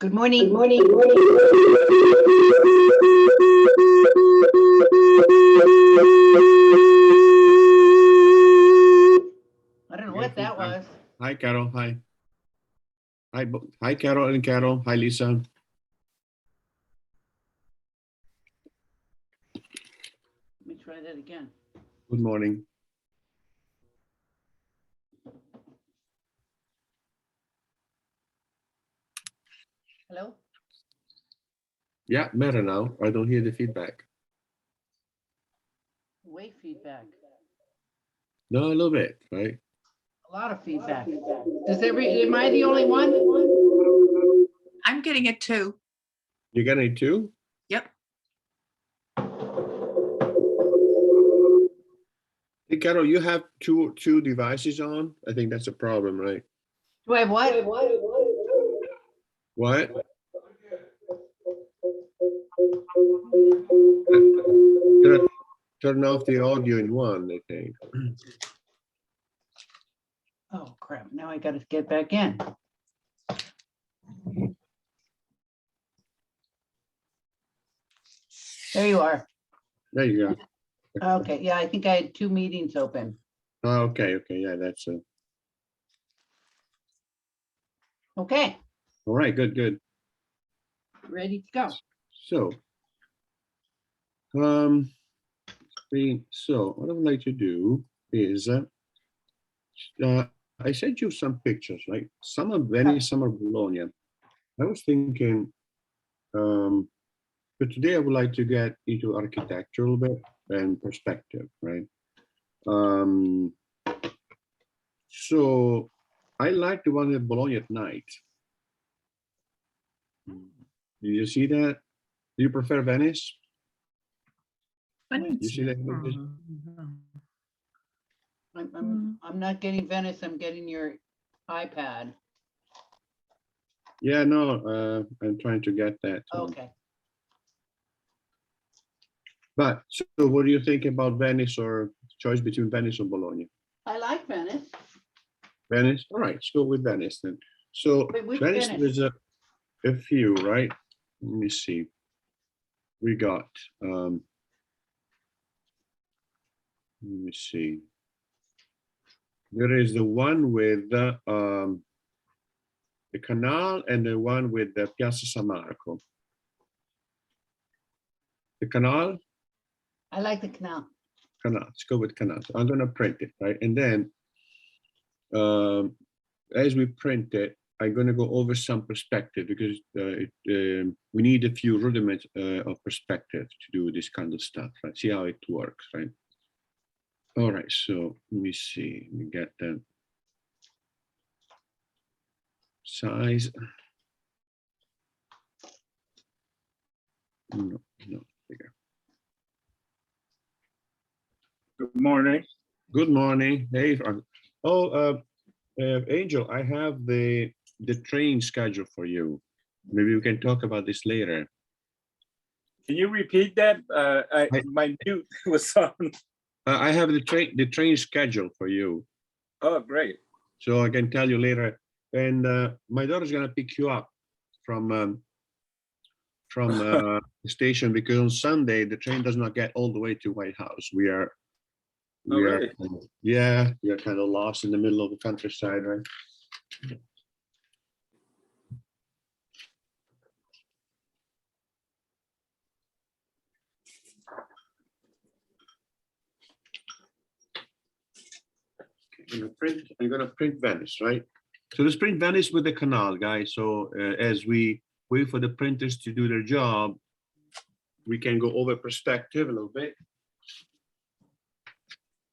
Good morning. Good morning. I don't know what that was. Hi, Carol. Hi. Hi, Carol and Carol. Hi, Lisa. Let me try that again. Good morning. Hello? Yeah, better now. I don't hear the feedback. Wait, feedback. No, a little bit, right? A lot of feedback. Am I the only one? I'm getting it too. You getting it too? Yep. Hey, Carol, you have two devices on. I think that's a problem, right? Do I have what? What? Turn off the audio in one, I think. Oh, crap. Now I got to get back in. There you are. There you go. Okay. Yeah, I think I had 2 meetings open. Oh, okay. Yeah, that's Okay. all right. Good. Ready to go. So, so what I would like to do is, I sent you some pictures, right? Some of Venice, some of Bologna. I was thinking, but today I would like to get into architecture a little bit and perspective, right? So I like the one at Bologna at night. Do you see that? Do you prefer Venice? You see that? I'm not getting Venice. I'm getting your iPad. Yeah, no, I'm trying to get that. Okay. But so what do you think about Venice, or choice between Venice or Bologna? I like Venice. Venice? All right, let's go with Venice then. So Wait, which Venice, Venice? there's a few, right? Let me see. We got, let me see. There is the one with the canal and the one with the Piazza San Marco. The canal? I like the canal. Canal. Let's go with canal. So I'm going to print it, right? And then as we print it, I'm going to go over some perspective because we need a few rudiments of perspective to do this kind of stuff, right? See how it works, right? All right, so let me see. Let me get the size. No, bigger. Good morning. Good morning. Hey, Angel, I have the train schedule for you. Maybe we can talk about this later. Can you repeat that? My mute was on. I have the train schedule for you. Oh, great. So I can tell you later. And my daughter's gonna pick you up from the station, because on Sunday the train does not get all the way to White House. We are Really? we are kind of lost in the middle of the countryside, right? I'm gonna print Venice, right? So let's print Venice with the canal, guys. So as we wait for the printers to do their job, we can go over perspective a little bit.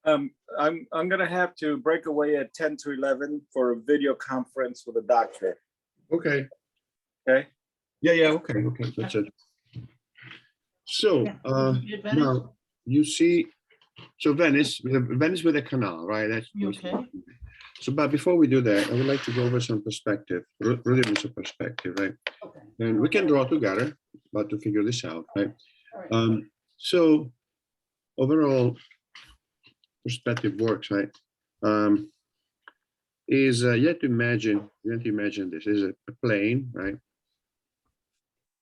I'm gonna have to break away at 10 to 11 for a video conference with a doctor. Okay. Okay. Yeah. Okay. That's it. So now you see, so Venice, we have Venice with a canal, right? That's okay. So, but before we do that, I would like to go over some perspective, rudiments of perspective, right? Okay. And we can draw together, but to figure this out, right? All right. So overall perspective works, right? Is you have to imagine this is a plane, right?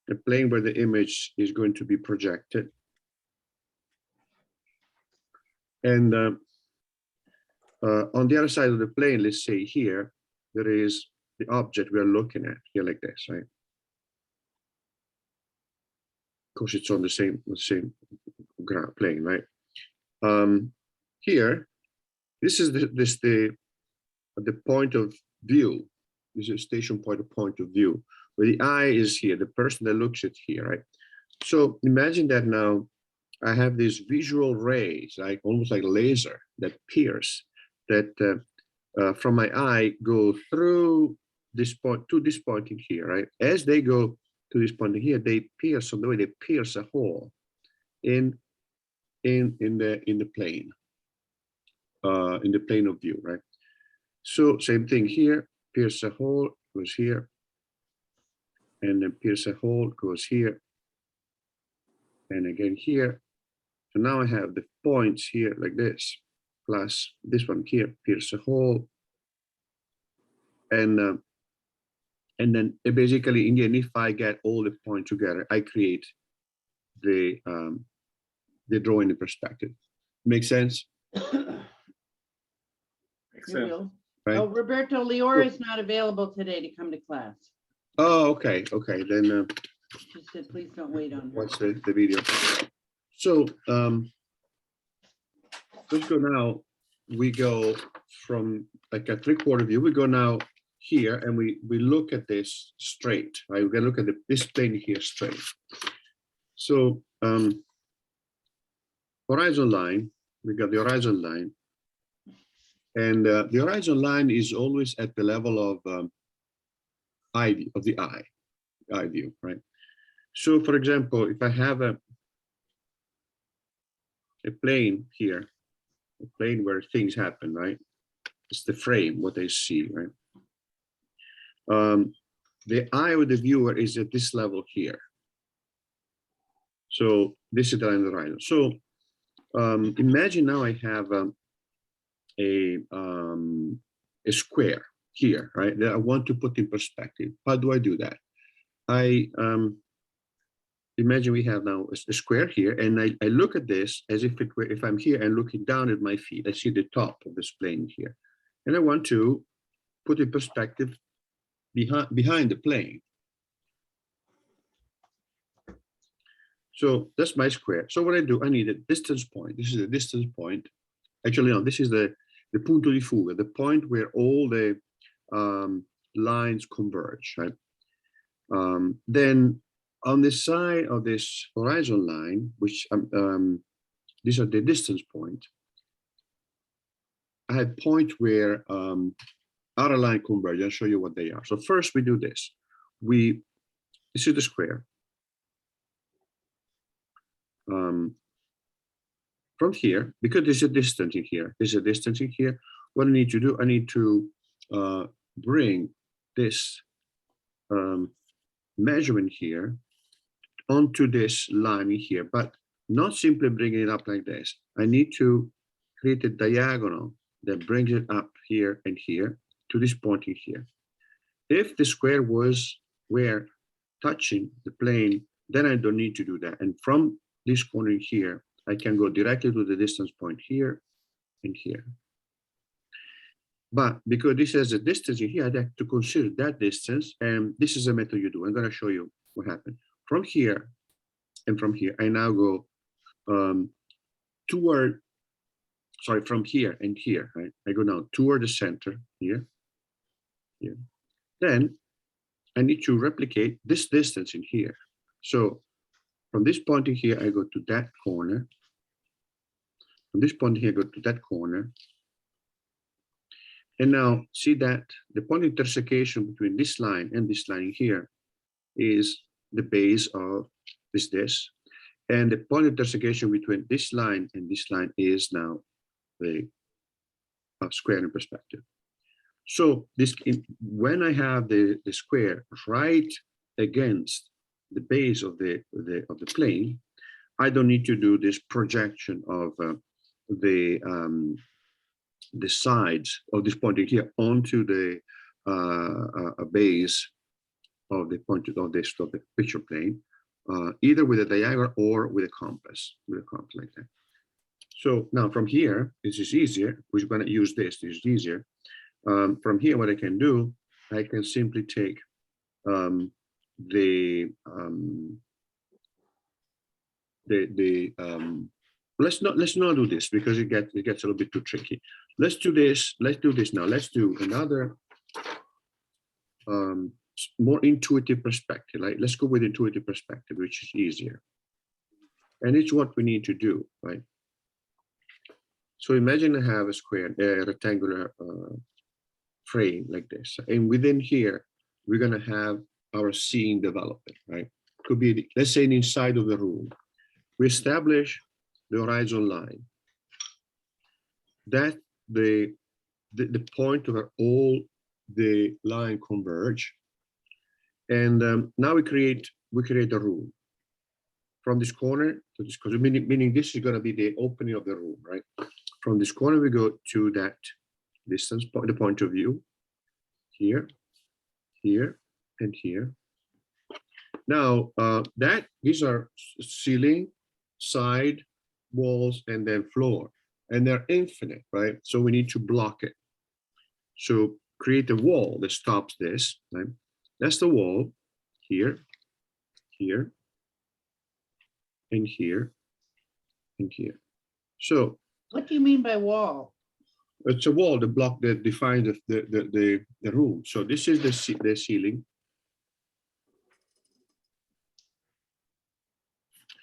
a plane where the image is going to be projected. And on the other side of the plane, let's say here, there is the object we are looking at here like this, right? Of course, it's on the same plane, right? Here, this is the point of view. This is a station point of view, where the eye is here, the person that looks at here, right? So imagine that now I have these visual rays, like almost like laser that pierce, that from my eye go through this point to this point in here, right? As they go to this point in here, they pierce on the way, they pierce a hole in the plane, in the plane of view, right? So same thing here, pierce a hole, goes here, and then pierce a hole, goes here, and again here. So now I have the points here like this, plus this one here, pierce a hole, and then basically in the end, if I get all the points together, I create the drawing in perspective. Make sense? You Excellent. will. Right. Oh, Roberto, Leora is not available today to come to class. Oh, okay, then She said, please don't wait on her. watch the video. So let's go now. We go from like a 3/4 view. We go now here, and we look at this straight, right? We're gonna look at this plane here straight. So horizon line. We got the horizon line, and the horizon line is always at the level of eye view, of the eye view, right? So, for example, if I have a plane here, a plane where things happen, right? It's the frame, what I see, right? The eye of the viewer is at this level here. So this is the line of the horizon. So imagine now I have a square here, right? That I want to put in perspective. How do I do that? I imagine we have now a square here, and I look at this as if it were, if I'm here and looking down at my feet, I see the top of this plane here, and I want to put in perspective behind the plane. So that's my square. So what I do, I need a distance point. This is the distance point. Actually, no, this is the punto di fuga, the point where all the lines converge, right? Then on the side of this horizon line, which these are the distance point, I have point where outer line converge. I'll show you what they are. So first we do this. This is the square. From here, because there's a distance in here, what I need to do, I need to bring this measurement here onto this line here, but not simply bringing it up like this. I need to create a diagonal that brings it up here and here to this point in here. If the square were touching the plane, then I don't need to do that. And from this corner here, I can go directly to the distance point here and here. But because this has a distance in here, I have to consider that distance. And this is a method you do. I'm going to show you what happened. From here and from here, I now go from here and here, right? I go now toward the center here. Then I need to replicate this distance in here. So from this point in here, I go to that corner. From this point here, I go to that corner. And now see that the point of intersection between this line and this line here is the base of this. And the point of intersection between this line and this line is now the square in perspective. So when I have the square right against the base of the plane, I don't need to do this projection of the sides of this point here onto the base of the point of this of the picture plane, either with a diagonal or with a compass, like that. So now from here, this is easier. We're going to use this. This is easier. From here, what I can do, I can simply take let's not do this because it gets a little bit too tricky. Let's do this. Let's do this now. Let's do another more intuitive perspective. Like let's go with intuitive perspective, which is easier. And it's what we need to do, right? So imagine I have a square, a rectangular frame like this, and within here we're gonna have our scene development, right? Could be, let's say, inside of the room. We establish the horizon line. That the point where all the line converge, and now we create a room from this corner to this corner, meaning this is going to be the opening of the room, right? From this corner we go to that distance point, the point of view, here, here, and here. Now these are ceiling, side, walls, and then floor, and they're infinite, right? So we need to block it. So create a wall that stops this, right? That's the wall here, here, and here, and here. So What do you mean by wall? it's a wall, the block that defines the room. So this is the ceiling.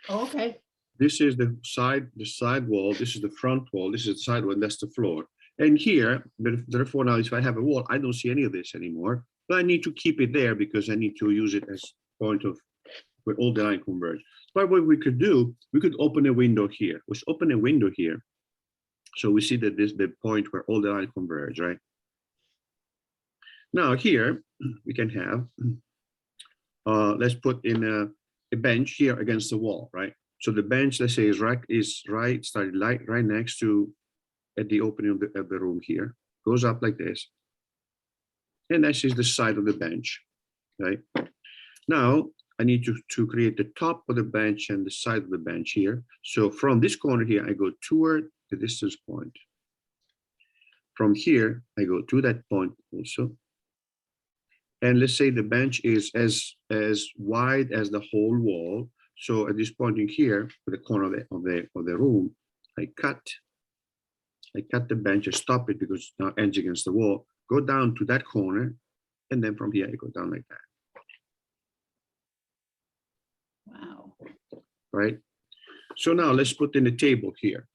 Oh, okay. This is the side wall. This is the front wall. This is the side wall. And that's the floor. And here, therefore, now if I have a wall, I don't see any of this anymore. But I need to keep it there because I need to use it as point of where all the line converge. But what we could do, we could open a window here. Let's open a window here. So we see that this is the point where all the line converge, right? Now here we can have, let's put in a bench here against the wall, right? So the bench, let's say, started right next to at the opening of the room here, goes up like this. And this is the side of the bench, right? Now I need to create the top of the bench and the side of the bench here. So from this corner here, I go toward the distance point. From here, I go to that point also. And let's say the bench is as wide as the whole wall. So at this point in here, for the corner of the room, I cut the bench and stop it because it's now ends against the wall. Go down to that corner, and then from here I go down like that. Wow. Right. So now let's put in a table here,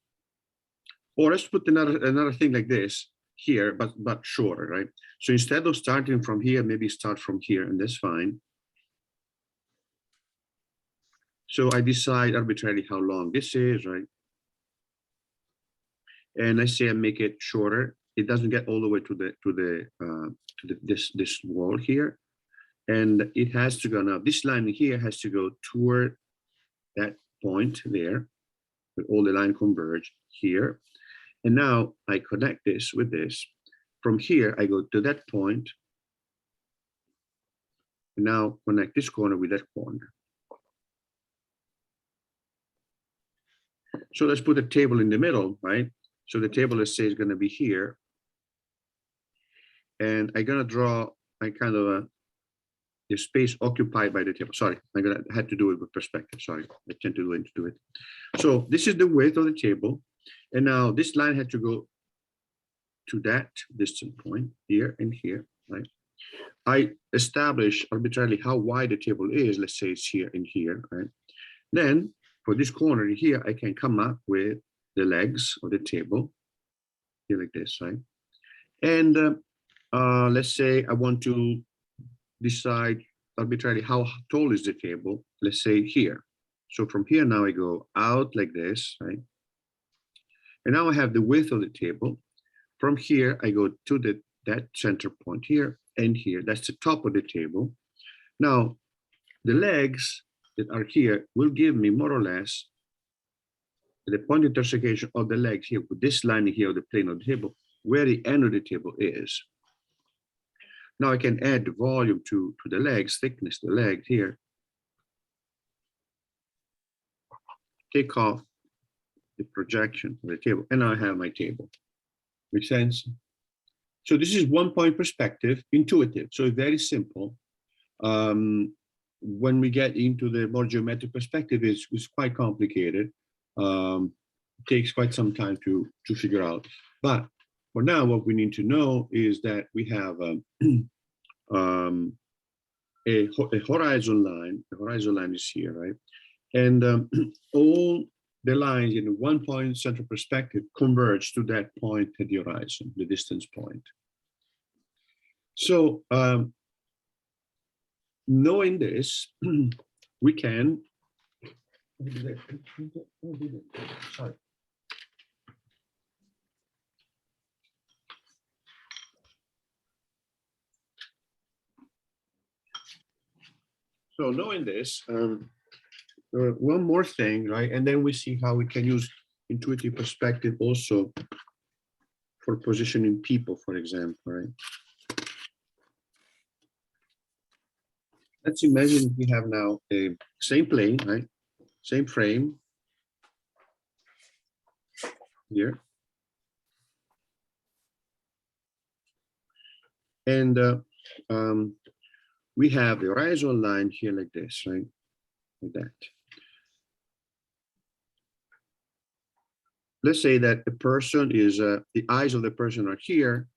or let's put another thing like this here, but shorter, right? So instead of starting from here, maybe start from here, and that's fine. So I decide arbitrarily how long this is, right? And I say I make it shorter. It doesn't get all the way to this wall here, and it has to go now. This line here has to go toward that point there, where all the line converge here. And now I connect this with this. From here, I go to that point. And now connect this corner with that corner. So let's put a table in the middle, right? So the table, let's say, is going to be here. And I'm going to draw a kind of the space occupied by the table. Sorry, I had to do it with perspective. Sorry, I tend to do it. So this is the width of the table. And now this line had to go to that distant point here and here, right? I establish arbitrarily how wide the table is. Let's say it's here and here, right? Then for this corner here, I can come up with the legs of the table here like this, right? And let's say I want to decide arbitrarily how tall is the table. Let's say here. So from here now I go out like this, right? And now I have the width of the table. From here, I go to that center point here and here. That's the top of the table. Now, the legs that are here will give me more or less the point intersection of the legs here with this line here of the plane of the table, where the end of the table is. Now I can add the volume to the legs, thickness, the leg here. Take off the projection of the table, and now I have my table. Make sense? So this is 1-point perspective, intuitive, so very simple. When we get into the more geometric perspective, it's quite complicated. Takes quite some time to figure out. But for now, what we need to know is that we have a horizon line. The horizon line is here, right? And all the lines in a 1-point central perspective converge to that point at the horizon, the distance point. So knowing this, we can. Sorry. So knowing this, one more thing, right? And then we see how we can use intuitive perspective also for positioning people, for example, right? Let's imagine we have now a same plane, right? Same frame here. And we have the horizon line here like this, right? Like that. Let's say that the person is, the eyes of the person are here.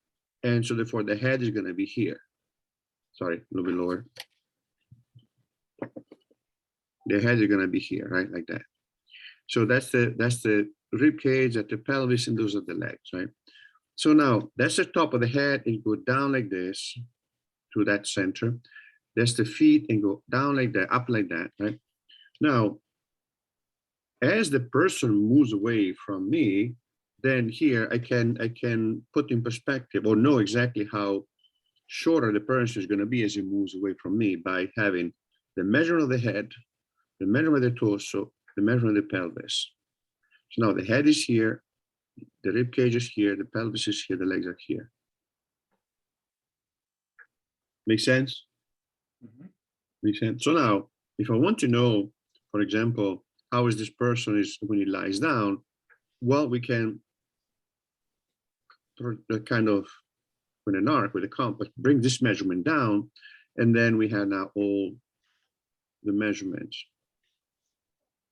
And so therefore the head is going to be here. Sorry, a little bit lower. The head is going to be here, right? Like that. So that's the rib cage, at the pelvis, and those are the legs, right? So now that's the top of the head, and go down like this to that center. That's the feet, and go down like that, up like that, right? Now, as the person moves away from me, then here I can put in perspective or know exactly how shorter the person is going to be as he moves away from me by having the measurement of the head, the measurement of the torso, the measurement of the pelvis. So now the head is here, the rib cage is here, the pelvis is here, the legs are here. Make sense? Mhm. Make sense? So now, if I want to know, for example, how is this person is when he lies down, well, we can kind of with an arc, with a compass, bring this measurement down, and then we have now all the measurements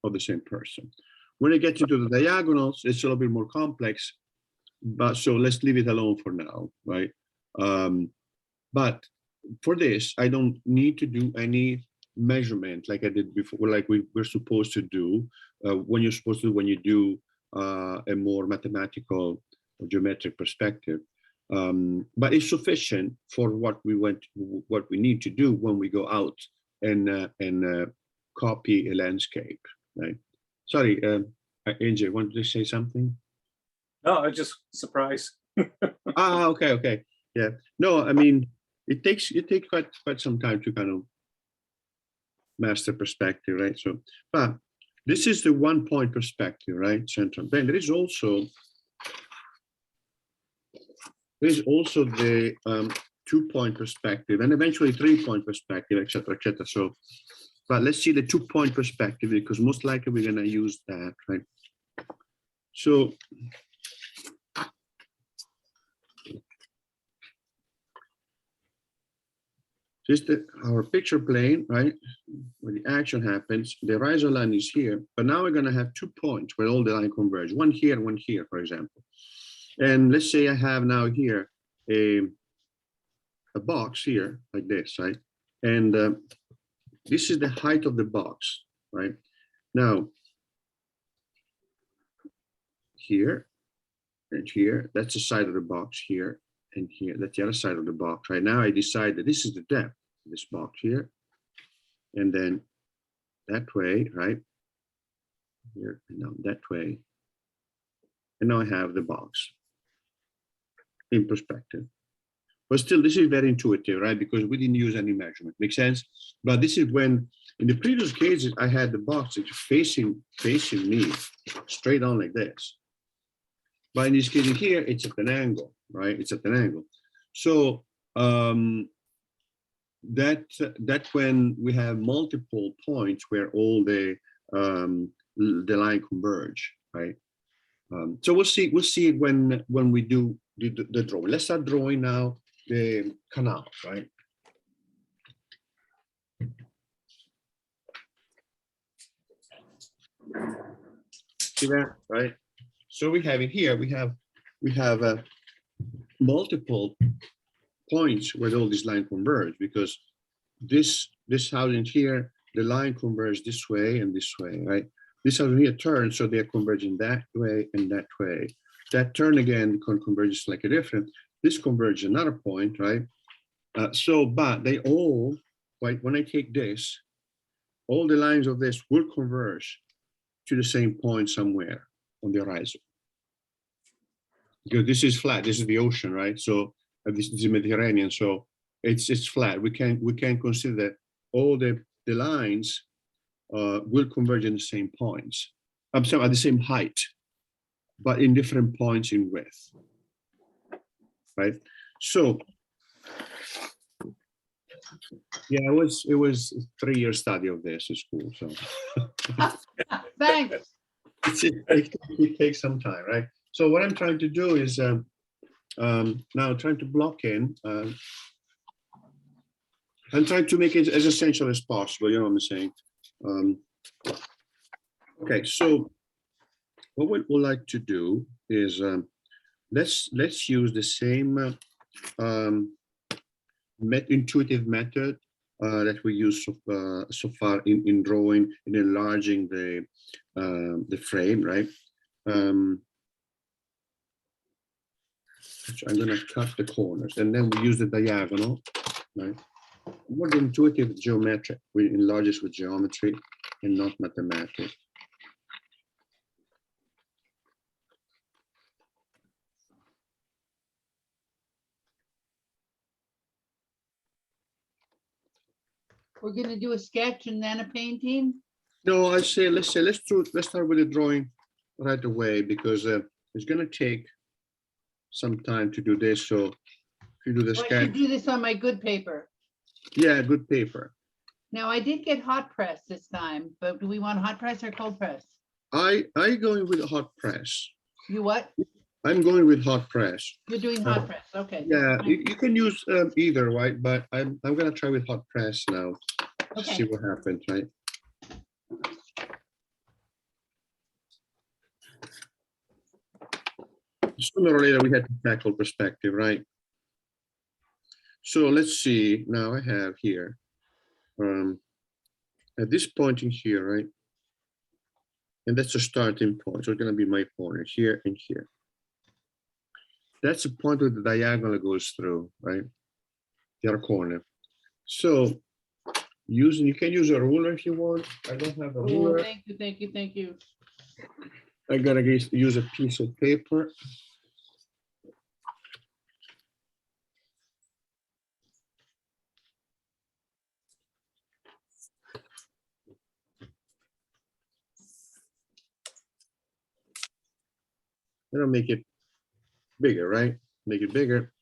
of the same person. When it gets into the diagonals, it's a little bit more complex, but so let's leave it alone for now, right? But for this, I don't need to do any measurement like I did before, like we're supposed to do when you're supposed to, when you do a more mathematical or geometric perspective. But it's sufficient for what we need to do when we go out and copy a landscape, right? Sorry, AJ, wanted to say something? No, I just surprised. Okay. Yeah. No, I mean, it takes quite some time to kind of master perspective, right? So, but this is the 1-point perspective, right? Central. Then there is also the 2-point perspective, and eventually 3-point perspective, etc., etc. So, but let's see the 2-point perspective, because most likely we're going to use that, right? So, just our picture plane, right? Where the action happens, the horizon line is here, but now we're going to have 2 points where all the line converge, one here, for example. And let's say I have now here a box here like this, right? And this is the height of the box, right? Now, here and here, that's the side of the box here and here, that's the other side of the box. Right now I decide that this is the depth of this box here. And then that way, right? Here and now that way. And now I have the box in perspective. But still, this is very intuitive, right? Because we didn't use any measurement. Make sense? But this is when, in the previous cases, I had the box facing me, straight on like this. But in this case here, it's at an angle, right? It's at an angle. So that when we have multiple points where all the line converge, right? So we'll see it when we do the drawing. Let's start drawing now the canal, right? See that, right? So we have it here. We have multiple points where all these lines converge, because this house in here, the line converges this way and this way, right? This house in here turns, so they're converging that way and that way. That turn again converges like a different. This converges another point, right? But they all, like when I take this, all the lines of this will converge to the same point somewhere on the horizon. Because this is flat, this is the ocean, right? So this is the Mediterranean, so it's flat. We can consider that all the lines will converge in the same points. I'm sorry, at the same height, but in different points in width, right? So yeah, it was a 3-year study of this in school. So Thanks. it takes some time, right? So what I'm trying to do is now trying to block in. I'm trying to make it as essential as possible. You know what I'm saying? Okay, so what we would like to do is let's use the same intuitive method that we use so far in drawing, in enlarging the frame, right? I'm going to cut the corners, and then we use the diagonal, right? More the intuitive geometric, we enlarge this with geometry and not mathematics. We're gonna do a sketch and then a painting. No, let's start with the drawing right away, because it's going to take some time to do this. So if you do the So I sketch, should do this on my good paper. yeah, good paper. Now, I did get hot press this time, but do we want hot press or cold press? I going with hot press. You what? I'm going with hot press. You're doing hot press, okay. Yeah, fine. you can use either, right? But I'm gonna try with hot press now. To Okay. see what happens, right? Sooner or later, we have to tackle perspective, right? So let's see. Now I have here, at this point in here, right? And that's a starting point. So it's gonna be my corner here and here. That's the point where the diagonal goes through, right? The other corner. So you can use a ruler if you want. I don't have a Oh, ruler. thank you, thank you, thank you. I'm gonna use a piece of paper. And I'll make it bigger, right? Make it bigger.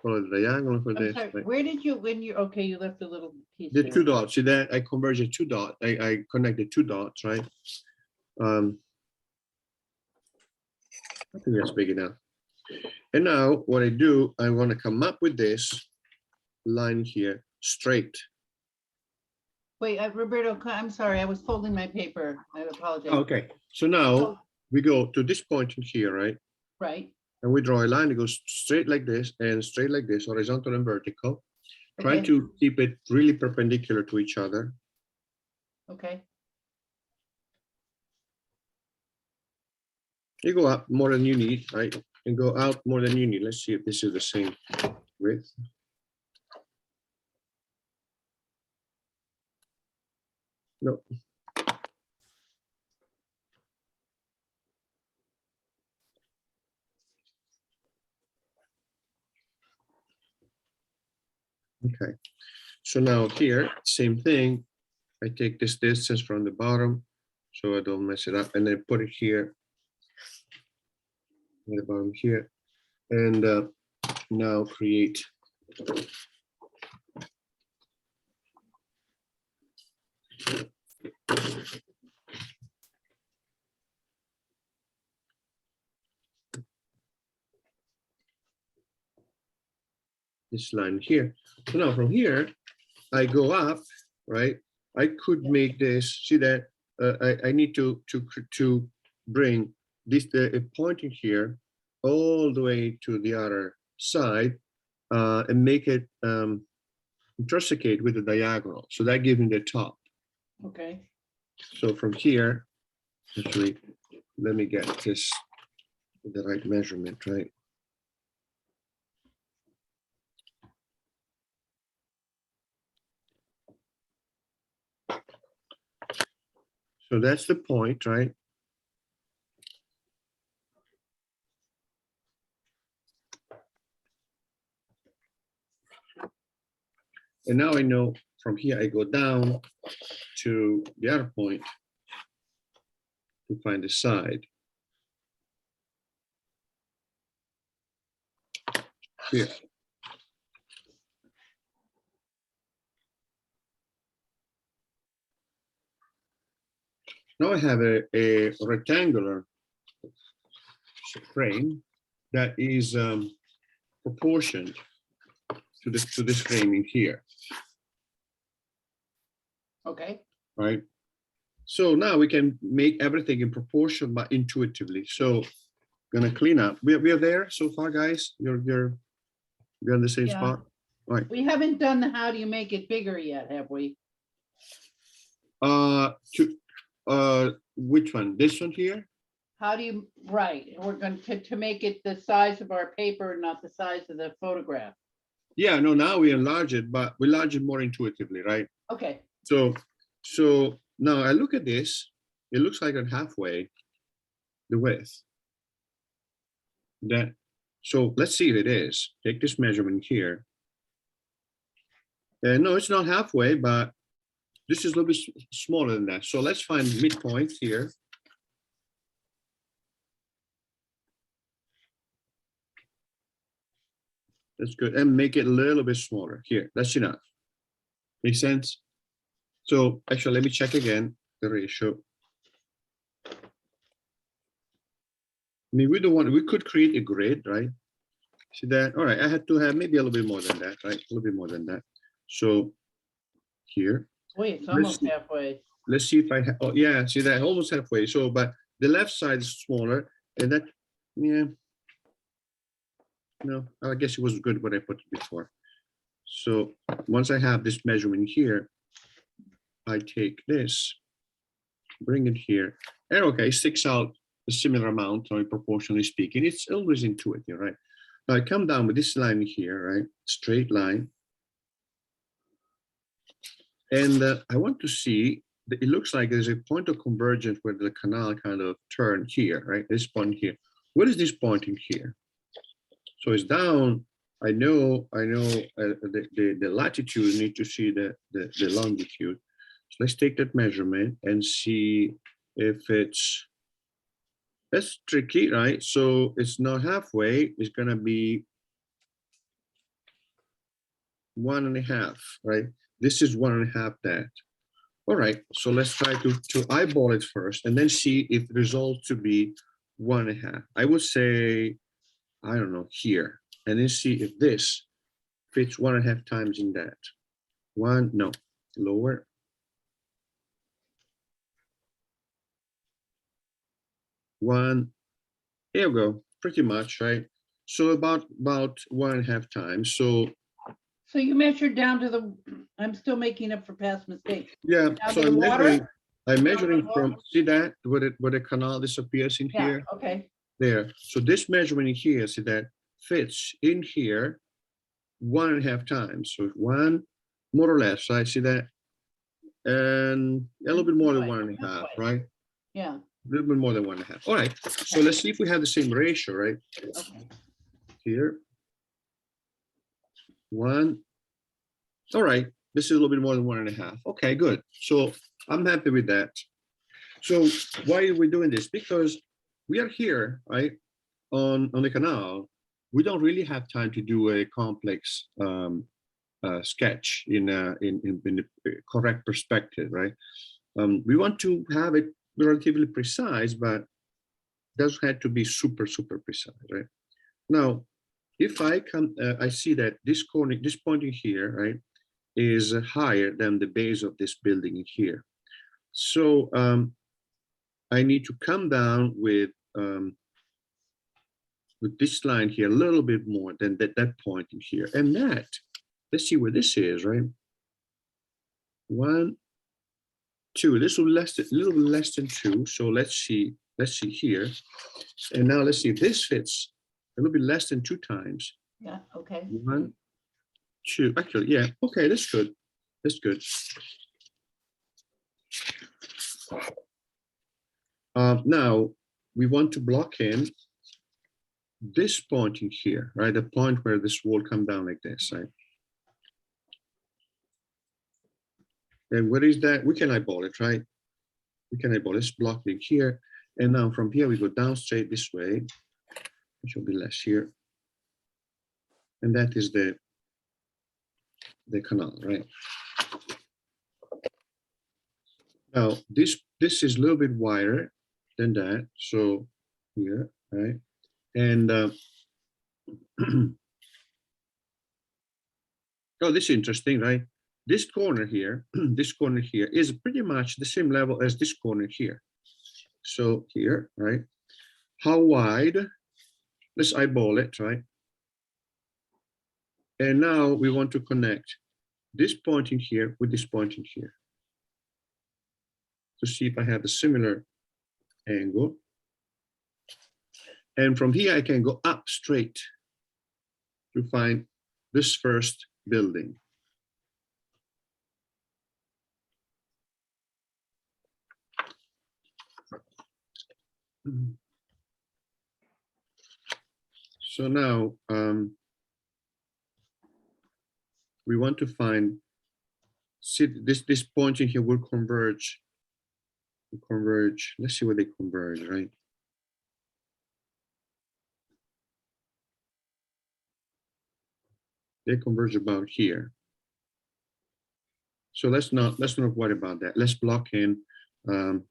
Follow the diagonal for I'm this. sorry, Right? where did you, okay, you left a little piece The there. 2 dots. See that I converged 2 dots. I connected 2 dots, right? I think that's big enough. And now what I do, I want to come up with this line here straight. Wait, Roberto, I'm sorry, I was folding my paper. I apologize. Okay, so now we go to this point in here, right? Right, And we draw a line that goes straight like this and straight like this, horizontal and vertical. Try okay, to keep it really perpendicular to each other. okay. You go up more than you need, right? And go out more than you need. Let's see if this is the same width. No. Okay. So now here, same thing. I take this distance from the bottom so I don't mess it up, and then put it here. at the bottom here, and now create this line here. So now from here, I go up, right? I could make this, see that I need to bring this pointing here all the way to the other side and make it intersecate with the diagonal. So that gives me the top. Okay. So from here, actually, let me get this the right measurement, right? So that's the point, right? And now I know from here I go down to the other point to find the side. Here. Now I have a rectangular frame that is proportioned to this framing here, Okay. right? So now we can make everything in proportion, but intuitively. So gonna clean up. We are there so far, guys. You're on the same Yeah. spot. All right. We haven't done the how do you make it bigger yet, have we? Which one? This one here? How do you, right, and we're going to make it the size of our paper, not the size of the photograph. Yeah, no, now we enlarge it, but we enlarge it more intuitively, right? Okay, So now I look at this, it looks like I'm halfway the width. So let's see if it is. Take this measurement here. And no, it's not halfway, but this is a little bit smaller than that. So let's find midpoint here. That's good. And make it a little bit smaller here. That's enough. Make sense? So actually, let me check again the ratio. I mean, we could create a grid, right? See that? All right, I had to have maybe a little bit more than that, right? A little bit more than that. So here. wait, it's almost halfway. Let's see if I have, oh yeah, see that almost halfway. So, but the left side is smaller and that, yeah. No, I guess it was good what I put before. So once I have this measurement here, I take this, bring it here, and okay, it sticks out a similar amount, or proportionally speaking. It's always intuitive, right? Now I come down with this line here, right? Straight line. And I want to see, it looks like there's a point of convergence where the canal kind of turned here, right? This point here. What is this point in here? So it's down. I know the latitude, need to see the longitude. So let's take that measurement and see if that's tricky, right? So it's not halfway, it's gonna be 1.5, right? This is 1.5 that. All right, so let's try to eyeball it first and then see if it results to be 1.5. I would say, I don't know, here, and then see if this fits 1.5 times in that. One, no, lower. One, here we go, pretty much, right? So about 1.5 times. So you measured down to the, I'm still making up for past mistakes. yeah, Down so to the water? I'm measuring water? from, see that, where the canal disappears in Yeah, here? okay, There. So this measurement in here, see that fits in here 1.5 times. So one, more or less, I see that. And a little bit more than Right, 1.5, halfway. right? yeah, A little bit more than 1.5. All right. So let's see if we have the same ratio, right? okay. Here. One. All right. This is a little bit more than 1.5. Okay, good. So I'm happy with that. So why are we doing this? Because we are here, right? on the canal, we don't really have time to do a complex sketch in the correct perspective, right? We want to have it relatively precise, but doesn't have to be super precise, right? Now, if I come, I see that this corner, this point in here, right, is higher than the base of this building in here. So I need to come down with this line here a little bit more than that point in here. And that, let's see where this is, right? 1, 2, this will less, a little less than 2. So let's see here. And now let's see if this fits a little bit less than 2 times. Yeah, okay. 1, 2, actually, yeah, okay, that's good. That's good. Now we want to block in this point in here, right? The point where this wall come down like this, right? And what is that? We can eyeball it, right? We can eyeball this block in here. And now from here, we go down straight this way, which will be less here. And that is the canal, right? Now, this is a little bit wider than that. So here, right? And oh, this is interesting, right? This corner here, this corner here is pretty much the same level as this corner here. So here, right? How wide? Let's eyeball it, right? And now we want to connect this point in here with this point in here to see if I have a similar angle. And from here, I can go up straight to find this first building. So now we want to find, see this point in here will converge. Let's see where they converge, right? They converge about here. So let's not worry about that. Let's block in an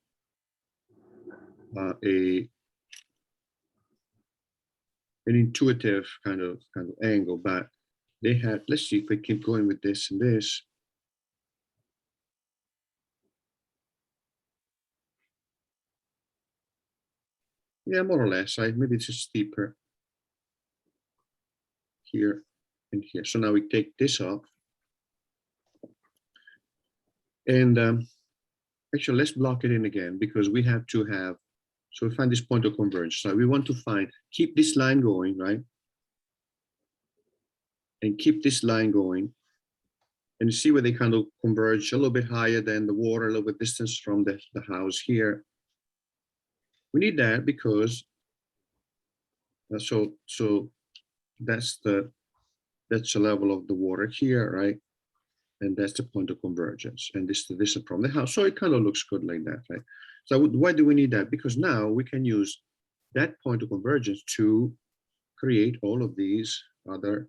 intuitive kind of angle, but they had, let's see if we keep going with this and this. Yeah, more or less, right? Maybe it's just steeper here and here. So now we take this off. And actually, let's block it in again because we have to have, so we find this point of convergence. So we want to find, keep this line going, right? And keep this line going. And see where they kind of converge a little bit higher than the water, a little bit distance from the house here. We need that because so that's the level of the water here, right? And that's the point of convergence. And this is from the house. So it kind of looks good like that, right? So why do we need that? Because now we can use that point of convergence to create all of these other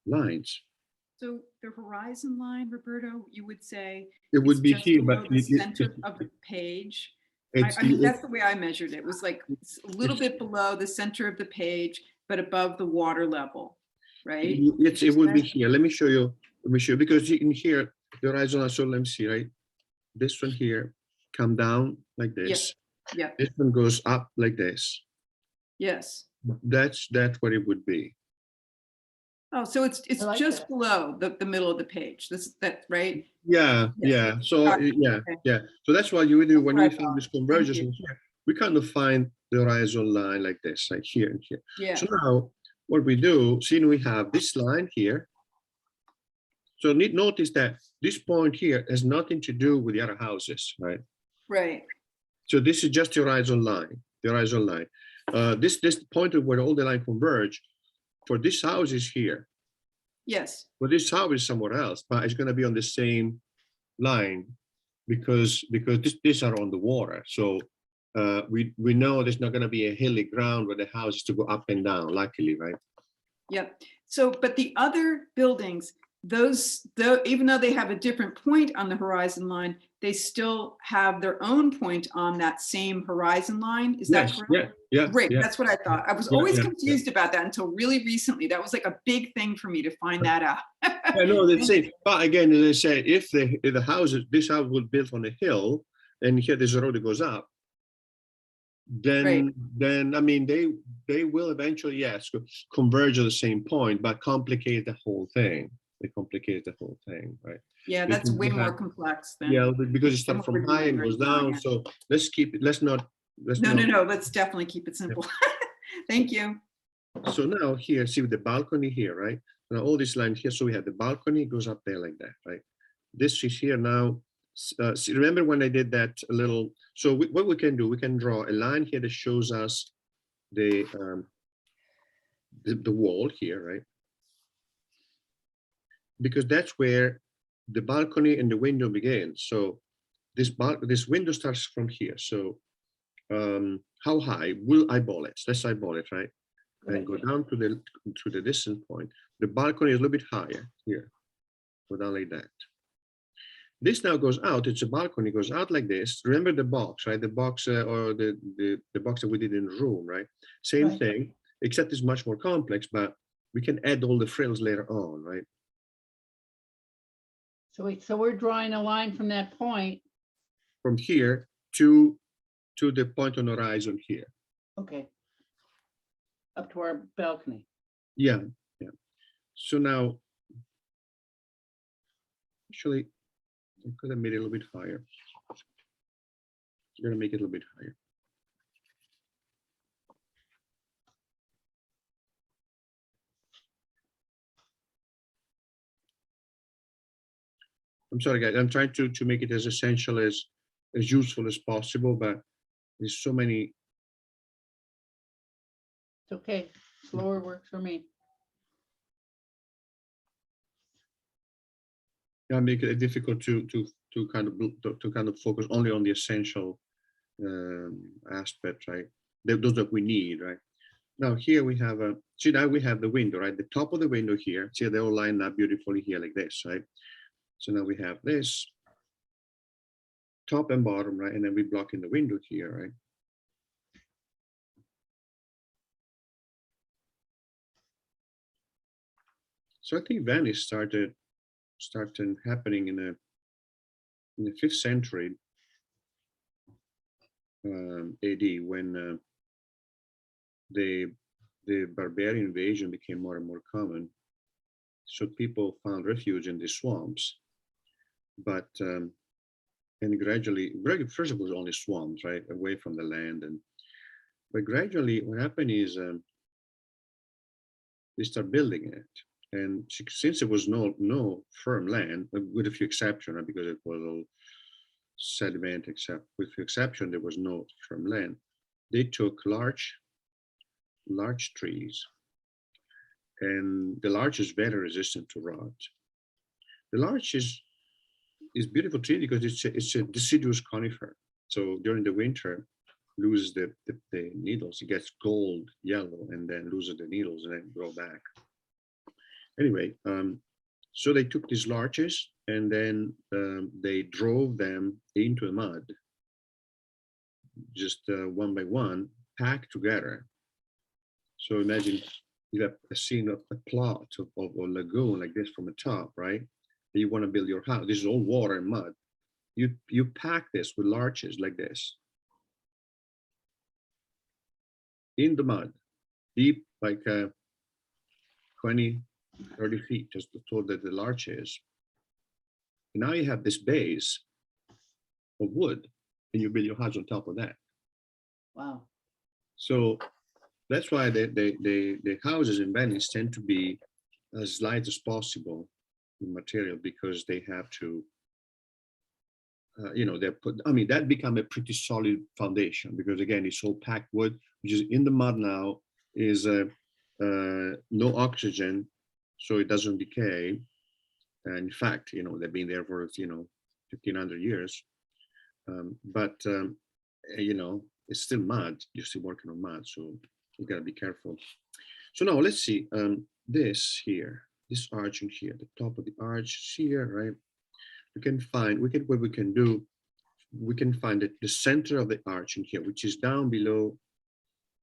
lines. So the horizon line, Roberto, you would say It would it's be just here, below but the center of the page. I mean, that's the way I measured it. It was like a little bit below the center of the page, but above the water level, right? It would be here. Let me show you. Because in here, the horizon line, so let me see, right? This one here come down like this. Yeah. This one goes up like this. Yes. That's what it would be. Oh, so it's like just that. below the middle of the page. That right? Yeah. So Got it. yeah. So that's what you would do when That's you what I find this thought. convergence Thank in here. We kind of find the horizon line like this, like here and here. Yeah. So now what we do, see, we have this line here. So notice that this point here has nothing to do with the other houses, right? Right. So this is just the horizon line, this point where all the line converge for this house is here. Yes. But this house is somewhere else, but it's going to be on the same line because these are on the water. So we know there's not going to be a hilly ground where the house is to go up and down, luckily, right? Yep. So, but the other buildings, even though they have a different point on the horizon line, they still have their own point on that same horizon line. Is that correct? Yeah. Great. Yeah. That's what I thought. I was always confused about that until really recently. That was like a big thing for me to find that out. I know that's it. But again, as I say, if the houses, this house was built on a hill, and here there's a road that goes up, then I mean they will eventually, yes, converge at the same point, but complicate the whole thing. They complicate the whole thing, right? Yeah, that's Because way you more have- complex than. Yeah, because it some starts of what from we're high doing and goes right now, down. yeah. So let's keep it. Let's not. No. Let's definitely keep it simple. Thank you. So now here, see with the balcony here, right? Now all this line here. So we have the balcony goes up there like that, right? This is here now. See, remember when I did that little? So what we can do, we can draw a line here that shows us the wall here, right? Because that's where the balcony and the window begin. So this window starts from here. So how high? We'll eyeball it. Let's eyeball it, right? And go down to the distant point. The balcony is a little bit higher here. Go down like that. This now goes out. It's a balcony, goes out like this. Remember the box, right? The box or the box that we did in the room, right? Same thing, except it's much more complex, but we can add all the frills later on, right? So wait, so we're drawing a line from that point. From here to the point on the horizon here. Okay. Up to our balcony. Yeah. So now, actually, I could have made it a little bit higher. I'm gonna make it a little bit higher. I'm sorry, guys. I'm trying to make it as essential as useful as possible, but there's so many. It's okay. Slower works for me. I make it difficult to kind of focus only on the essential aspect, right? Those that we need, right? Now here we have see now we have the window, right? The top of the window here. See, they all line up beautifully here like this, right? So now we have this top and bottom, right? And then we block in the window here, right? So I think Venice started happening in the 5th century AD, when the barbarian invasion became more and more common. So people found refuge in the swamps, but and gradually, first it was only swamps, right, away from the land, but gradually what happened is they start building it. And since there was no firm land, with a few exceptions, right, because it was all sediment, except with few exceptions, there was no firm land. They took large trees, and the larch is very resistant to rot. The larch is beautiful tree because it's a deciduous conifer. So during the winter, loses the needles. It gets gold yellow and then loses the needles and then grow back. Anyway, so they took these larches and then they drove them into the mud, just one by one, packed together. So imagine you have a scene of a plot of a lagoon like this from the top, right? You want to build your house. This is all water and mud. You pack this with larches like this in the mud, deep, like 20, 30 feet, just tall that the larch is. And now you have this base of wood, and you build your house on top of that. Wow. So that's why the houses in Venice tend to be as light as possible in material, because they have to, they're put. I mean, that become a pretty solid foundation, because again, it's all packed wood, which is in the mud now, is no oxygen, so it doesn't decay. And in fact, they've been there for 1,500 years. You know, it's still mud. You're still working on mud, so you gotta be careful. So now let's see this here, this arch in here, the top of the arch here, right? What we can do, we can find the center of the arch in here, which is down below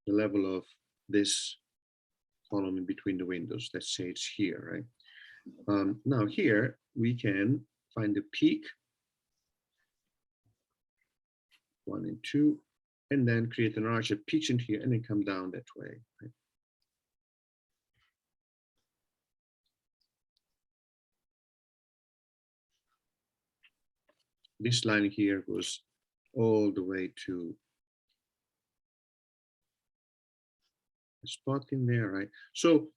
the level of this column in between the windows. Let's say it's here, right? Now here we can find the peak, 1 and 2, and then create an arch that peaks in here and then come down that way, right? This line here goes all the way to a spot in there, right? So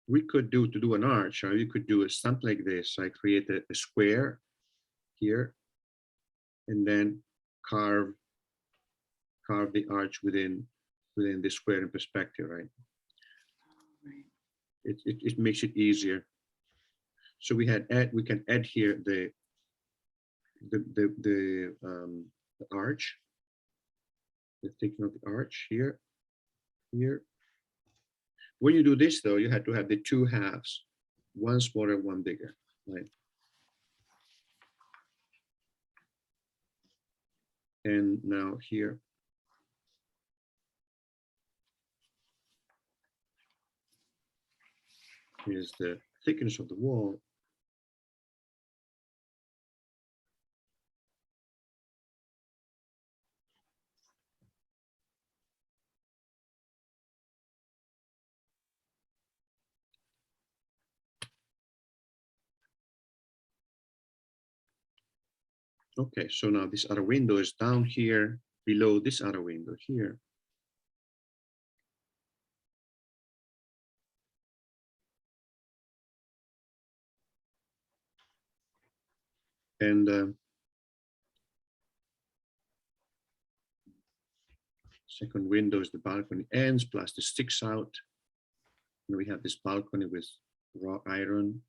we could to do an arch, or you could do something like this. I create a square here, and then carve the arch within the square in perspective, right? It makes it easier. So we can add here the arch, the thickness of the arch here. When you do this though, you have to have the two halves, one smaller, one bigger, right? And now here, is the thickness of the wall. Okay, so now this other window is down here below this other window here. And second window is the balcony ends plus the sticks out. And we have this balcony with raw iron.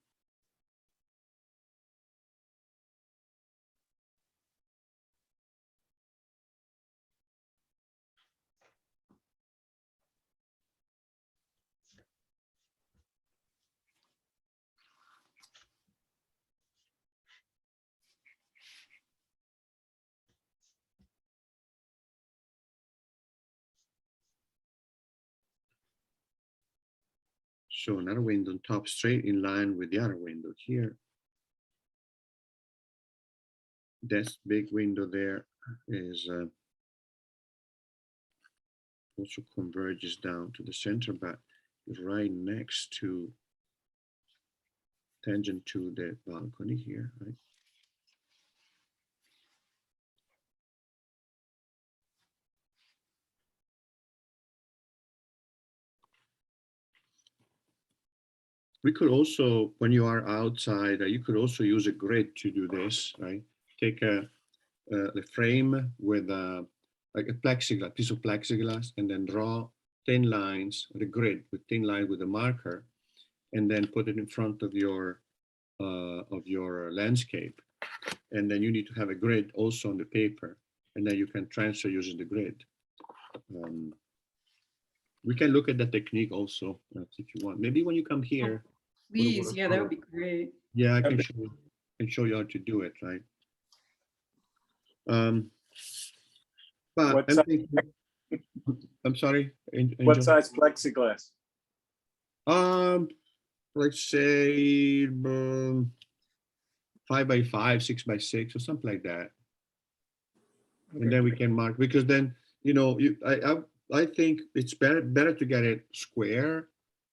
So another window on top, straight in line with the other window here. This big window there is also converges down to the center, but right next to, tangent to the balcony here, right? We could also, when you are outside, you could also use a grid to do this, right? Take the frame with like a plexiglass, piece of plexiglass, and then draw thin lines, the grid with thin line with a marker, and then put it in front of your landscape. And then you need to have a grid also on the paper, and then you can transfer using the grid. We can look at the technique also if you want. Maybe when you come here. Please, yeah, that would be great. Yeah, I can show you how to do it, right? But I'm sorry. What size plexiglass? Let's say 5 by 5, 6 by 6, or something like that. Okay. And then we can mark, because then, you know, I think it's better to get it square,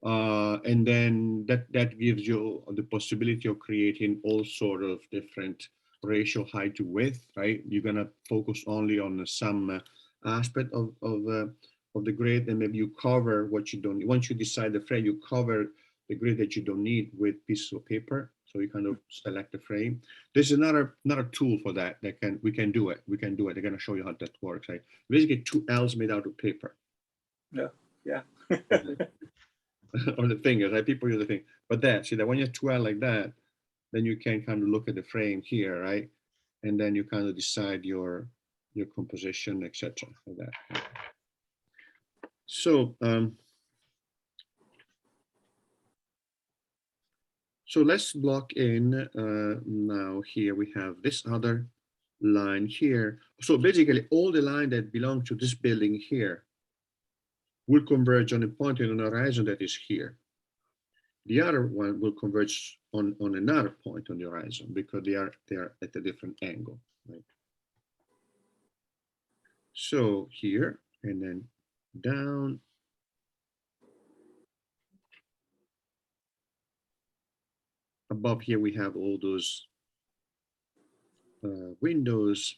and then that gives you the possibility of creating all sort of different ratio height to width, right? You're gonna focus only on some aspect of the grid, and maybe you cover what you don't need. Once you decide the frame, you cover the grid that you don't need with pieces of paper. So you kind of select the frame. There's another tool for that. We can do it. They're gonna show you how that works. Right? Basically, 2 L's made out of paper. Yeah. Or the fingers. Right? People use the thing. But see that when you have 2 L like that, then you can kind of look at the frame here, right? And then you kind of decide your composition, etc. Like that. So so let's block in now. Here we have this other line here. So basically all the line that belong to this building here will converge on a point in the horizon that is here. The other one will converge on another point on the horizon because they are at a different angle, right? So here and then down. Above here we have all those windows.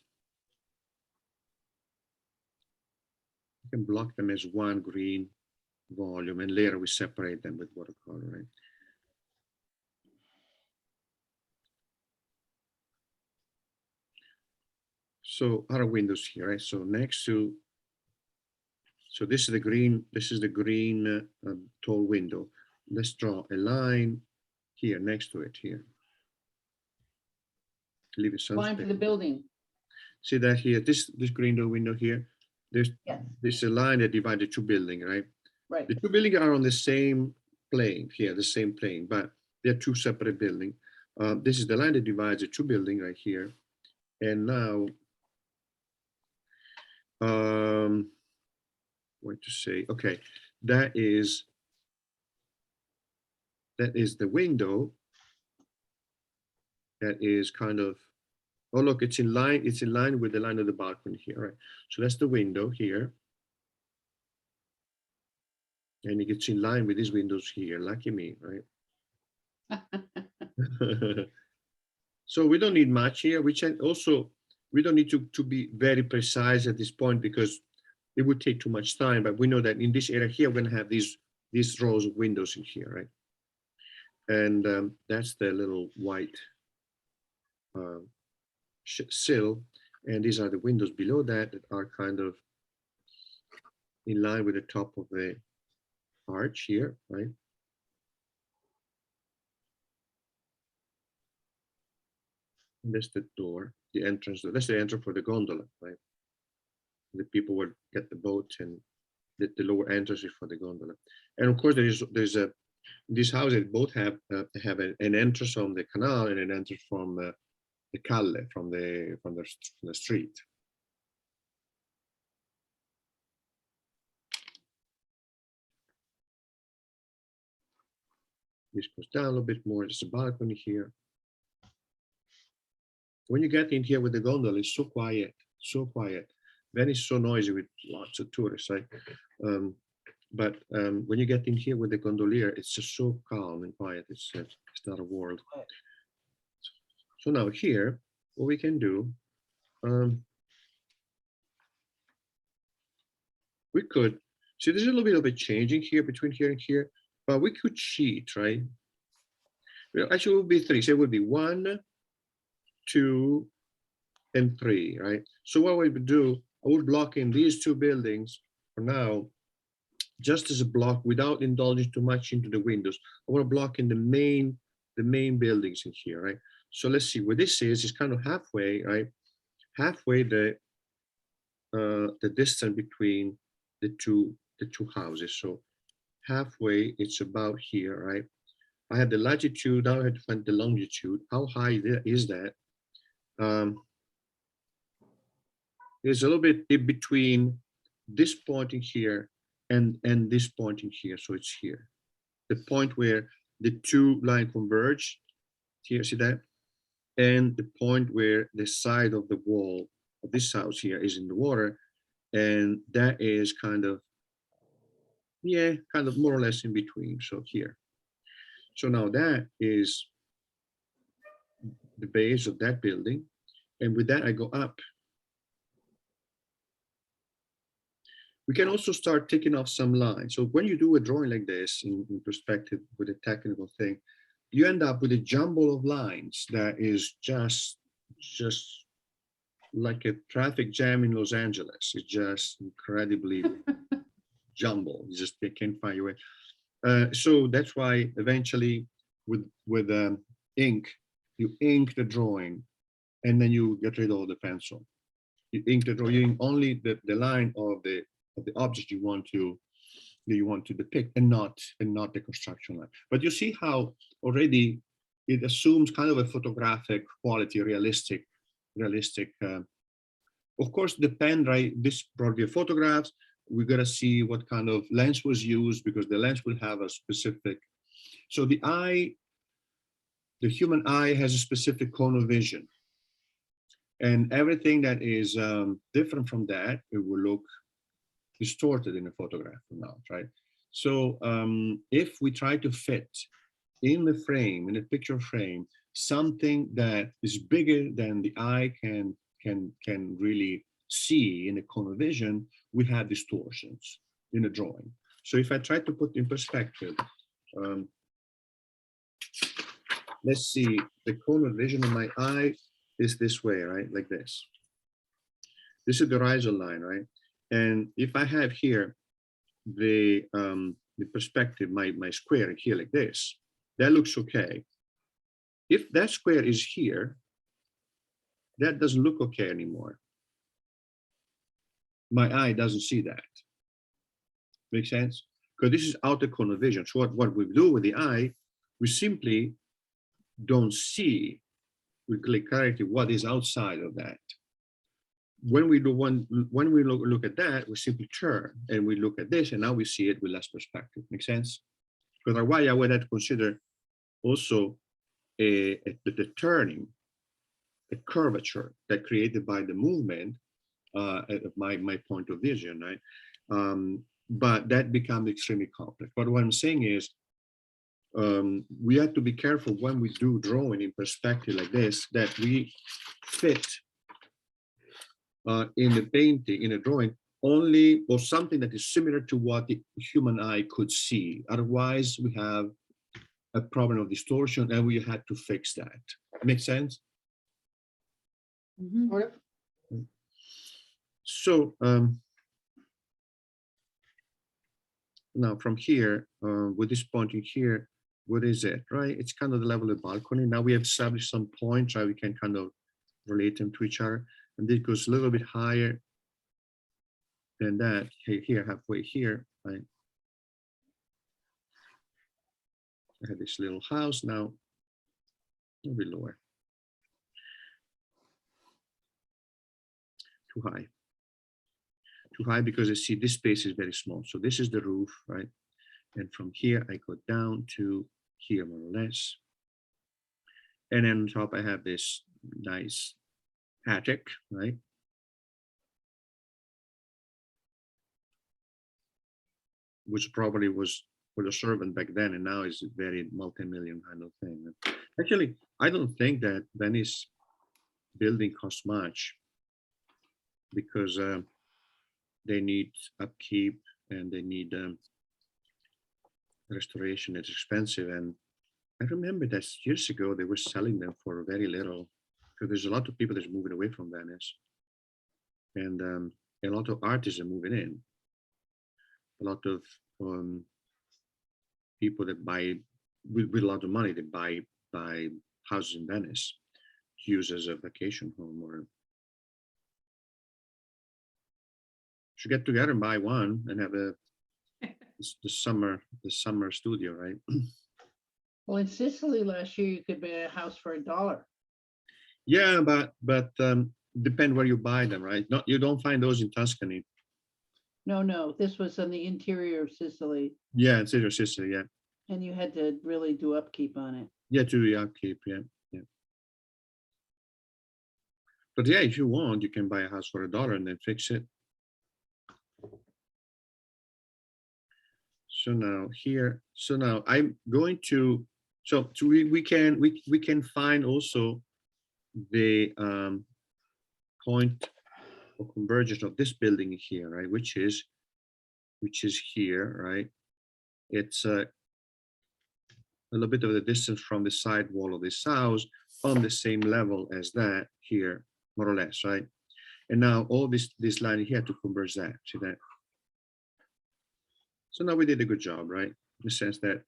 You can block them as one green volume, and later we separate them with watercolor, right? So other windows here, right? So next to, so this is the green tall window. Let's draw a line here next to it here. Leave it some Line for space. the building. See that here, this green door window here. There's Yes, a line that divides the two buildings, right? right. The two buildings are on the same plane here, the same plane, but they're two separate buildings. This is the line that divides the two buildings right here. And now, what to say? Okay, that is the window that is kind of, oh look, it's in line with the line of the balcony here, right? So that's the window here. And it gets in line with these windows here, lucky me, right? So we don't need much here. We don't need to be very precise at this point because it would take too much time, but we know that in this area here, we're gonna have these rows of windows in here, right? And that's the little white sill. And these are the windows below that are kind of in line with the top of the arch here, right? And that's the door, the entrance door. That's the entrance for the gondola, right? The people will get the boat, and the lower entrance is for the gondola. And of course, there's a these houses both have an entrance on the canal and an entrance from the calle, from the street. This goes down a little bit more. There's a balcony here. When you get in here with the gondola, it's so quiet, so quiet. Venice is so noisy with lots of tourists, right? But when you get in here with the gondolier, it's just so calm and quiet. It's not a world. So now here, what we can do, we could see there's a little bit of a changing here between here and here, but we could cheat, right? Well, actually, it would be three. So it would be 1, 2, and 3, right? So what we would do, I would block in these two buildings for now, just as a block without indulging too much into the windows. I want to block in the main buildings in here, right? So let's see what this is kind of halfway, right? Halfway the distance between the two houses. So halfway, it's about here, right? I have the latitude, now I have to find the longitude. How high is that? There's a little bit in between this point in here and this point in here. So it's here. The point where the two lines converge. Here, see that? And the point where the side of the wall of this house here is in the water. And that is kind of, yeah, kind of more or less in between. So here. So now that is the base of that building. And with that, I go up. We can also start taking off some lines. So when you do a drawing like this in perspective with a technical thing, you end up with a jumble of lines that is just like a traffic jam in Los Angeles. It's just incredibly jumbled. You just can't find your way. So that's why eventually with ink, you ink the drawing, and then you get rid of the pencil. You ink the drawing, only the line of the object you want to depict, and not the construction line. But you see how already it assumes kind of a photographic quality, realistic. Of course, depend, right? This probably photographs. We gotta see what kind of lens was used, because the lens will have a specific. So the human eye has a specific cone of vision, and everything that is different from that, it will look distorted in a photograph now, right? So if we try to fit in the frame, in a picture frame, something that is bigger than the eye can really see in a cone of vision, we have distortions in a drawing. So if I try to put in perspective, let's see, the cone of vision of my eye is this way, right? Like this. This is the horizon line, right? And if I have here the perspective, my square here like this, that looks okay. If that square is here, that doesn't look okay anymore. My eye doesn't see that. Make sense? Because this is outer cone of vision. So what we do with the eye, we simply don't see with clarity what is outside of that. When we look at that, we simply turn and we look at this, and now we see it with less perspective. Make sense? Because otherwise, I would have to consider also the turning, the curvature that created by the movement of my point of vision, right? But that becomes extremely complex. But what I'm saying is, we have to be careful when we do drawing in perspective like this, that we fit in the painting, in a drawing, only or something that is similar to what the human eye could see. Otherwise, we have a problem of distortion, and we had to fix that. Make sense? Mhm. Sort of. So now from here, with this point in here, what is it, right? It's kind of the level of the balcony. Now we have established some points, right? We can kind of relate them to each other. And this goes a little bit higher than that. Here, halfway here, right? I had this little house now, a little bit lower. Too high. Too high because you see this space is very small. So this is the roof, right? And from here, I go down to here more or less. And then on top, I have this nice attic, right? Which probably was for the servant back then, and now is a very multi-million kind of thing. Actually, I don't think that Venice building costs much, because they need upkeep and they need restoration. It's expensive, and I remember that years ago they were selling them for very little, because there's a lot of people that's moving away from Venice, and a lot of artists are moving in. A lot of people that buy with a lot of money, they buy houses in Venice to use as a vacation home, or should get together and buy one and have the summer studio, right? Well, in Sicily last year, you could buy a house for $1. Yeah, but depend where you buy them, right? Not, you don't find those in Tuscany. No, this was on the interior of Sicily, Yeah, it's in Sicily, yeah. and you had to really do upkeep on it. Yeah, to the upkeep, yeah. But yeah, if you want, you can buy a house for $1 and then fix it. So now here, so now I'm going to, so we can find also the point of convergence of this building here, right? Which is here, right? It's a little bit of the distance from the side wall of this house on the same level as that here, more or less, right? And now all this line here to converge that, see that? So now we did a good job, right? In the sense that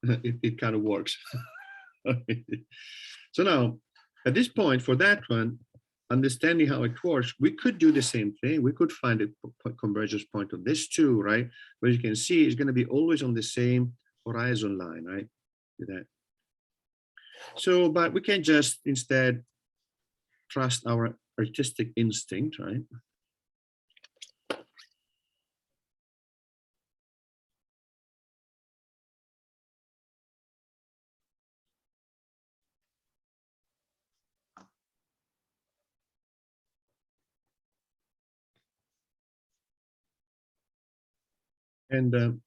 it kind of works. So now, at this point, for that one, understanding how it works, we could do the same thing. We could find a convergence point of this too, right? But you can see it's going to be always on the same horizon line, right? With that. So, but we can just instead trust our artistic instinct, right? And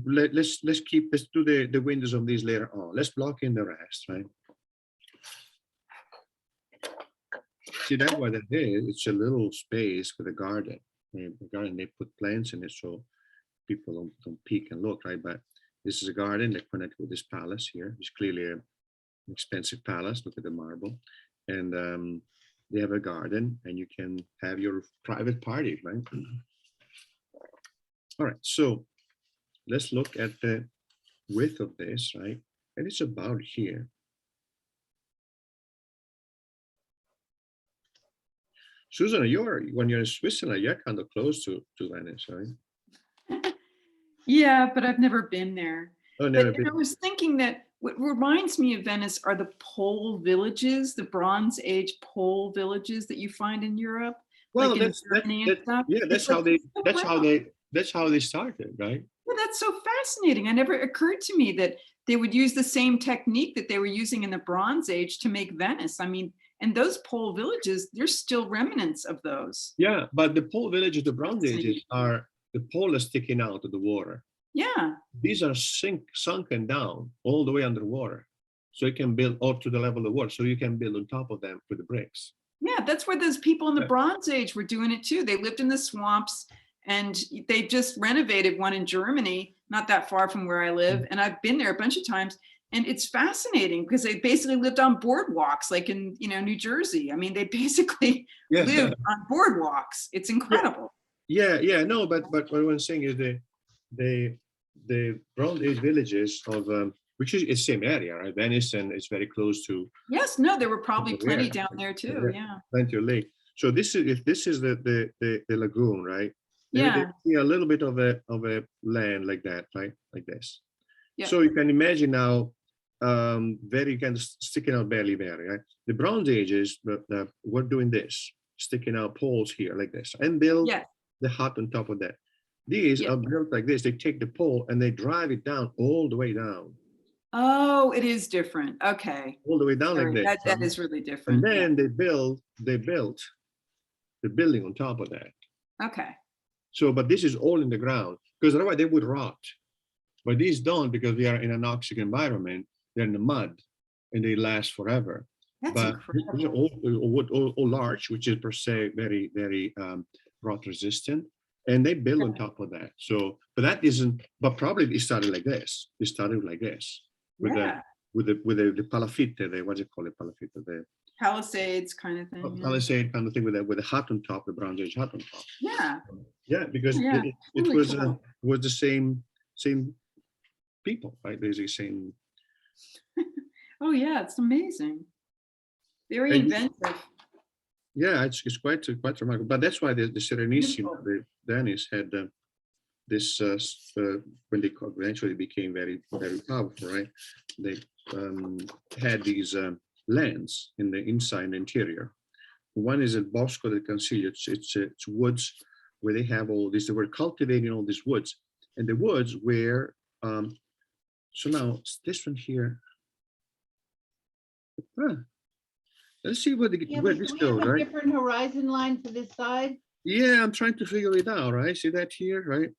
let's do the windows of these later on. Let's block in the rest, right? See, that's what it is. It's a little space with a garden. And the garden, they put plants in it so people don't peek and look, right? But this is a garden that connected with this palace here. It's clearly an expensive palace. Look at the marble. And they have a garden and you can have your private party, right? All right, so let's look at the width of this, right? And it's about here. Susan, when you're in Switzerland, you're kind of close to Venice, right? Yeah, but I've never been there. Oh, never But been. I was thinking that what reminds me of Venice are the pole villages, the Bronze Age pole villages that you find in Europe. Well, like in Germany and stuff. yeah, that's It's how like that's how they started, right? Well, that's so fascinating. It never occurred to me that they would use the same technique that they were using in the Bronze Age to make Venice. I mean, and those pole villages, there's still remnants of those. Yeah, but the pole villages, the Bronze Ages, are the pole is sticking out of the water. Yeah. These are sunken down all the way underwater, so you can build up to the level of the water. So you can build on top of them with the bricks. Yeah, that's where those people in the Yeah. Bronze Age were doing it too. They lived in the swamps, and they just renovated one in Germany, not that far from where I live. And I've been there a bunch of times. And it's fascinating because they basically lived on boardwalks, like in New Jersey. I mean, they basically Yeah. lived on boardwalks. It's incredible. Yeah, no, but what I'm saying is the Bronze Age villages of which is the same area, right? Venice, and it's very close to Yes, no, there were probably Over plenty there. down there too. Yeah. Plenty of Lake. So this is the lagoon, right? Maybe Yeah. they see a little bit of a land like that, right? Like this. Yeah. So you can imagine now, very kind of sticking out barely, right? The Bronze Ages were doing this, sticking out poles here like this, and build Yeah. the hut on top of that. These Yeah. are built like this. They take the pole and they drive it down all the way down, Oh, it is different. Okay. all the way down like Sorry, this. that is really different. And Yeah. then they built the building on top of that. Okay. So, but this is all in the ground because otherwise they would rot. But these don't because we are in an oxygen environment. They're in the mud and they last forever. That's But these are incredible. all large, which is per se very, very rot resistant. And they build on top of that. So, but that isn't, but probably it started like this. It started like this with Yeah. the palafitte, what's it called? Palafitte, the Palisades kind of thing. Yeah. palisade kind of thing with a hut on top, the Bronze Age hut on top. Yeah. Yeah, because Yeah, it really was cool. was the same people, right? Basically same. Oh yeah, it's amazing. Very And- inventive. Yeah, it's quite remarkable. But that's why the Serenissimo, the Venice had this when they eventually became very powerful, right? They had these lands in the inside and interior. One is at Bosco del Consiglio. It's woods where they have all this. They were cultivating all these woods, and the woods were. So now this one here. Let's see where Yeah, where but this do we have goes, a right? different horizon line for this side? Yeah, I'm trying to figure it out, right? See that here, right?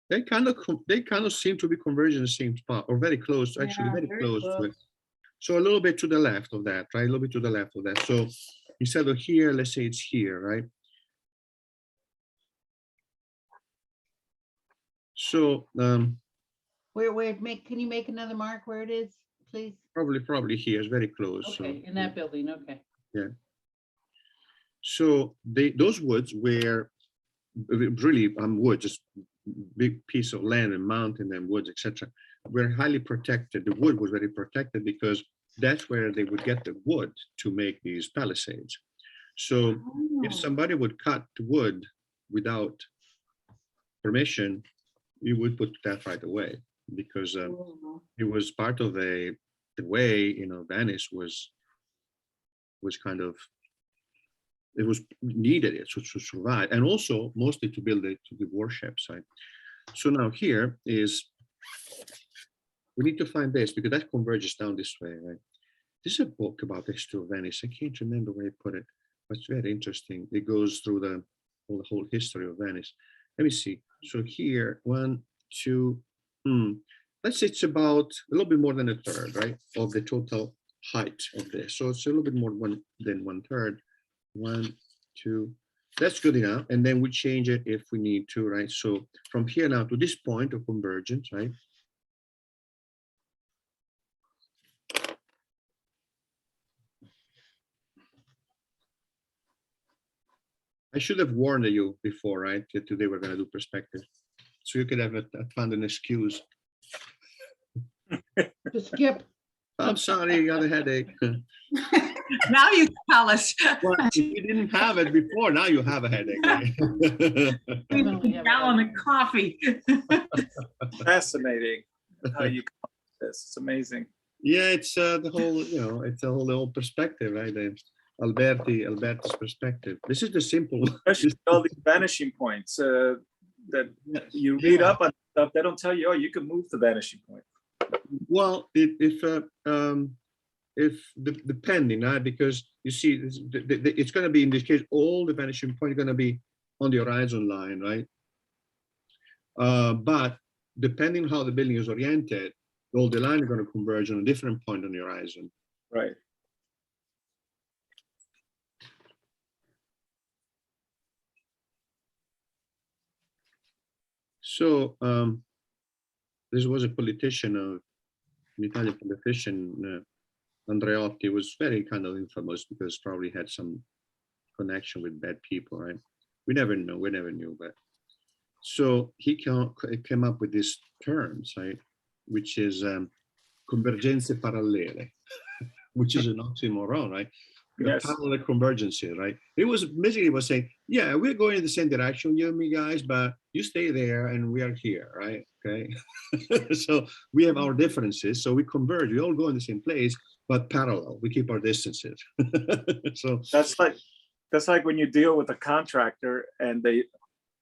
They kind of seem to be converging in the same spot, or very close, actually, Yeah, very very close to it. close. So a little bit to the left of that, right? A little bit to the left of that. So instead of here, let's say it's here, right? So Can you make another mark where it is, please? probably here, it's very close. Okay, So, in that building, okay. so those woods were really wood, just big piece of land and mountain and woods, etc., were highly protected. The wood was very protected because that's where they would get the wood to make these palisades. So if Oh. somebody would cut wood without permission, you would put that right away, because Cool. it was part of the way, Venice was kind of, it was needed it to survive, and also mostly to build the warships, right? So now here is, we need to find this because that converges down this way, right? This is a book about the history of Venice. I can't remember where I put it, but it's very interesting. It goes through the whole history of Venice. Let me see. So here, 1, 2, let's say it's about a little bit more than a third, right, of the total height of this. So it's a little bit more than 1/3. 1, 2. That's good enough. And then we change it if we need to, right? So from here now to this point of convergence, right? I should have warned you before, right? That today we're going to do perspective. So you could have found an excuse. Just skip. I'm sorry, you got a headache. Now you tell us. Well, if you didn't have it before, now you have a headache. Right? Definitely have a Gallon of headache. coffee. Fascinating how you come up with this. It's amazing. Yeah, it's the whole, it's a whole perspective, right? The Alberti's perspective. This is the simple one. Especially all these vanishing points that you read up on stuff. They don't tell you, oh, you can move the vanishing point. Well, if depending, right? Because you see, it's going to be, in this case, all the vanishing point are going to be on the horizon line, right? But depending how the building is oriented, all the lines are going to converge on a different point on the horizon. Right. So this was a politician, an Italian politician, Andreotti, was very kind of infamous because probably had some connection with bad people, right? We never knew, but so he came up with these terms, right? Which is convergenze parallele, which is an oxymoron, right? Yes. Parallel convergences, right? It was basically was saying, yeah, we're going in the same direction, you and me guys, but you stay there and we are here, right? Okay. So we have our differences, so we converge, we all go in the same place, but parallel, we keep our distances. So That's like when you deal with a contractor and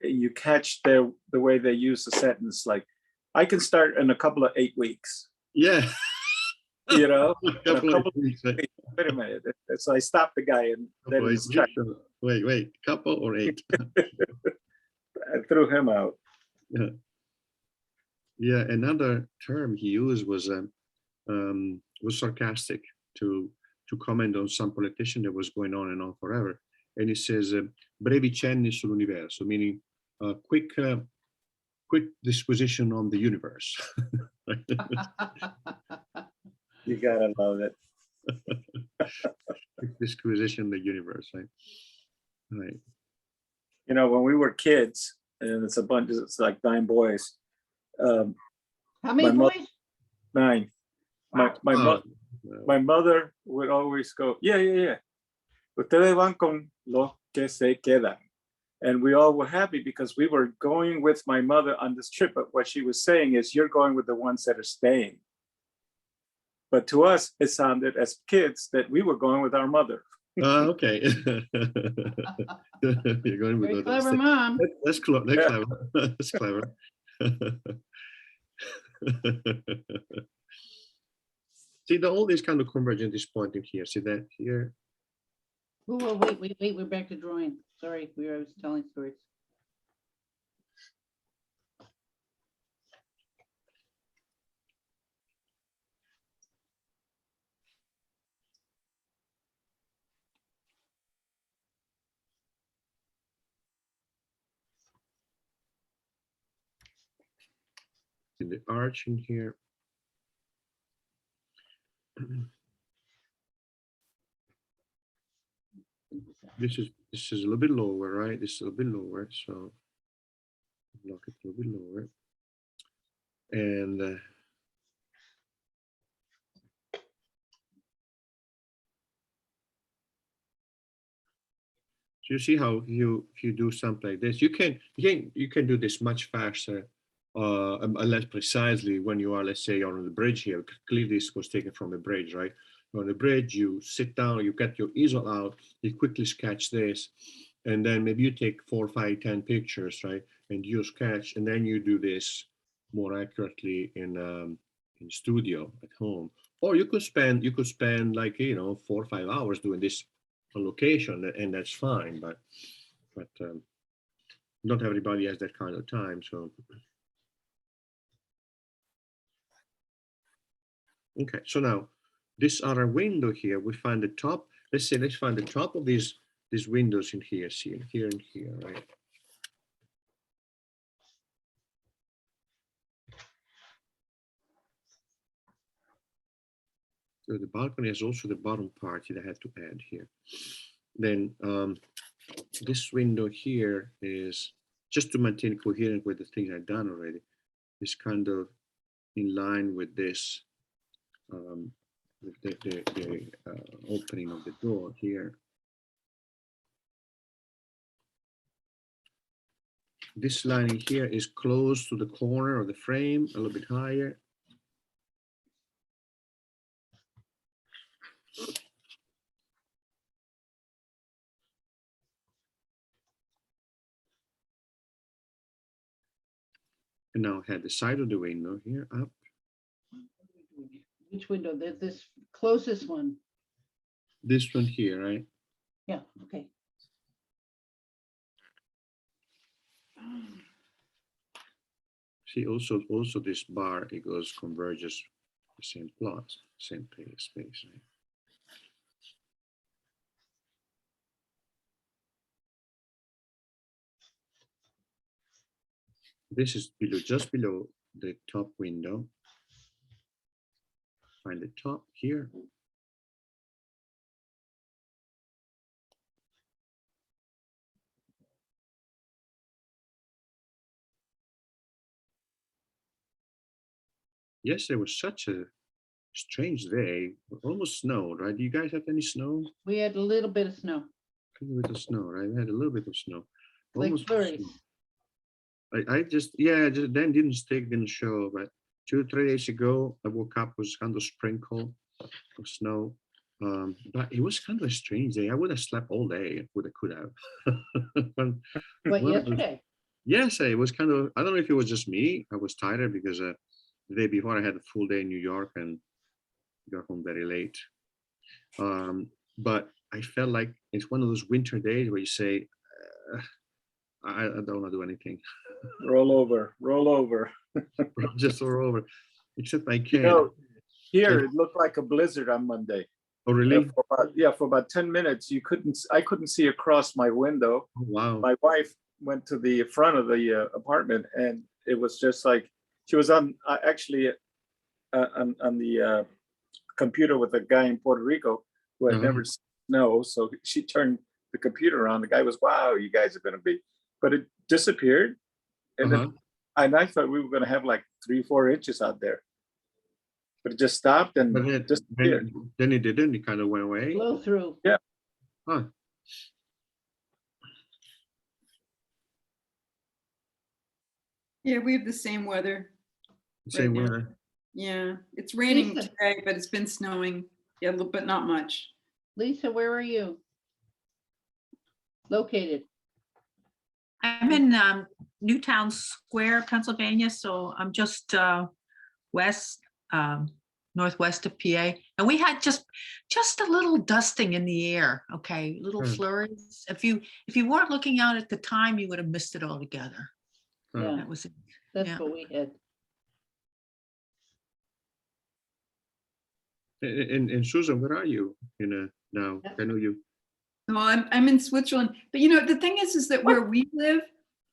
you catch the way they use the sentence, like, I can start in a couple of 8 weeks. yeah. You know, A in a couple of weeks, right? weeks. Wait a minute. So I stopped the guy and then Couple he's of weeks, wait, couple or 8? I threw him out. Yeah, another term he used was sarcastic to comment on some politician that was going on and on forever. And he says, brevi cenni sull'universo, meaning quick disquisition on the universe. You gotta love it. Quick disquisition on the universe, right? Right. You know, when we were kids, and it's like 9 boys. How many My mo- boys? 9. My mother would always go, yeah. Ustedes van con los que se quedan. And we all were happy because we were going with my mother on this trip. But what she was saying is, you're going with the ones that are staying. But to us, it sounded as kids that we were going with our mother. Okay. You're going with Very those. clever mom. That's clever. That's clever. See, all these kind of convergent is pointing here. See that here? Whoa, wait, we're back to drawing. Sorry, I was telling stories. In the arch in here. This is a little bit lower, right? This is a little bit lower, so lock it a little bit lower. And so you see how if you do something like this, you can do this much faster, less precisely when you are, let's say, on the bridge here. Clearly, this was taken from a bridge, right? On the bridge, you sit down, you get your easel out, you quickly sketch this, and then maybe you take 4, 5, 10 pictures, right? And you sketch, and then you do this more accurately in studio at home. Or you could spend like 4 or 5 hours doing this on location, and that's fine. But not everybody has that kind of time. So okay, so now this other window here, we find the top. Let's find the top of these windows in here. See, here and here, right? So the balcony has also the bottom part that I had to add here. Then this window here is just to maintain coherent with the things I've done already. Is kind of in line with this, with the opening of the door here. This lining here is close to the corner of the frame, a little bit higher. And now I had the side of the window here up. Which window? This closest one. This one here, right? Yeah, okay. See, also this bar, it goes converges the same plot, same space, right? This is just below the top window. Find the top here. Yesterday was such a strange day. Almost snowed, right? Do you guys have any snow? We had a little bit of snow, A little bit of snow, right? We had a little bit of snow. like Almost flurries. snow. I just then didn't show, but 2 or 3 days ago I woke up with kind of sprinkle of snow, but it was kind of a strange day. I would have slept all day. Could have. What, yesterday? Yes, it was kind of. I don't know if it was just me. I was tired because the day before I had a full day in New York and got home very late. But I felt like it's one of those winter days where you say, I don't want to do anything. Roll over. Just roll over. Except I You can't. know, here it looked like a blizzard on Monday. Oh, really? For about 10 minutes, I couldn't see across my window. Oh, wow. My wife went to the front of the apartment, and it was just like she was on the computer with a guy in Puerto Rico who had never seen snow. So she turned the computer on. The guy was, "Wow, you guys are going to be," but it disappeared, and and I thought we were going to have like 3 or 4 inches out there, but it just stopped and disappeared. Then it didn't. It kind of went away. Blow through. Yeah. Huh. Yeah, we have the same weather. Same now. weather. Yeah, it's raining Lisa. today, but it's been snowing, yeah, but not much. Lisa, where are you located? I'm in Newtown Square, Pennsylvania, so I'm just northwest of PA. And we had just a little dusting in the air, okay, little flurries. If you weren't looking out at the time, you would have missed it altogether. Yeah, That was it. that's yeah. what we had. And Susan, where are you now? I know you. Well, I'm in Switzerland, but the thing is that where we live,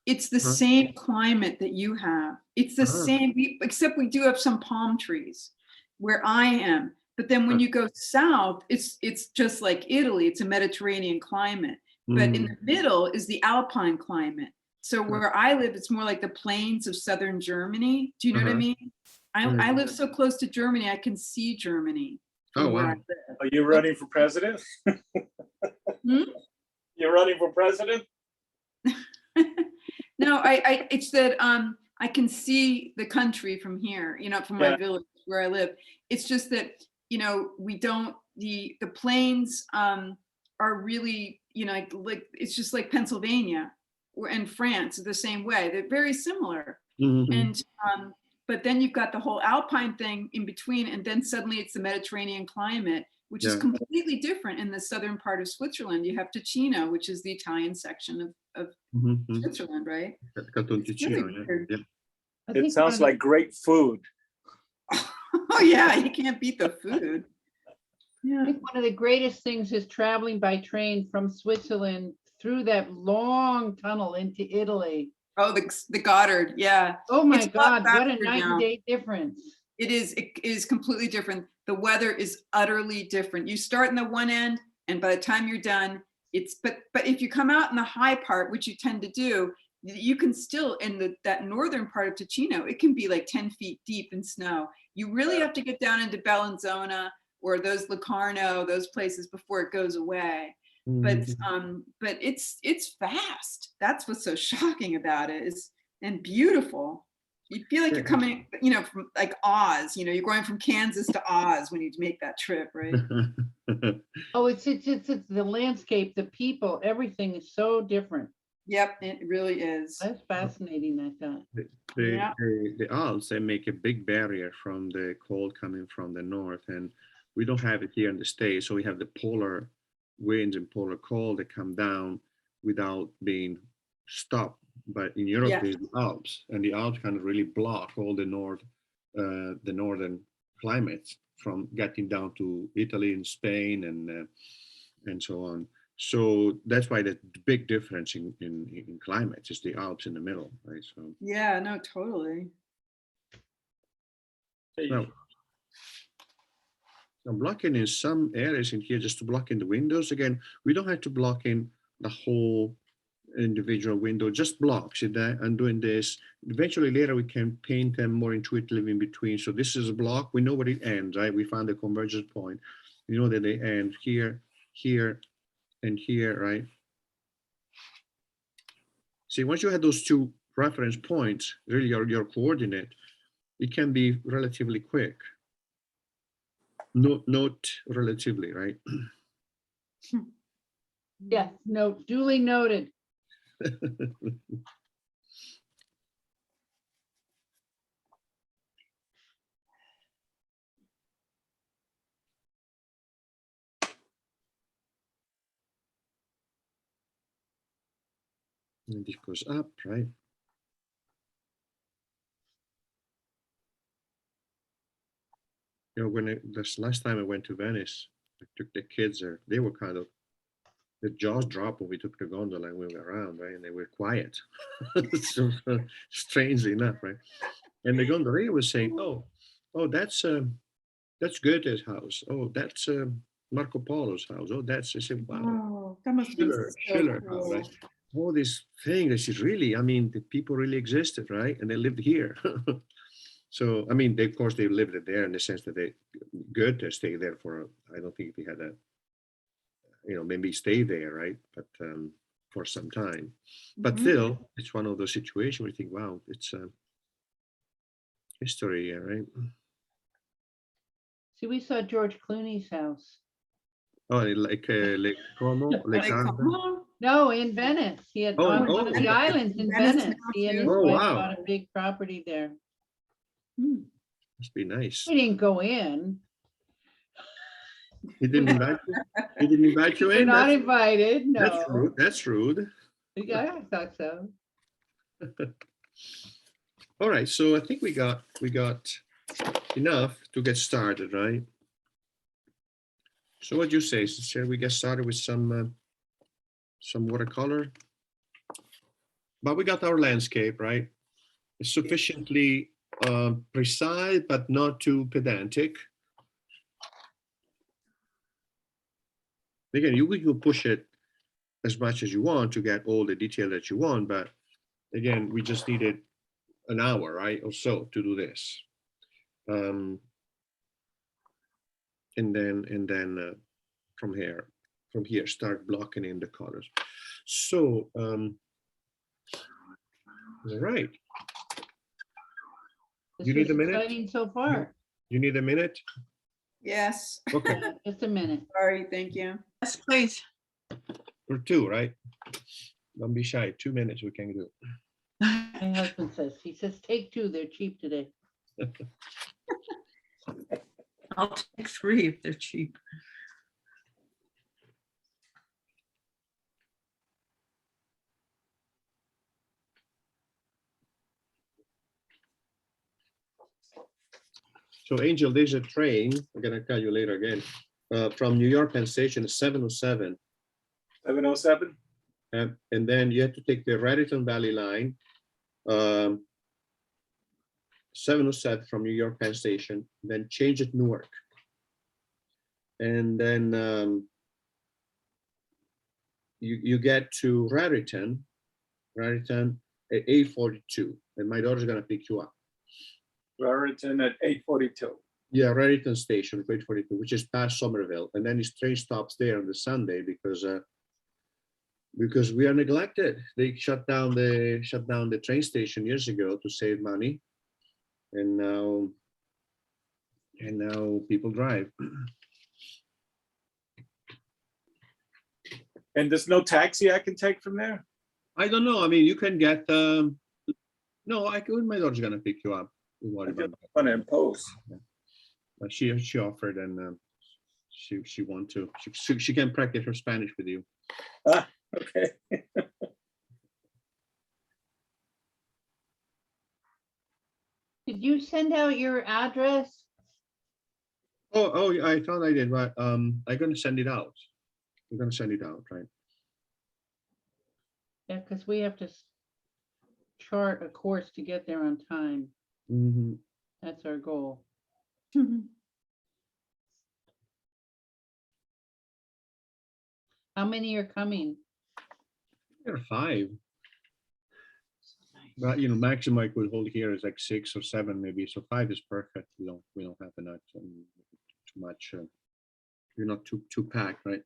it's the same climate that you have. It's the same, except we do have some palm trees where I am. But then when you go south, it's just like Italy. It's a Mediterranean climate. But in the middle is the Alpine climate. So where I live, it's more like the plains of southern Germany. Do you know what I mean? I live so close to Germany, I can see Germany. Oh, from where I wow. live. Are you running for president? Hmm? You're running for president? No, it's that I can see the country from here, from my Yeah. village where I live. It's just that, we don't, the plains are really, like it's just like Pennsylvania and France are the same way. They're very similar. Mhm. And but then you've got the whole Alpine thing in between, and then suddenly it's the Mediterranean climate, which is Yeah. completely different in the southern part of Switzerland. You have Ticino, which is the Italian section of Mhm, mhm. Switzerland, right? Canton It's Ticino, really yeah, weird. yeah. I It think one sounds of the- like great food. Oh yeah, you can't beat the food. I Yeah. think one of the greatest things is traveling by train from Switzerland through that long tunnel into Italy. Oh, the Goddard, yeah. Oh my It's a lot God, what a faster night now. and day difference. It is completely different. The weather is utterly different. You start in the one end, and by the time you're done, but if you come out in the high part, which you tend to do, you can still that northern part of Ticino, it can be like 10 feet deep in snow. You really have to get down into Bellinzona or those Locarno, those places before it goes away. But Mhm. it's fast. That's what's so shocking about it and beautiful. You feel like you're coming, from like Oz, you're going from Kansas to Oz when you make that trip, right? Oh, it's the landscape, the people, everything is so different. Yep, it really is. That's fascinating, I thought. Yeah. The Alps, they make a big barrier from the cold coming from the north, and we don't have it here in the States. So we have the polar winds and polar cold that come down without being stopped. But in Europe, Yeah. there's the Alps, and the Alps kind of really block all the northern climates from getting down to Italy and Spain and so on. So that's why the big difference in climates is the Alps in the middle, right? So Yeah, no, totally. now, I'm blocking in some areas in here just to block in the windows. Again, we don't have to block in the whole individual window, just blocks. I'm doing this. Eventually later we can paint them more intuitively in between. So this is a block, we know where it ends, right? We found the convergence point. We know that they end here, here, and here, right? See, once you have those two reference points, really your coordinate, it can be relatively quick. Note relatively, right? Yes, no, duly noted. And this goes up, right? When this last time I went to Venice, I took the kids there. They were kind of, the jaws dropped when we took the gondola and we were around, right? And they were quiet. So, strangely enough, right? And the gondolier was saying, "Oh, that's Goethe's house. Oh, that's Marco Polo's house. Oh, that's." I said, "Wow, Oh, that must be so Schiller house, cool. right? All these things. This is really, I mean, the people really existed, right? And they lived here." So, I mean, of course, they lived there in the sense that Goethe stayed there I don't think he had maybe stay there, right? But for some time. But Mhm. still, it's one of those situations where you think, wow, it's history, right? See, we saw George Clooney's house. Oh, like Lake Como, Lake Like, Garda. come on. No, in Venice. He had Oh, on one of the okay. islands in Venice Venice. now, He and his too? Oh, wife wow. bought a big property there. Hmm. Must be nice. We didn't go in. He didn't invite you. He didn't invite you We're in. not invited, That's rude. no. That's rude. Yeah, I thought so. All right, so I think we got enough to get started, right? So what do you say? Shall we get started with some watercolor? But we got our landscape, right? It's sufficiently precise, but not too pedantic. Again, you can push it as much as you want to get all the detail that you want, but again, we just needed an hour, right, or so to do this. And then from here, start blocking in the colors. So, all right. This You need was a minute? exciting so far. You need a minute? Yes, Okay, Just a minute. sorry, thank you. Yes, please. or two, right? Don't be shy. 2 minutes we can do. My husband says, he says, take two, they're cheap today. I'll take 3 if they're cheap. So Angel, there's a train, I'm gonna tell you later again, from New York Penn Station, 707. 707. And then you have to take the Raritan Valley line, 707 from New York Penn Station, then change at Newark. And then you get to Raritan at 8:42, and my daughter's gonna pick you up. Raritan at 8:42. Yeah, Raritan Station, 8:42, which is past Somerville, and then his train stops there on the Sunday because we are neglected. They shut down the train station years ago to save money, and now people drive. And there's no taxi I can take from there? I don't know. I mean, you can get no. My daughter's gonna pick you up. Don't worry I about just want to impose. that. She offered, and she want to. She can practice her Spanish with you. Okay. Did you send out your address? Oh, I thought I did, but I'm gonna send it out. I'm gonna send it out, right? Yeah, because we have to chart a course to get there on time. Mhm. That's our goal. How many are coming? There are 5. But maximum I could hold here is like 6 or 7 maybe. So 5 is perfect. We don't have enough too much. You're not too packed, right?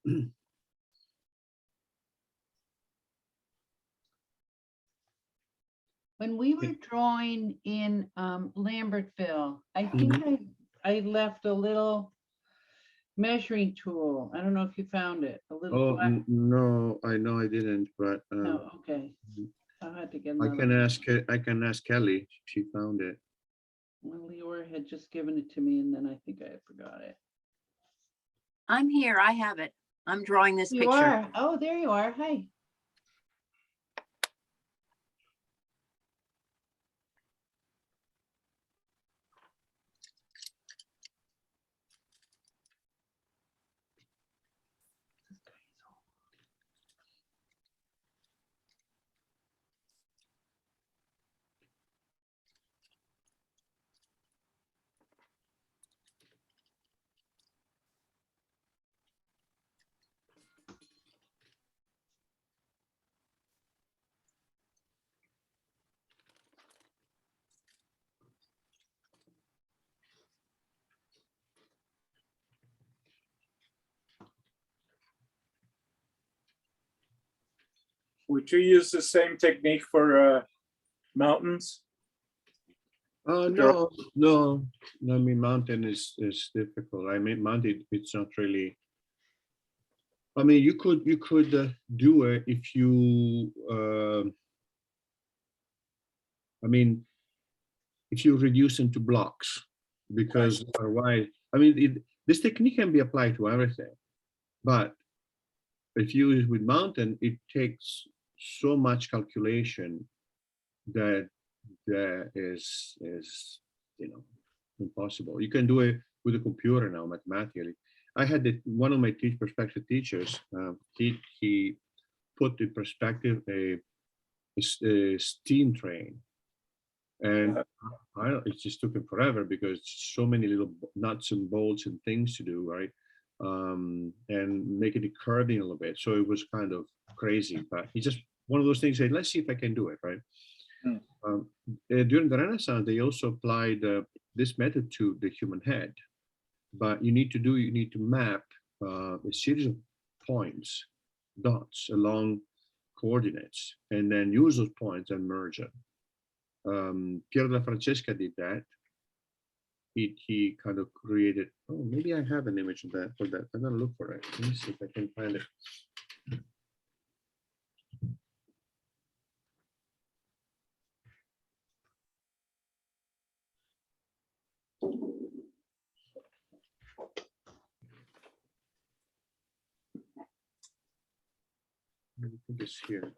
When we were drawing in Lambertville, I think I left a little measuring tool. I don't know if you found it, a little Oh black. no, I know I didn't, but No, okay. I had to get I another. can one. ask. I can ask Kelly. If she found it. Well, Leora had just given it to me and then I think I forgot it. I'm here. I have it. I'm drawing this You picture. are. Oh, there you are. Hi. Would you use the same technique for mountains? No. I mean, mountain is difficult. I mean, mountain, it's not really. I mean, you could do it if you. I mean, if you reduce into blocks, because otherwise, I mean, this technique can be applied to everything, but if you use with mountain, it takes so much calculation that is impossible. You can do it with a computer now mathematically. I had one of my perspective teachers. He put in perspective a steam train, and it just took him forever because so many little nuts and bolts and things to do, right? And making it curving a little bit. So it was kind of crazy, but he just one of those things. Said, let's see if I can do it, right? Hmm. During the Renaissance, they also applied this method to the human head. But you need to map a series of points, dots along coordinates, and then use those points and merge them. Piero della Francesca did that. He kind of created, oh, maybe I have an image of that for that. I'm gonna look for it. Let me see if I can find it. I think it's here.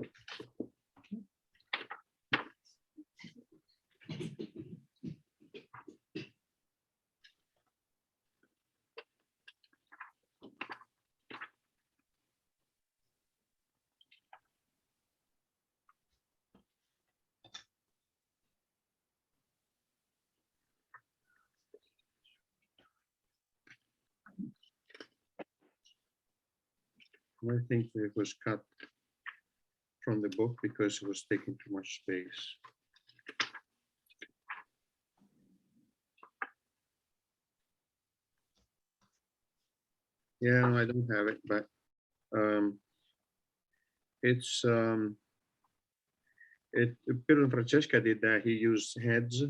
I think it was cut from the book because it was taking too much space. Yeah, I don't have it, but it's Piero Francesca did that. He used heads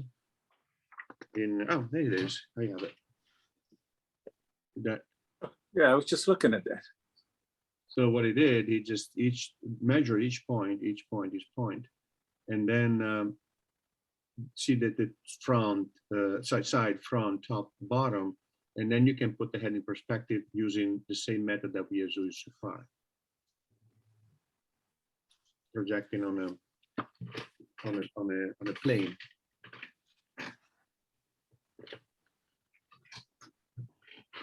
in, oh, there it is. I have it. That. Yeah, I was just looking at that. So what he did, he just measure each point, and then see that the front, side, front, top, bottom, and then you can put the head in perspective using the same method that we have used so far. Projecting on a plane.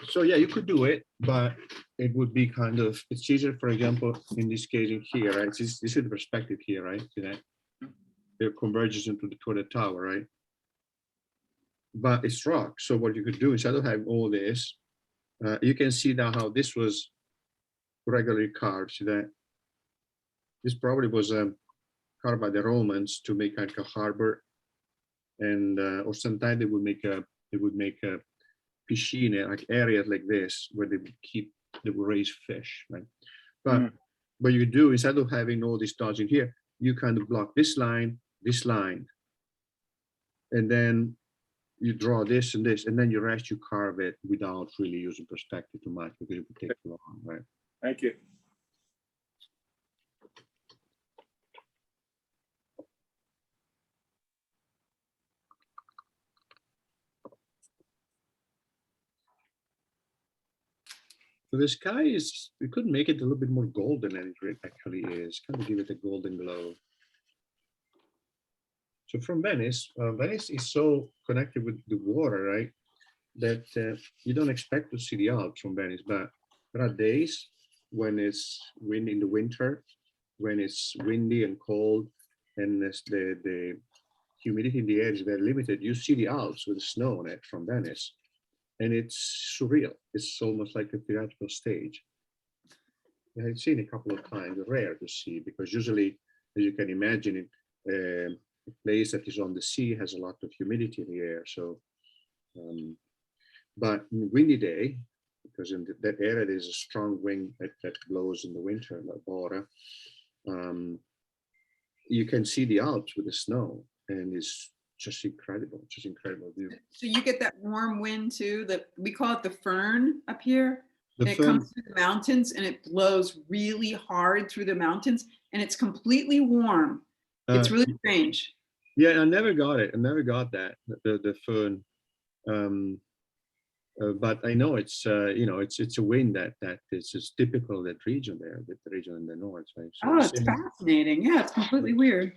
So yeah, you could do it, but it would be kind of, it's easier, for example, in this case in here, right? This is the perspective here, right? See that? It converges into the tower, right? But it's rock. So what you could do, instead of having all this, you can see now how this was regularly carved. See that? This probably was carved by the Romans to make like a harbor, and or sometimes they would make a piscine, like areas like this where they would raise fish, right? But what you do, instead of having all these dots in here, you kind of block this line, and then you draw this and this, and then you rest, you carve it without really using perspective too much because it would take too long, right? Thank you. So the sky is, we could make it a little bit more golden than it actually is, kind of give it a golden glow. So from Venice, Venice is so connected with the water, right? That you don't expect to see the Alps from Venice, but there are days when it's wind in the winter, when it's windy and cold, and the humidity in the air is very limited. You see the Alps with snow on it from Venice, and it's surreal. It's almost like a theatrical stage. I've seen it a couple of times, rare to see, because usually, as you can imagine, a place that is on the sea has a lot of humidity in the air. So, but in windy day, because in that area there's a strong wind that blows in the winter, in the Bora, you can see the Alps with the snow, and it's just incredible view. So you get that warm wind too, that we call it the fern up here. The And it fern, comes through the mountains and it blows really hard through the mountains and it's completely warm. It's really strange. yeah, I never got it. I never got that, the fern. But I know it's you know, it's a wind that is just typical of that region there, the region in the north, right? So Oh, it's fascinating. Yeah, it's completely weird.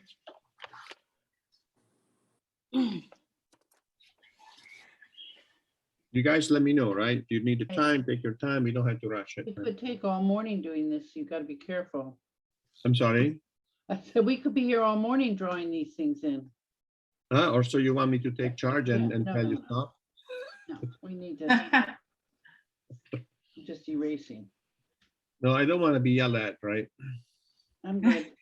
you guys let me know, right? You need the time, take your time. You don't have to rush it. It Right? could take all morning doing this. You got to be careful. I'm sorry. I said we could be here all morning drawing these things in. Or so you want me to take charge and, Yeah, and no, tell no, you no. stop? No, we need to just erasing. No, I don't want to be yelled at, right? I'm good.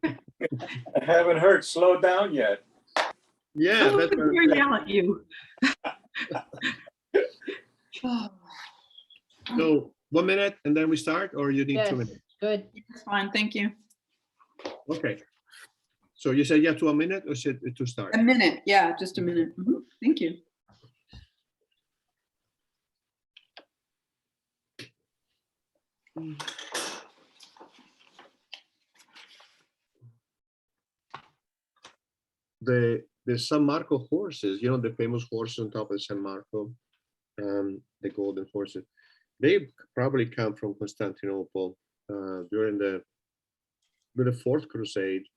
I haven't heard slow down yet. Yeah, that's what I'm Here saying. yell at you. So 1 minute and then we start, or you need Yes, 2 minutes? good. That's fine, thank you. Okay. So you said yeah to 1 minute or said to start? A minute, yeah, just a minute. Mhm, thank you. The San Marco horses, you know, the famous horses on top of San Marco, the golden horses, they probably come from Constantinople during the Fourth Crusade.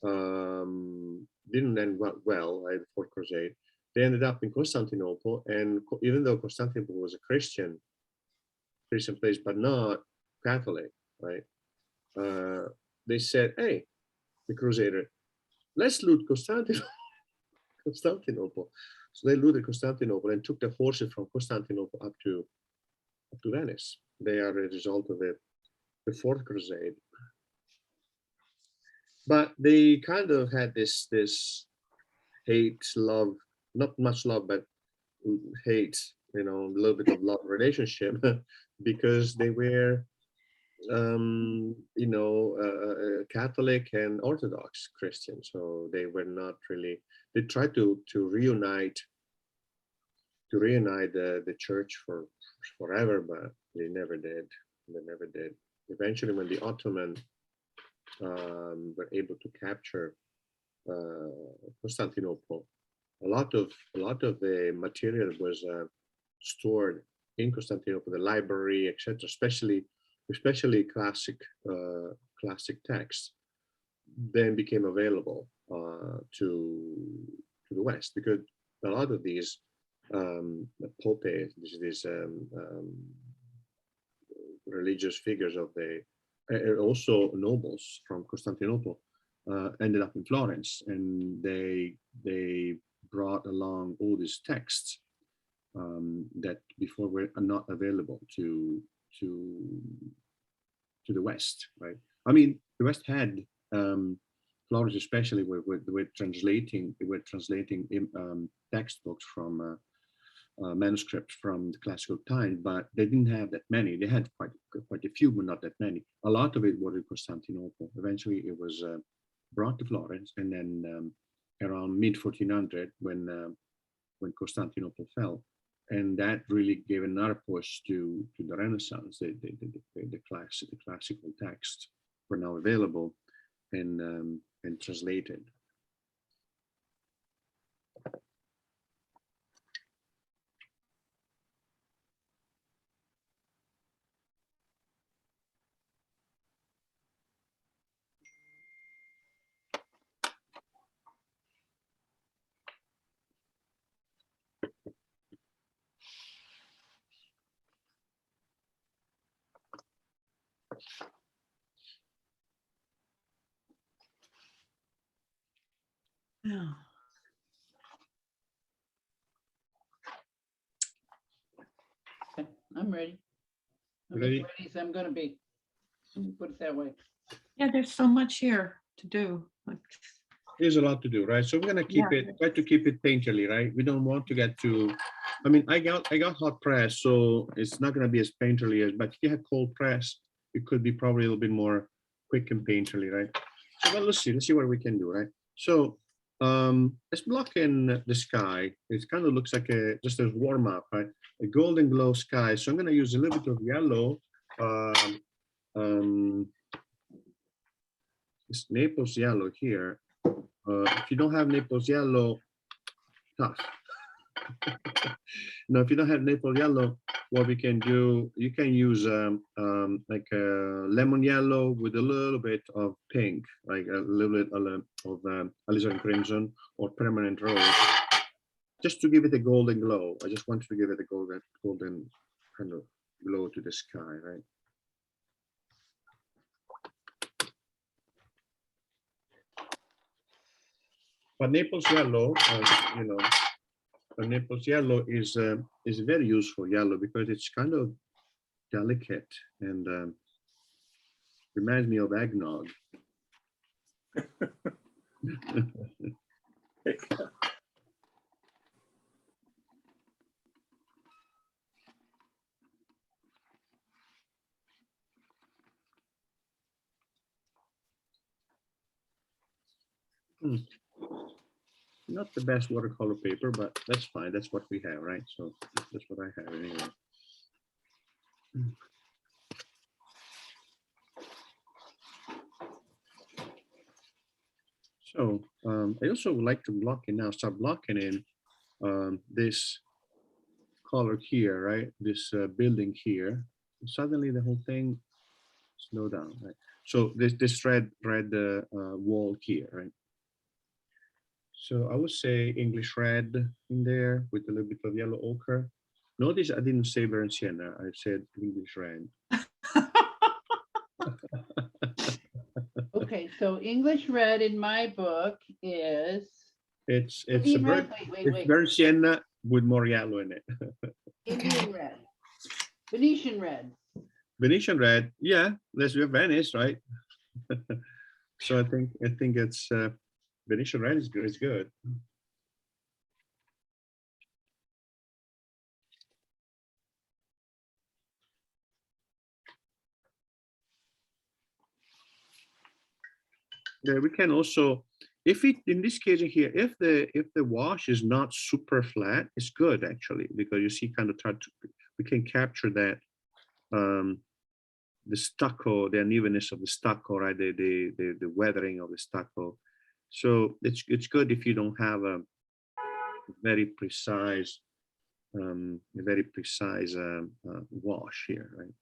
Didn't end well, the Fourth Crusade. They ended up in Constantinople, and even though Constantinople was a Christian place, but not Catholic, right? They said, "Hey, the Crusader, let's loot Constantinople." So they looted Constantinople and took the horses from Constantinople up to Venice. They are a result of the Fourth Crusade. But they kind of had this hate, love, not much love, but hate, you know, a little bit of love relationship because they were, you know, Catholic and Orthodox Christian. So they were not really, they tried to reunite the church for forever, but they never did. They never did. Eventually, when the Ottoman were able to capture Constantinople, a lot of the material was stored in Constantinople, the library, etc. Especially classic texts, then became available to the West, because a lot of these popes, these religious figures of the also nobles from Constantinople, ended up in Florence, and they brought along all these texts that before were not available to the West, right? I mean, the West had Florence, especially, they were translating textbooks from manuscripts from the classical time, but they didn't have that many. They had quite a few, but not that many. A lot of it was in Constantinople. Eventually, it was brought to Florence, and then around mid-1400, when Constantinople fell, and that really gave another push to the Renaissance. The classical texts were now available and translated. Yeah. Okay, I'm ready. I'm Ready? as ready as I'm gonna be. Let me put it that way. Yeah, there's so much here to do. Like, There's a lot to do, right? So we're gonna try to keep it painterly, right? We don't want to get too. I mean, I got hot press, so it's not gonna be as painterly as. But if you have cold press, it could be probably a little bit more quick and painterly, right? So well, let's see what we can do, right? So let's block in the sky. It kind of looks like just a warm up, right? A golden glow sky. So I'm gonna use a little bit of yellow. It's Naples yellow here. If you don't have Naples yellow, tough. No, if you don't have Naples yellow, what we can do, you can use like a lemon yellow with a little bit of pink, like a little bit of alizarin crimson or permanent rose, just to give it a golden glow. I just want to give it a golden kind of glow to the sky, right? But Naples yellow, you know, Naples yellow is very useful yellow because it's kind of delicate and reminds me of eggnog. Not the best watercolor paper, but that's fine. That's what we have, right? So that's what I have anyway. So I also would like to block in now, start blocking in this color here, right? This building here. Suddenly the whole thing slow down, right? So this red wall here, right? So I would say English red in there with a little bit of yellow ochre. Notice I didn't say Valenciana, I said English red. Okay, so English red in my book is It's a Indian bird, red. Wait, it's Valenciana with more yellow in it. Indian red, Venetian red. Venetian red, yeah, let's do Venice, right? So I think it's Venetian red is good. It's good. Yeah, we can also, if it in this case here, if the wash is not super flat, it's good actually, because you see kind of we can capture that the stucco, the unevenness of the stucco, right? The weathering of the stucco. So it's good if you don't have a very precise wash here, right?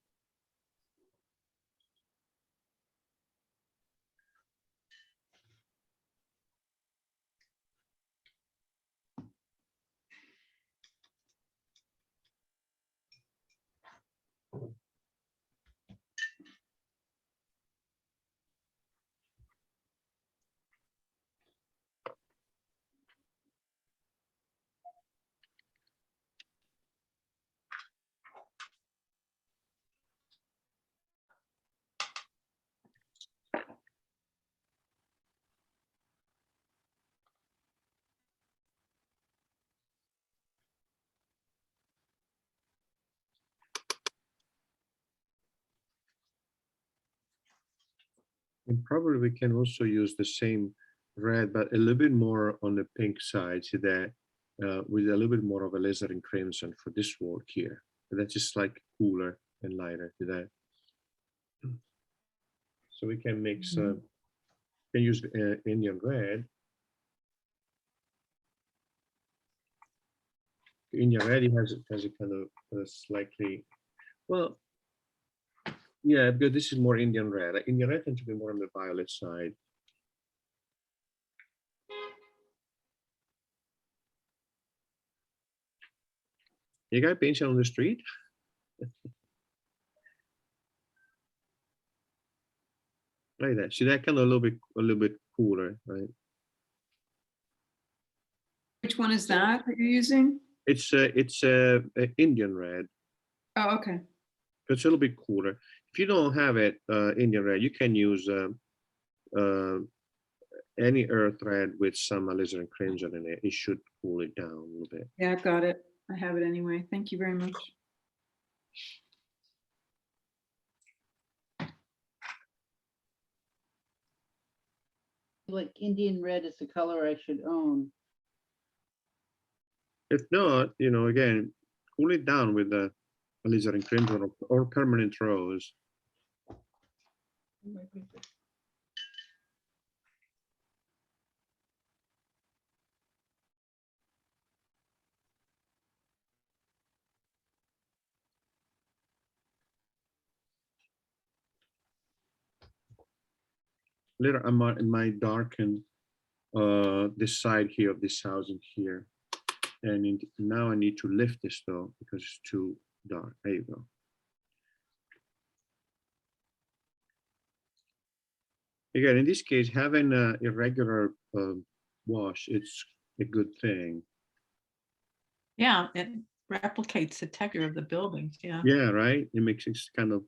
And probably we can also use the same red, but a little bit more on the pink side, so that with a little bit more of a laser and crimson for this wall here. But that's just like cooler and lighter to that. So we can mix, can use Indian red. Indian red has a kind of slightly, well, yeah, because this is more Indian red. Indian red tends to be more on the violet side. You got painting on the street? Like that. See that kind of a little bit cooler, right? Which one is that you're using? It's Indian red. Oh, okay. It's a little bit cooler. If you don't have it, Indian red, you can use any earth red with some alizarin crimson in it. It should cool it down a little bit. Yeah, I've got it. I have it anyway. Thank you very much. Like Indian red is the color I should own. If not, you know, again, cool it down with the alizarin crimson or permanent rose. Later, I might darken this side here of this house in here. And now I need to lift this though, because it's too dark. There you go. Again, in this case, having an irregular wash, it's a good thing. Yeah, it replicates the texture of the buildings. Yeah. Yeah, right. It makes it kind of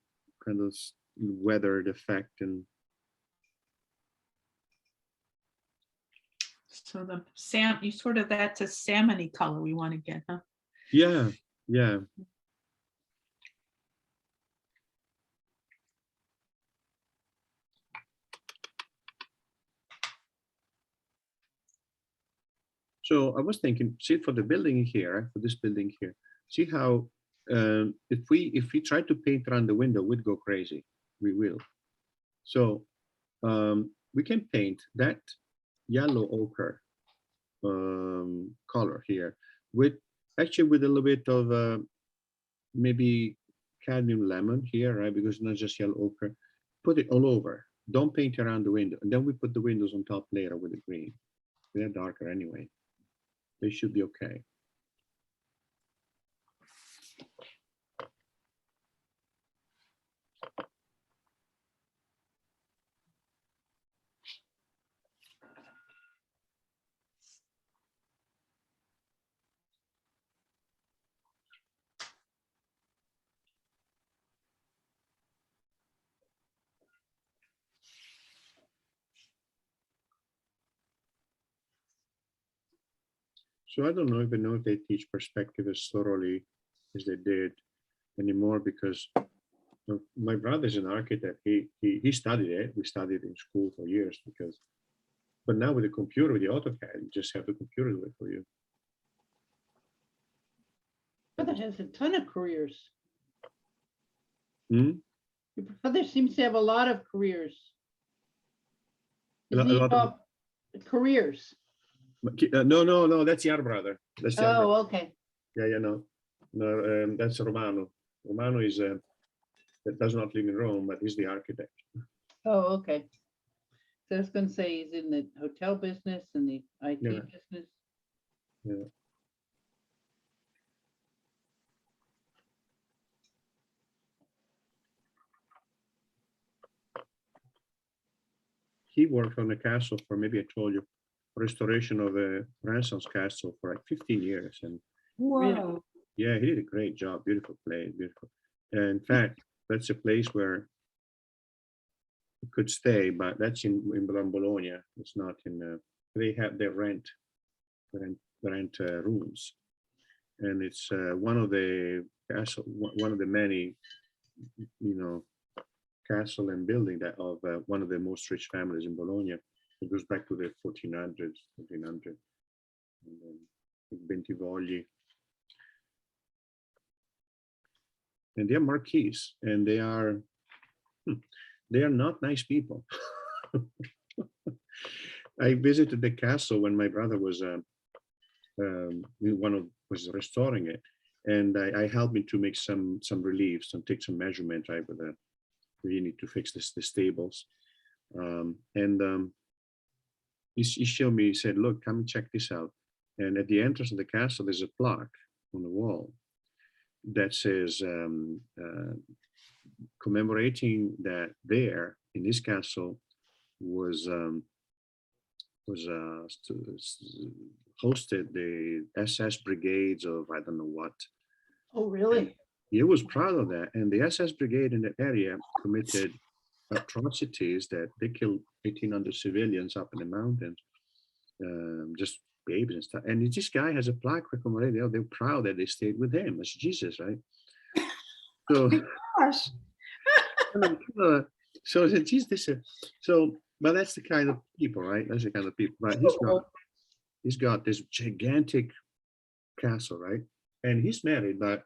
weathered effect, and So the you sort of, that's a salmon-y color we want to get, huh? Yeah, yeah. So I was thinking, see for the building here, for this building here, see how if we try to paint around the window, we'd go crazy. We will. So we can paint that yellow ochre color here with actually with a little bit of maybe cadmium lemon here, right? Because it's not just yellow ochre. Put it all over. Don't paint around the window. And then we put the windows on top later with the green. They're darker anyway. They should be okay. So I don't even know if they teach perspective as thoroughly as they did anymore, because my brother's an architect. He studied it. We studied in school for years but now with the computer, with the AutoCAD, you just have the computer do it for you. Brother has a ton of careers. Hmm? Your brother seems to have a lot of careers. A lot of- Careers. No, that's the other brother. That's the other brother. Oh, okay. Yeah, no, that's Romano. Romano is that does not live in Rome, but he's the architect. Oh, okay. So I was gonna say he's in the hotel business and the IT Yeah. business. Yeah. He worked on a castle for, maybe I told you, restoration of a Renaissance castle for like 15 years. And Whoa. yeah, he did a great job. Beautiful place, beautiful. And in fact, that's a place where you could stay, but that's in Bologna. It's not in, they rent rooms. And it's one of the castle, one of the many, castle and building that of one of the most rich families in Bologna. It goes back to the 1400s, 1500s. Bentivogli. And they're marquis, and they are not nice people. I visited the castle when my brother was was restoring it, and I helped him to make some reliefs and take some measurement, right? With we need to fix the stables, he showed me. He said, "Look, come and check this out." And at the entrance of the castle, there's a plaque on the wall that says commemorating that there in this castle was hosted the SS brigades of I don't know what. Oh, really? He was proud of that, and the SS brigade in that area committed atrocities that they killed 1,800 civilians up in the mountains, just babies and stuff. And this guy has a plaque commemorating. They're proud that they stayed with him. That's Jesus, right? So, Gosh. so I said, geez, but that's the kind of people, right? That's the kind of people. But he's got this gigantic castle, right? And he's married, but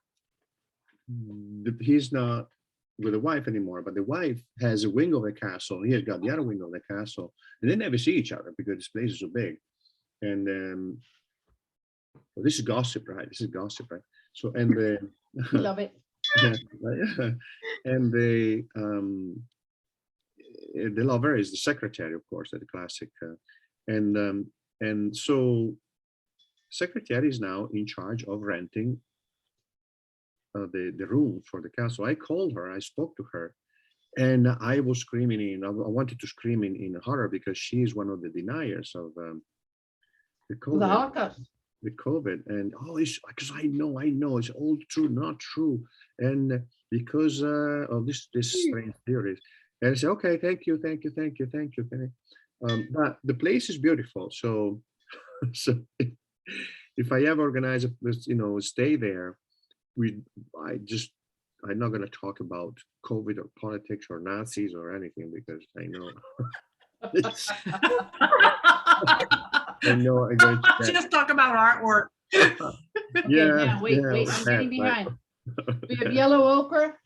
he's not with a wife anymore. But the wife has a wing of the castle, and he has got the other wing of the castle, and they never see each other because this place is so big. And well, this is gossip, right? This is gossip, right? So I love it. yeah, and the lover is the secretary, of course, the classic, and so secretary is now in charge of renting the room for the castle. I called her, I spoke to her, and I was screaming I wanted to scream in horror because she is one of the deniers of the COVID. The Holocaust. The COVID, and it's because I know it's all true, not true, and because of this strange theories. And I say, okay, thank you. But the place is beautiful. So So if I ever organize a, stay there, I'm not going to talk about COVID or politics or Nazis or anything, because I know I'm going to get, Just talk about artwork. Okay, now, wait, I'm that, getting behind. We have yellow ochre.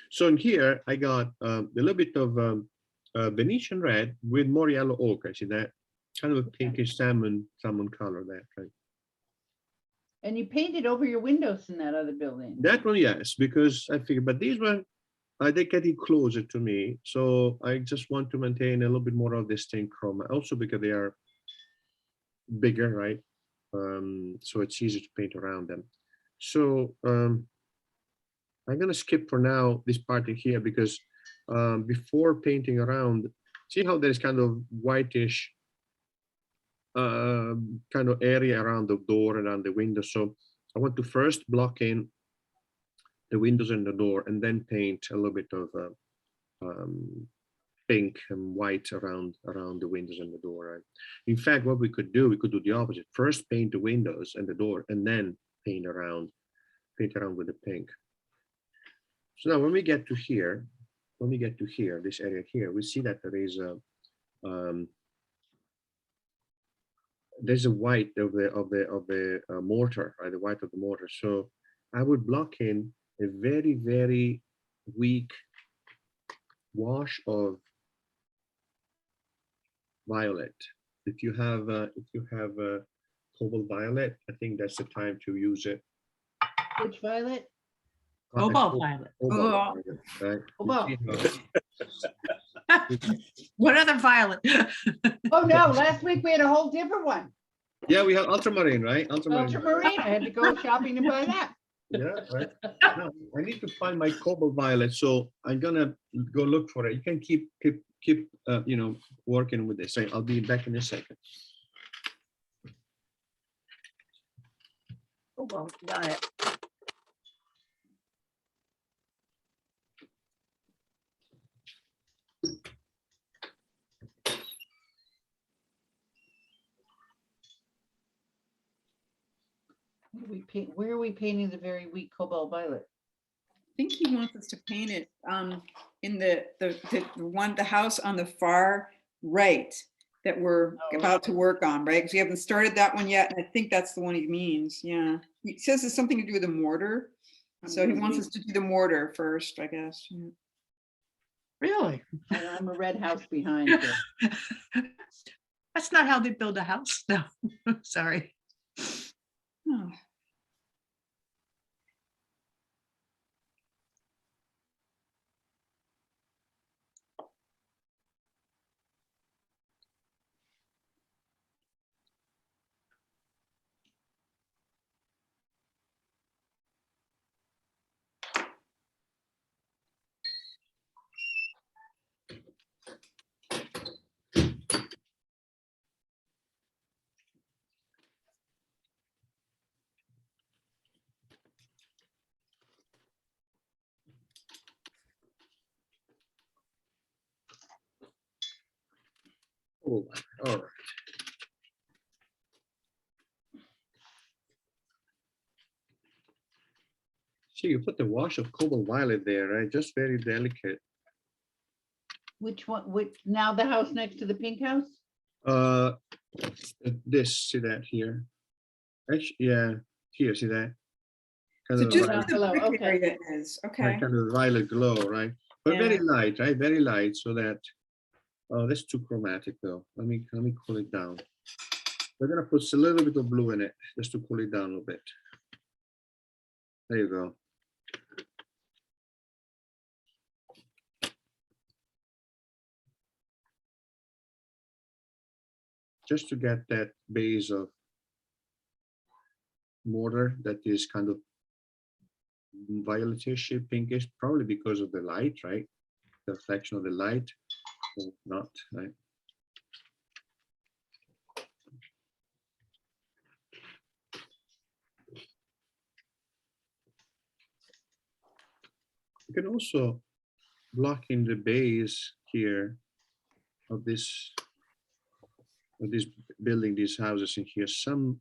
So in here, I got a little bit of Venetian red with more yellow ochre. See that? Kind of a pinkish salmon color there, right? And you painted over your windows in that other building. That one, yes, because I figured, but these were, they're getting closer to me. So I just want to maintain a little bit more of this thing chroma, also because they are bigger, right? So it's easy to paint around them. So I'm gonna skip for now this part in here, because before painting around, see how there's kind of whitish kind of area around the door and around the window. So I want to first block in the windows and the door, and then paint a little bit of pink and white around the windows and the door. Right? In fact, what we could do the opposite. First paint the windows and the door, and then paint around with the pink. So now when we get to here, this area here, we see that there is there's a white of the mortar, right? The white of the mortar. So I would block in a very, very weak wash of violet. If you have cobalt violet, I think that's the time to use it. Which violet? Cobalt violet. Cobalt violet, right? Cobalt. You see how- What other violet? Oh, no, last week we had a whole different one. Yeah, we have ultramarine, right? Ultramarine. Ultramarine, I had to go shopping to buy that. Yeah, right. No, I need to find my cobalt violet, so I'm gonna go look for it. You can keep working with this. I'll be back in a second. Oh, well, got it. Where are we painting the very weak cobalt violet? I think he wants us to paint it in the house on the far right that we're about to work on, right? Because we haven't started that one yet, and I think that's the one he means. Yeah, he says it's something to do with the mortar, so he wants us to do the mortar first, I guess. Yeah. Really? I'm a red house behind. So. That's not how they build a house. No, sorry. Oh. Oh, all right. See, you put the wash of cobalt violet there, right? Just very delicate. Which one? Now the house next to the pink house? This, see that here? Actually, yeah, here, see that? Kind So of just violet, where the brick okay. area is, okay. kind of violet glow, right? But very Yeah. light, right? Very light, so that. Oh, that's too chromatic though. Let me cool it down. We're gonna put a little bit of blue in it just to cool it down a little bit. There you go. Just to get that base of mortar that is kind of violetish, pinkish, probably because of the light, right? The reflection of the light, or not, right? You can also block in the base here of this this building, these houses in here, some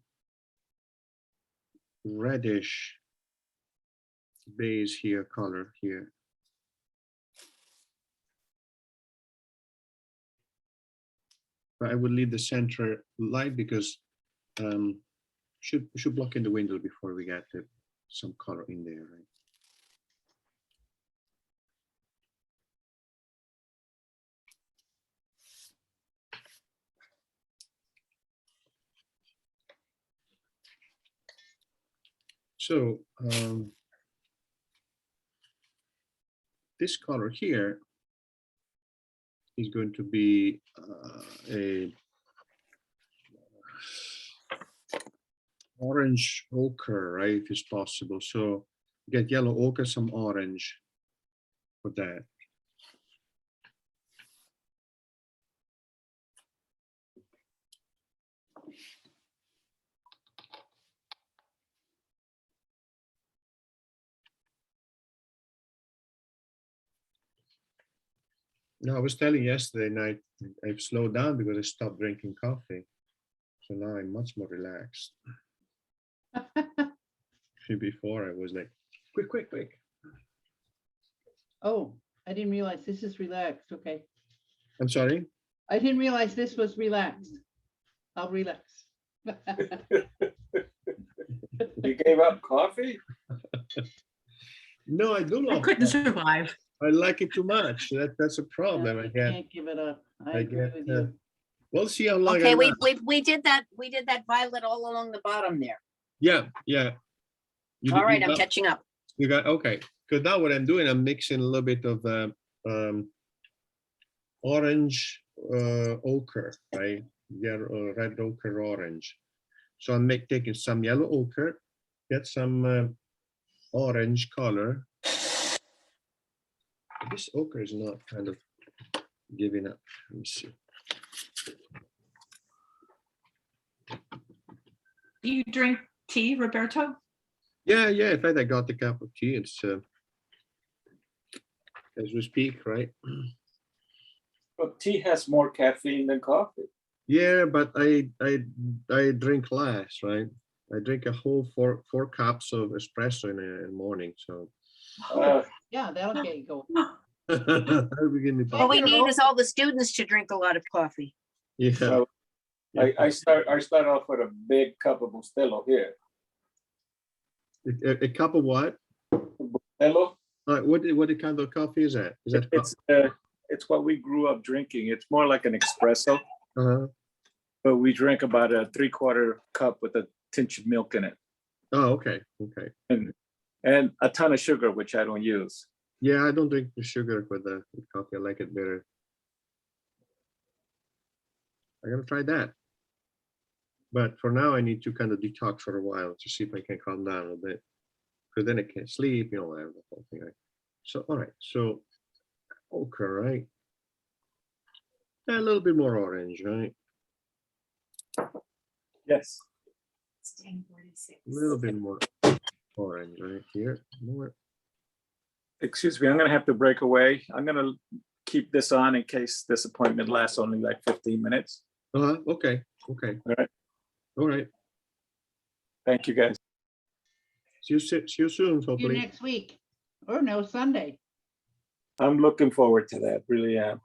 reddish base here, color here. But I would leave the center light because should block in the window before we get some color in there, right? So this color here is going to be a orange ochre, right? If it's possible. So get yellow ochre, some orange for that. No, I was telling yesterday night I've slowed down because I stopped drinking coffee. So now I'm much more relaxed. Before I was like, quick. Oh, I didn't realize this is relaxed. Okay. I'm sorry. I didn't realize this was relaxed. I'll relax. You gave up coffee? No, I do I love couldn't coffee. survive. I like it too much. That's a problem. I You get. can't give it up. I I agree get. with you. We'll see how long. Okay, I we last. we did that. We did that violet all along the bottom there. Yeah. You All right, you I'm got- catching up. You got okay. Because now what I'm doing, I'm mixing a little bit of orange ochre, right? Red ochre orange. So I'm taking some yellow ochre, get some orange color. This ochre is not kind of giving up. Let me see. Do you drink tea, Roberto? Yeah. In fact, I got the cup of tea. It's as we speak, right? But tea has more caffeine than coffee. Yeah, but I drink less, right? I drink a whole four cups of espresso in the morning. So Yeah, that'll get you going. I'll begin to All we You're need old. is all the students to drink a lot of coffee. yeah. so I start off with a big cup of Bustelo here. A cup of what? Bustelo, What kind of coffee is that? Is that it's what we grew up drinking. It's more like an espresso, uh-huh. but we drink about a 3/4 cup with a tinge of milk in it Oh, okay. and a ton of sugar, which I don't use. Yeah, I don't drink the sugar with the coffee. I like it better. I'm gonna try that. But for now, I need to kind of detox for a while to see if I can calm down a little bit. Because then I can't sleep, I have the whole thing. Right? So, all right. So, ochre, right? A little bit more orange, right? Yes. A little bit more orange right here. More. Excuse me, I'm gonna have to break away. I'm gonna keep this on in case this appointment lasts only like 15 minutes. Okay. All right. All right. Thank you, guys. See you soon, See you hopefully. next week. Or no, Sunday. I'm looking forward to that, really am.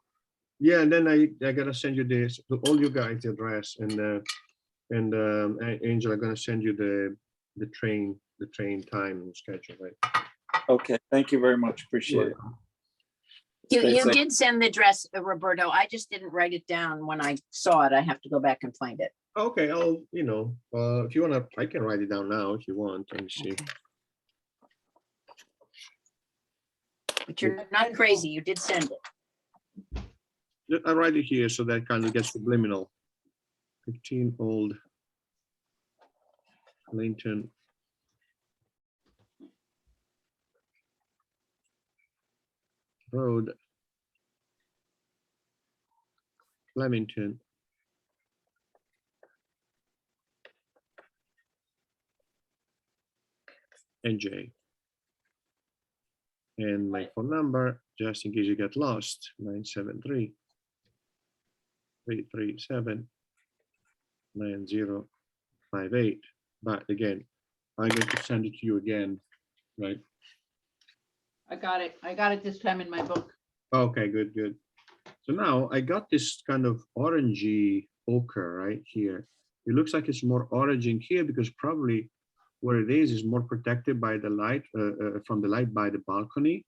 Yeah, and then I gotta send you this, all you guys the address, and Angel, I'm gonna send you the train time and schedule, right? Okay, thank you very much, appreciate it. Stay You safe. did send the dress, Roberto. I just didn't write it down when I saw it. I have to go back and find it. Okay, I'll, if you wanna, I can write it down now if you want. Let me see. Okay. But you're not crazy. You did send it. I write it here so that kind of gets subliminal. 15 Old Linton Road, Flemington. NJ. And my phone number, just in case you get lost, 973 337 9058. But again, I'm going to send it to you again, right? I got it. I got it this time in my book. Okay, good, good. So now I got this kind of orangey ochre right here. It looks like it's more orange in here because probably where it is more protected by the light, from the light by the balcony,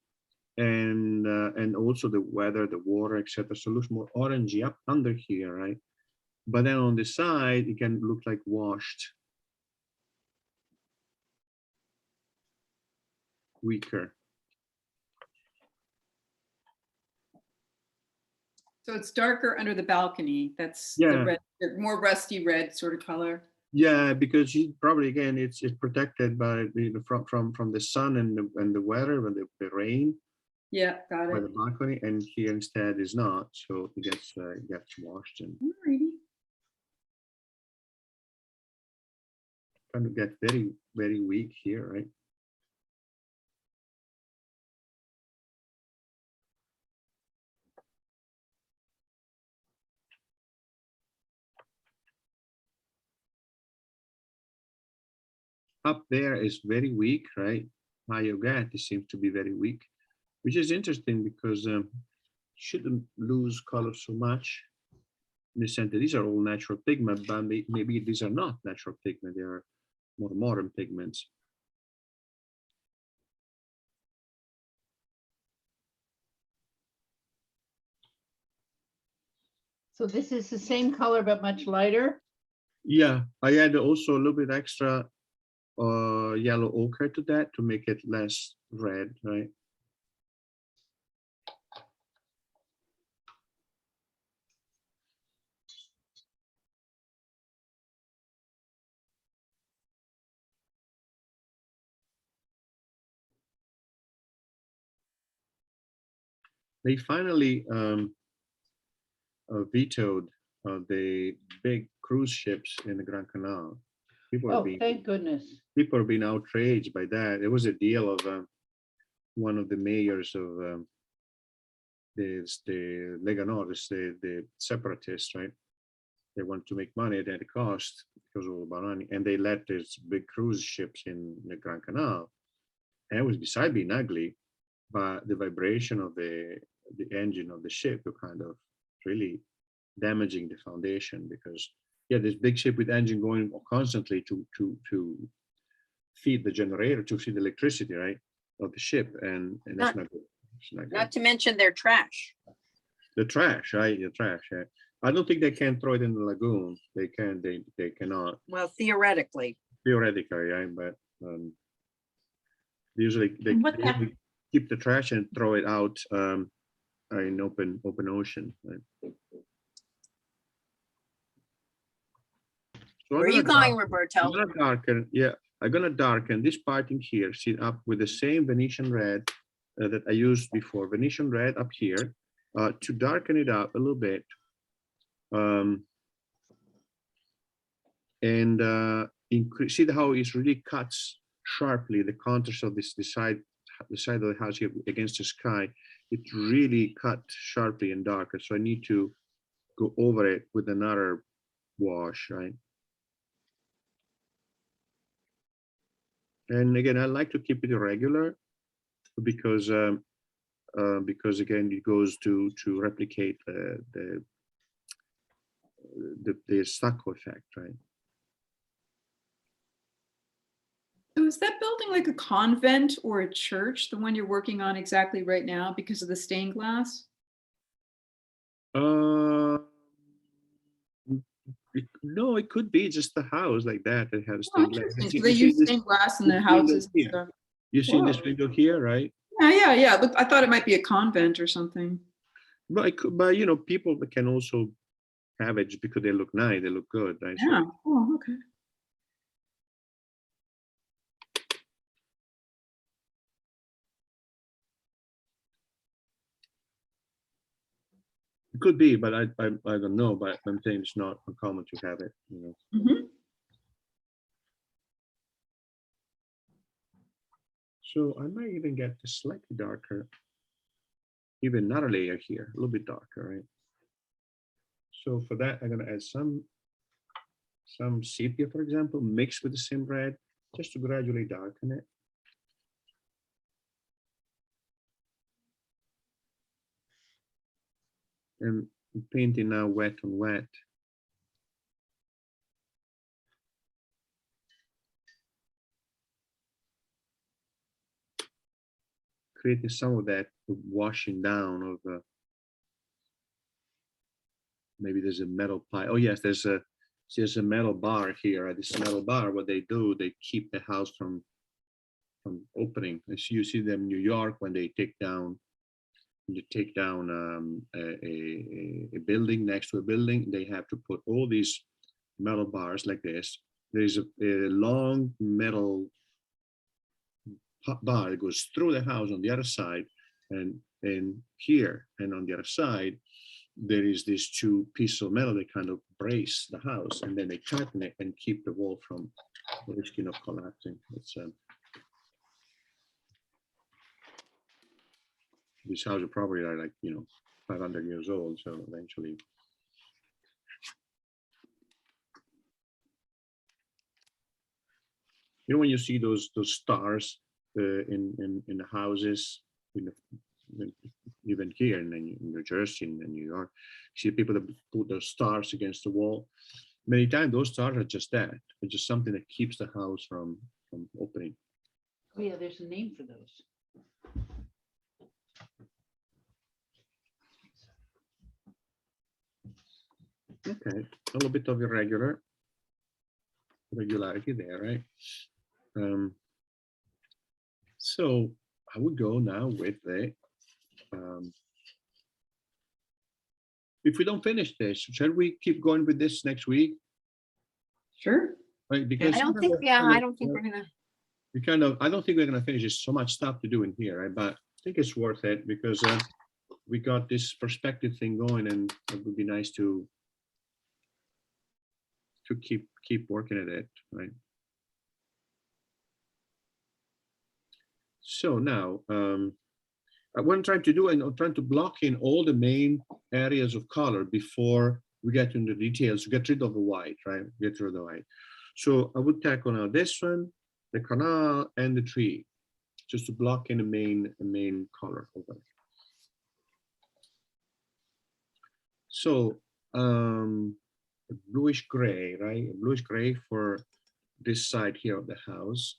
and also the weather, the water, etc. So it looks more orangey up under here, right? But then on the side, it can look like washed, weaker. So it's darker under the balcony. That's Yeah. the red, the more rusty red sort of color. Yeah, because you probably again it's protected by from the sun and the weather and the rain Yeah, got by it. the balcony, and here instead is not, so it gets washed and Alrighty. kind of get very weak here, right? Up there is very weak, right? It seems to be very weak, which is interesting because shouldn't lose color so much in the sense that these are all natural pigment, but maybe these are not natural pigment, they are more modern pigments. So this is the same color, but much lighter. Yeah, I add also a little bit extra yellow ochre to that to make it less red, right? They finally vetoed the big cruise ships in the Grand Canal. People are Oh, thank goodness. people are being outraged by that. It was a deal of one of the mayors of the Lega Nord, the separatists, right? They want to make money at any cost because of all money, and they let these big cruise ships in the Grand Canal. And it was, beside being ugly, but the vibration of the engine of the ship were kind of really damaging the foundation, because yeah, this big ship with engine going constantly to feed the generator, to feed the electricity, right, of the ship, and that's not good. It's not good. Not to mention their trash. The trash, right? The trash. Yeah. I don't think they can throw it in the lagoon. They can. They cannot. Well, theoretically. Theoretically, right? But usually they usually keep the trash and throw it out in open ocean. Right? So Where are you going, Roberto? I'm gonna darken. Yeah, I'm gonna darken this part in here. See, up with the same Venetian red that I used before. Venetian red up here to darken it up a little bit. And see how it really cuts sharply the contrast of the side of the house here against the sky. It really cut sharply and darker. So I need to go over it with another wash, right? And again, I like to keep it irregular because again, it goes to replicate the stucco effect, right? So is that building like a convent or a church, the one you're working on exactly right now because of the stained glass? No, it could be just a house like that that has Oh, stained glass. interesting. So they use stained glass in the houses and stuff. You see this Whoa. window here, right? Yeah. Look, I thought it might be a convent or something. But but you know, people can also have it just because they look nice, they look good, right? Yeah. So Oh, okay. it could be, but I don't know. But I'm saying it's not uncommon to have it, you know. Mhm. So I might even get this slightly darker, even another layer here, a little bit darker, right? So for that, I'm gonna add some some sepia, for example, mixed with the same red, just to gradually darken it. And painting now wet on wet. Creating some of that washing down of maybe there's a metal pipe. Oh yes, there's a metal bar here. This metal bar, what they do, they keep the house from opening. As you see them in New York when they take down a building next to a building, they have to put all these metal bars like this. There's a long metal bar that goes through the house on the other side, and here and on the other side there is these two pieces of metal that kind of brace the house, and then they tighten it and keep the wall from risking of collapsing. It's this house is probably like 500 years old, so eventually. You know, when you see those stars in the houses, even here in New Jersey and New York, you see people that put those stars against the wall. Many times those stars are just that. It's just something that keeps the house from opening. Oh yeah, there's a name for those. Okay, a little bit of regularity there, right? So I would go now with the, if we don't finish this, shall we keep going with this next week? Sure. Right, because I don't think, yeah, I don't think we're gonna, I don't think we're gonna finish. There's so much stuff to do in here, right? But I think it's worth it because we got this perspective thing going, and it would be nice to keep working at it, right? So now, what I'm trying to do, and I'm trying to block in all the main areas of color before we get into the details, to get rid of the white, right? Get rid of the white. So I would tackle now this one, the canal, and the tree, just to block in the main color of it. So a bluish gray, right? A bluish gray for this side here of the house.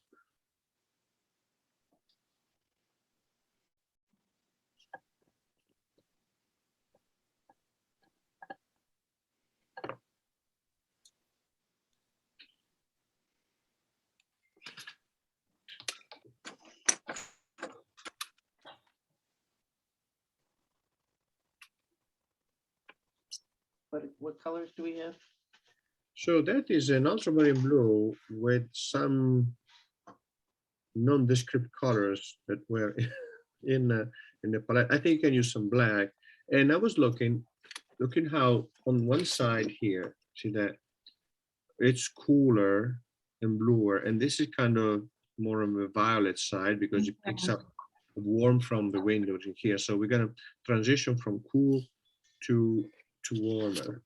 What colors do we have? So that is an ultramarine blue with some nondescript colors that were in the palette. I think you can use some black. And I was looking how on one side here, see that it's cooler and bluer, and this is kind of more on the violet side because it picks up warm from the windows in here. So we're gonna transition from cool to warmer.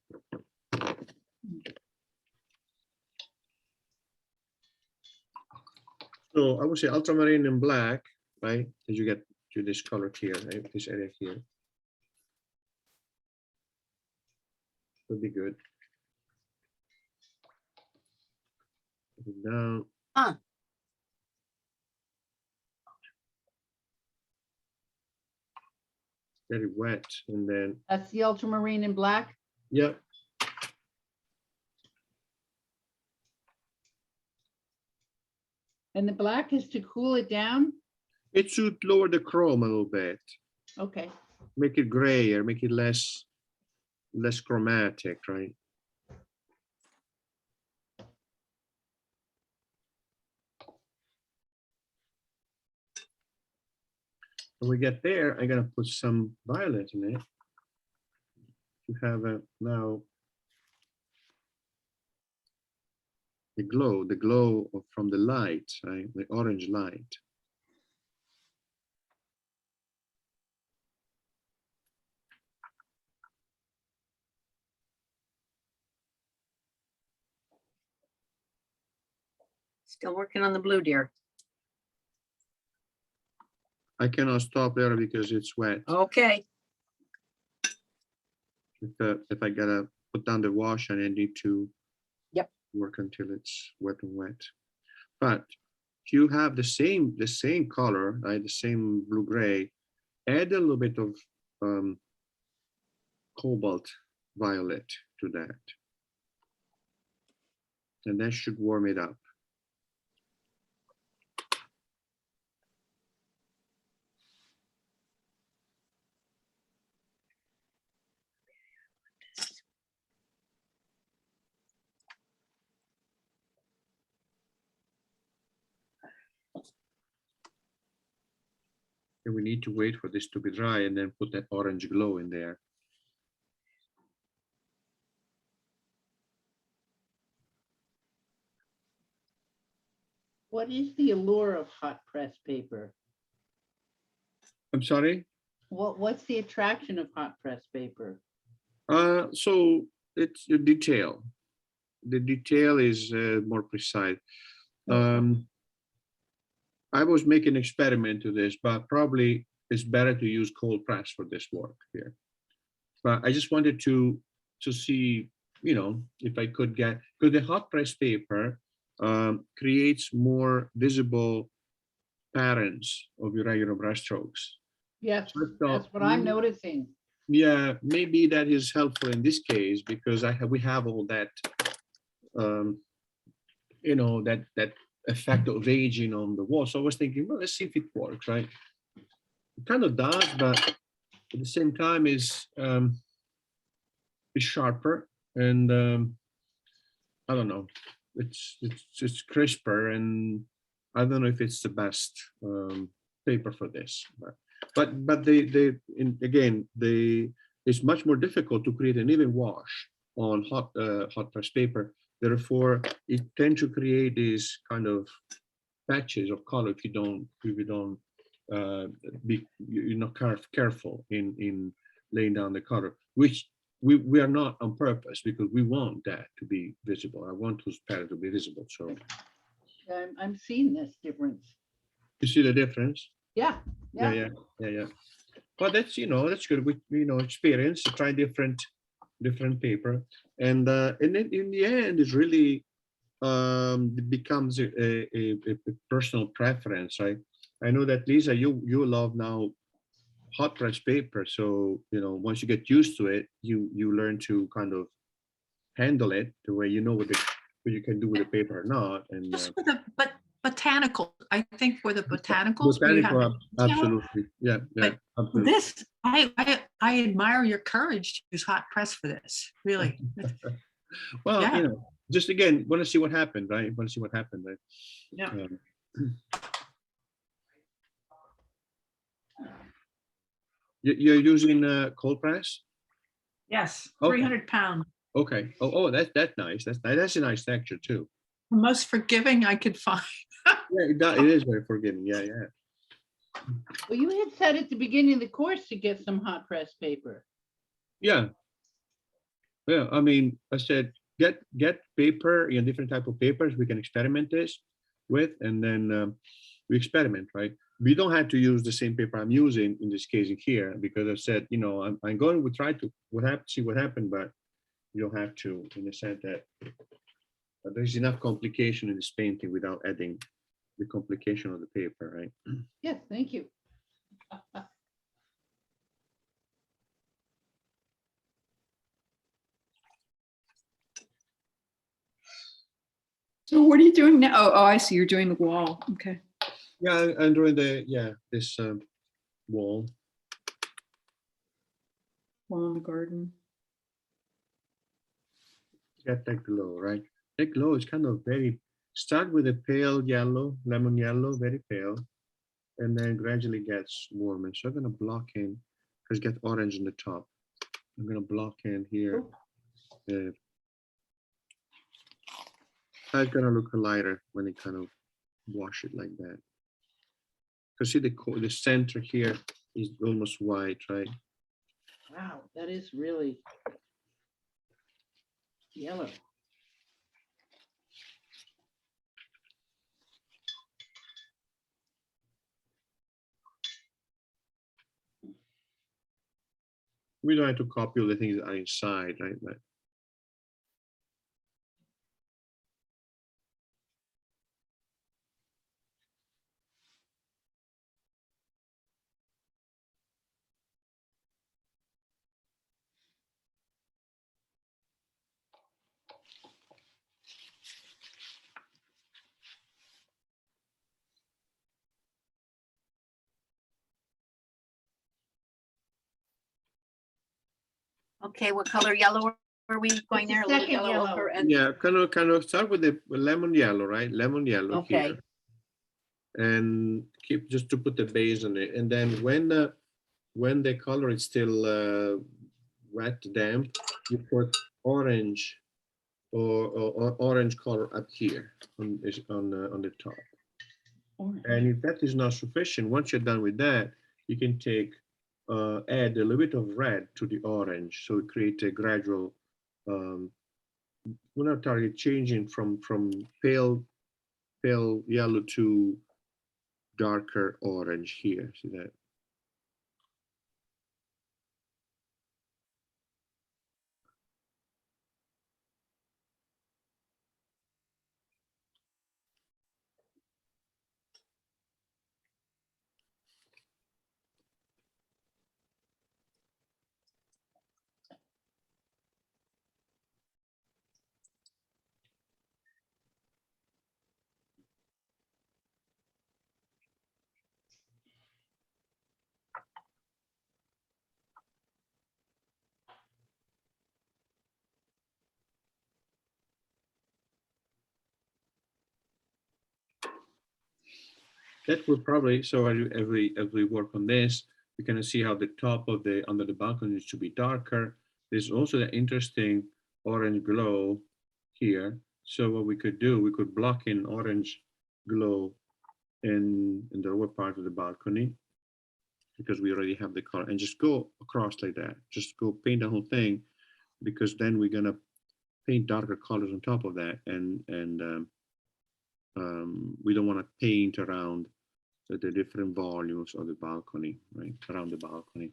So I would say ultramarine and black, right? As you get to this color here, right? This area here. Would be good. Down. Very wet, and then That's the ultramarine and black. yeah. And the black is to cool it down? It should lower the chrome a little bit, Okay. make it grayer, make it less chromatic, right? When we get there, I'm gonna put some violet in it to have a now the glow from the light, right? The orange light. Still working on the blue, dear. I cannot stop there because it's wet. Okay. If I gotta put down the wash and I need to Yep. work until it's wet and wet. But if you have the same color, right, the same blue gray, add a little bit of cobalt violet to that, and that should warm it up. And we need to wait for this to be dry and then put that orange glow in there. What is the allure of hot press paper? I'm sorry? What's the attraction of hot press paper? So it's the detail. The detail is more precise. I was making an experiment to this, but probably it's better to use cold press for this work here. But I just wanted to see, you know, if I could get, because the hot press paper creates more visible patterns of your regular brush strokes. Yes, So I thought, that's what I'm noticing. yeah, maybe that is helpful in this case because we have all that, you know, that effect of aging on the wall. So I was thinking, well, let's see if it works, right? It kind of does, but at the same time is sharper and I don't know, it's crisper, and I don't know if it's the best paper for this, but it's much more difficult to create an even wash on hot press paper. Therefore, it tends to create these kind of patches of color if you don't you're not careful in laying down the color, which we are not on purpose because we want that to be visible. I want those patterns to be visible. So I'm seeing this difference. you see the difference? Yeah. Yeah. Well, that's, you know, that's good. We, you know, experience to try different paper, and then in the end, it's really it becomes a personal preference, right? I know that Lisa, you love now hot press paper, so you know once you get used to it, you learn to kind of handle it the way you know what you can do with the paper or not. And Just for the botanical, I think for the botanicals. where you have botanical, the detail, absolutely, yeah, but absolutely. this, I admire your courage to use hot press for this, really. Well, Yeah. you know, just again, want to see what happened, right? Want to see what happened, right? Yeah. You're using cold press? Yes, Okay. 300 pounds. Okay. Oh, that's nice. That's a nice texture too. The most forgiving I could find. Yeah, it is very forgiving. Yeah. Well, you had said at the beginning of the course to get some hot press paper. Yeah. I mean, I said get paper, you know, different type of papers we can experiment this with, and then we experiment, right? We don't have to use the same paper I'm using in this case here because I said, you know, I'm going to try to see what happened, but you don't have to, in the sense that there's enough complication in this painting without adding the complication of the paper, right? Yes, thank you. So what are you doing now? Oh, I see. You're doing the wall. Okay. Yeah, I'm doing this wall. Wall in the garden. Get that glow, right? That glow is kind of start with a pale yellow, lemon yellow, very pale, and then gradually gets warmer. So I'm gonna block in, because get orange on the top. I'm gonna block in here. It's gonna look lighter when it kind of wash it like that. Because see the center here is almost white, right? Wow, that is really yellow. We don't have to copy all the things that are inside, right? But Okay, what color yellow are we going the there? A little second yellow yellow. ochre and yeah, kind of start with the lemon yellow, right? Lemon yellow Okay. here. And keep just to put the base on it. And then when the color is still wet, damp, you put orange or orange color up here on the top. And if that is not sufficient, once you're done with that, you can add a little bit of red to the orange, so create a gradual. We're not target changing from pale yellow to darker orange here. See that? That will probably, so as we work on this, we can see how the top of the under the balcony should be darker. There's also the interesting orange glow here. So what we could do, we could block in orange glow in the lower part of the balcony, because we already have the color, and just go across like that. Just go paint the whole thing, because then we're gonna paint darker colors on top of that, and we don't want to paint around the different volumes of the balcony, right, around the balcony.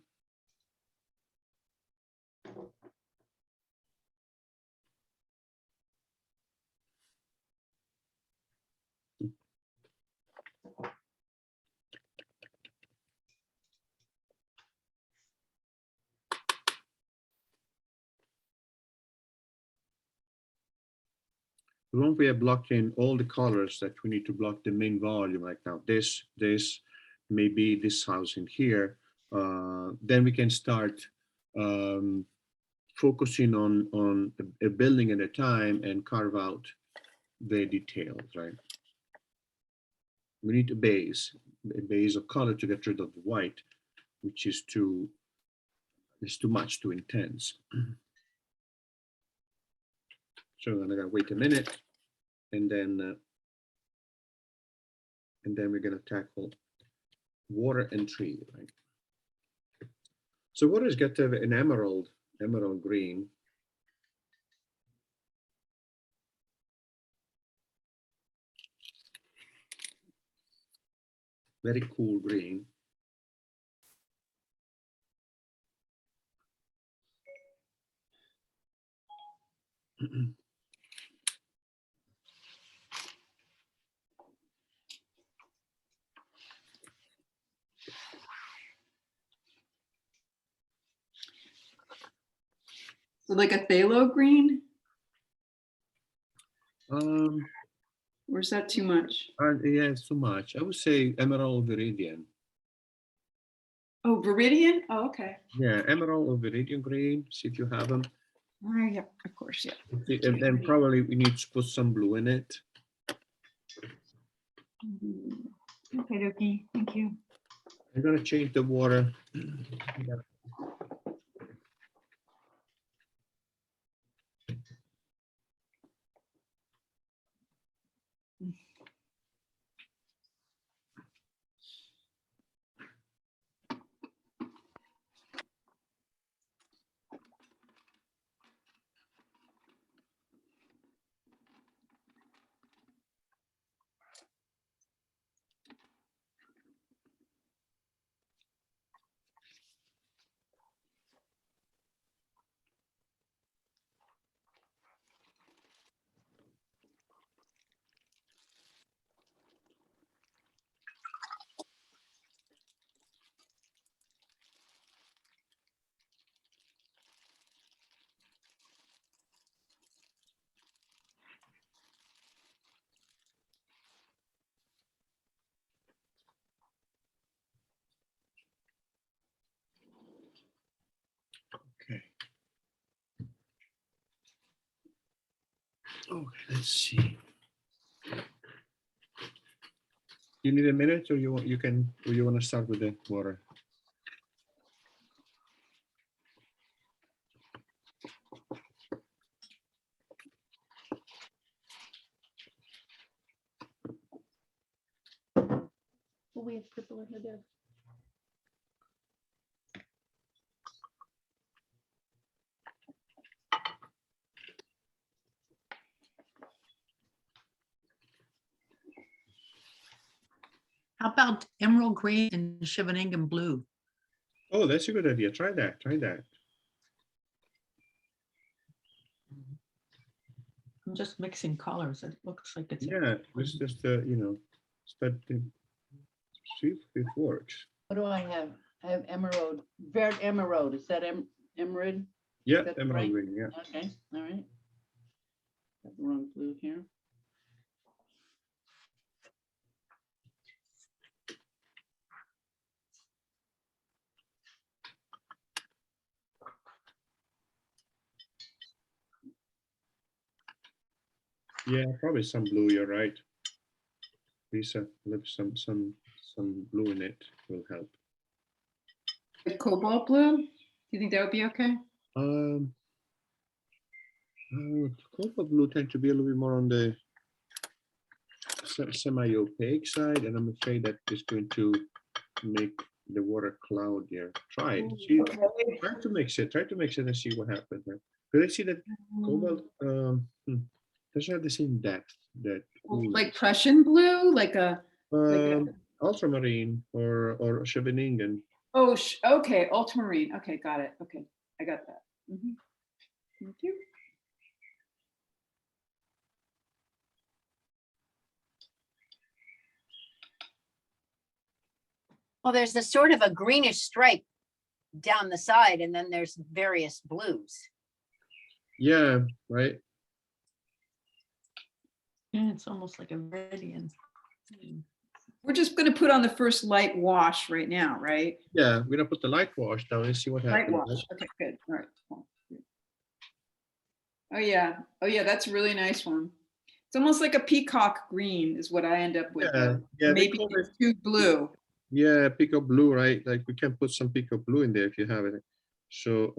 Once we have blocked in all the colors that we need to block the main volume, like now this, maybe this house in here, then we can start focusing on a building at a time and carve out the details, right? We need a base of color to get rid of the white, which is too much, too intense. So I'm gonna wait a minute, and then we're gonna tackle water and tree, right? So water has got an emerald green. Very cool green. So like a phthalo green, or is that too much? Yeah, it's too much. I would say emerald viridian. Oh, viridian? Oh, okay. Yeah, emerald or viridian green. See if you have them. Yeah, of course, yeah. And then probably we need to put some blue in it. Okay, okay, thank you. I'm gonna change the water. Okay, let's see. You need a minute, or you want to start with the water? We have purple in there. How about emerald green and Shivanagan blue? Oh, that's a good idea. Try that. Try that. I'm just mixing colors. It looks like it's. Yeah, it's just start to see if it works. What do I have? I have emerald, vert emerald. Is that emerald? Yeah, That's emerald right. green. Yeah. Okay, all right. Got the wrong blue here. Yeah, probably some blue. You're right. Lisa, some blue in it will help. Like cobalt blue? Do you think that would be okay? Cobalt blue tend to be a little bit more on the semi-opaque side, and I'm afraid that is going to make the water cloudier. Try it. See, try to mix it. Try to mix it and see what happens. Because I see that cobalt doesn't have the same depth that Like Prussian blue, like a ultramarine or Shevenigen. oh, okay, ultramarine. Okay, got it. Okay, I got that. Mhm. Thank you. Well, there's the sort of a greenish stripe down the side, and then there's various blues. Yeah, right. Yeah, it's almost like a radiant. We're just going to put on the first light wash right now, right? Yeah, we're gonna put the light wash down and see what Light happens. wash. Okay, good. All right. Cool. Oh yeah. Oh yeah, that's a really nice one. It's almost like a peacock green is what I end up with. Yeah, though. yeah, they Maybe call it's too blue. Yeah, peacock blue, right? Like we can put some peacock blue in there if you have it. So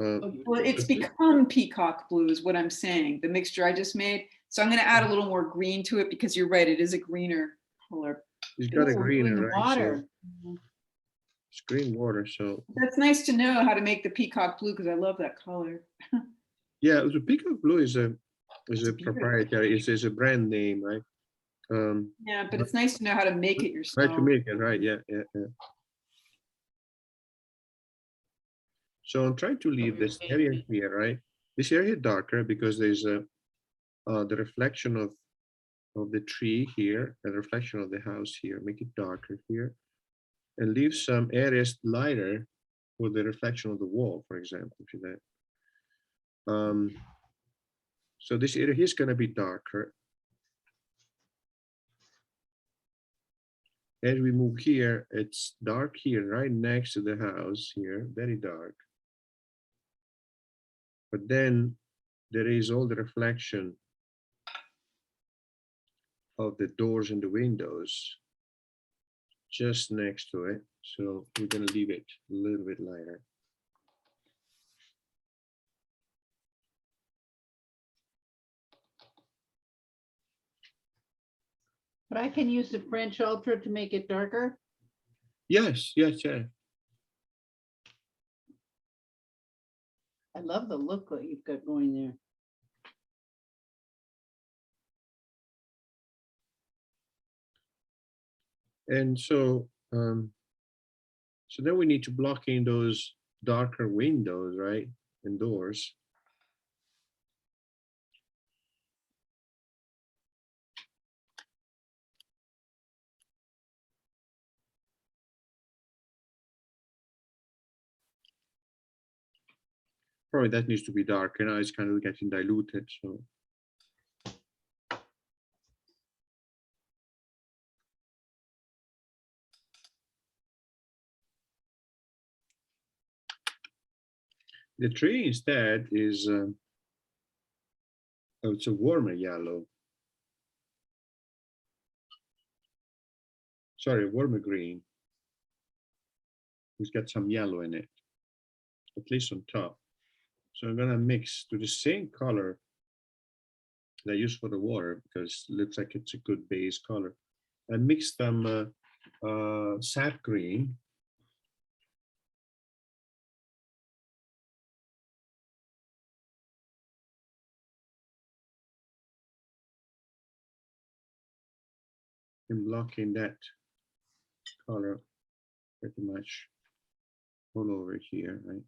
Well, it's become peacock blue is what I'm saying, the mixture I just made. So I'm going to add a little more green to it because you're right, it is a greener color. it's got a Ooh, green, green right? water. So it's green water. So That's nice to know how to make the peacock blue because I love that color. yeah, the peacock blue is a beautiful. proprietary. It's a brand name, right? Yeah, but it's nice to know how to make it Try yourself. to make it right. Yeah, yeah, yeah. So I'm trying to leave this area here, right? This area darker because there's the reflection of the tree here, and reflection of the house here. Make it darker here, and leave some areas lighter for the reflection of the wall, for example. See that? So this area here is going to be darker. As we move here, it's dark here, right next to the house here, very dark. But then there is all the reflection of the doors and the windows just next to it. So we're going to leave it a little bit lighter. But I can use the French Ultra to make it darker. Yes, yes, yeah. I love the look that you've got going there. And so, so then we need to block in those darker windows, right? And doors. Probably that needs to be darker. Now it's kind of getting diluted. So the tree instead is Oh, it's a warmer yellow. Sorry, warmer green. It's got some yellow in it, at least on top. So I'm gonna mix to the same color that I use for the water because it looks like it's a good base color. I mix them sap green. And blocking that color pretty much all over here, right?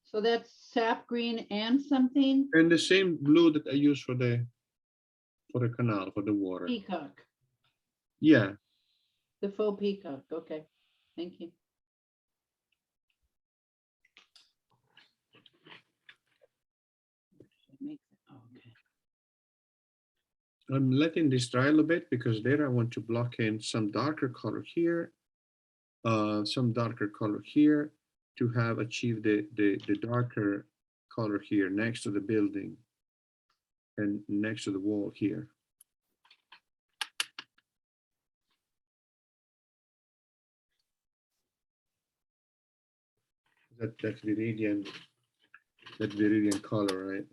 So that's sap green and something And the same blue that I use for the canal, for the water. peacock, Yeah, the faux peacock. Okay, thank you. Okay. I'm letting this dry a little bit because later I want to block in some darker color here, some darker color here to have achieved the darker color here next to the building and next to the wall here. That viridian color, right?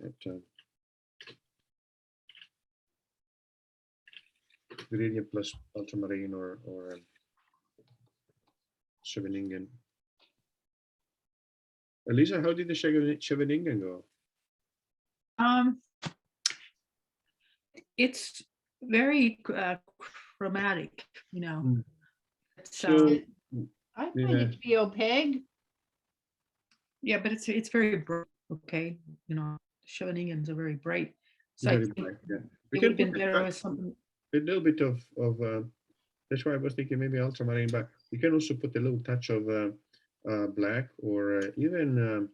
Viridian plus ultramarine or Scheveningen. Elisa, how did the Scheveningen go? It's very chromatic, you know. Mm. It's, So, I find Yeah. it to be opaque. yeah, but it's very bright, okay, you know, Scheveningen's are very bright. So I very think bright, yeah. it We would can have been put better with something. a little bit of that's why I was thinking maybe ultramarine, but you can also put a little touch of black or even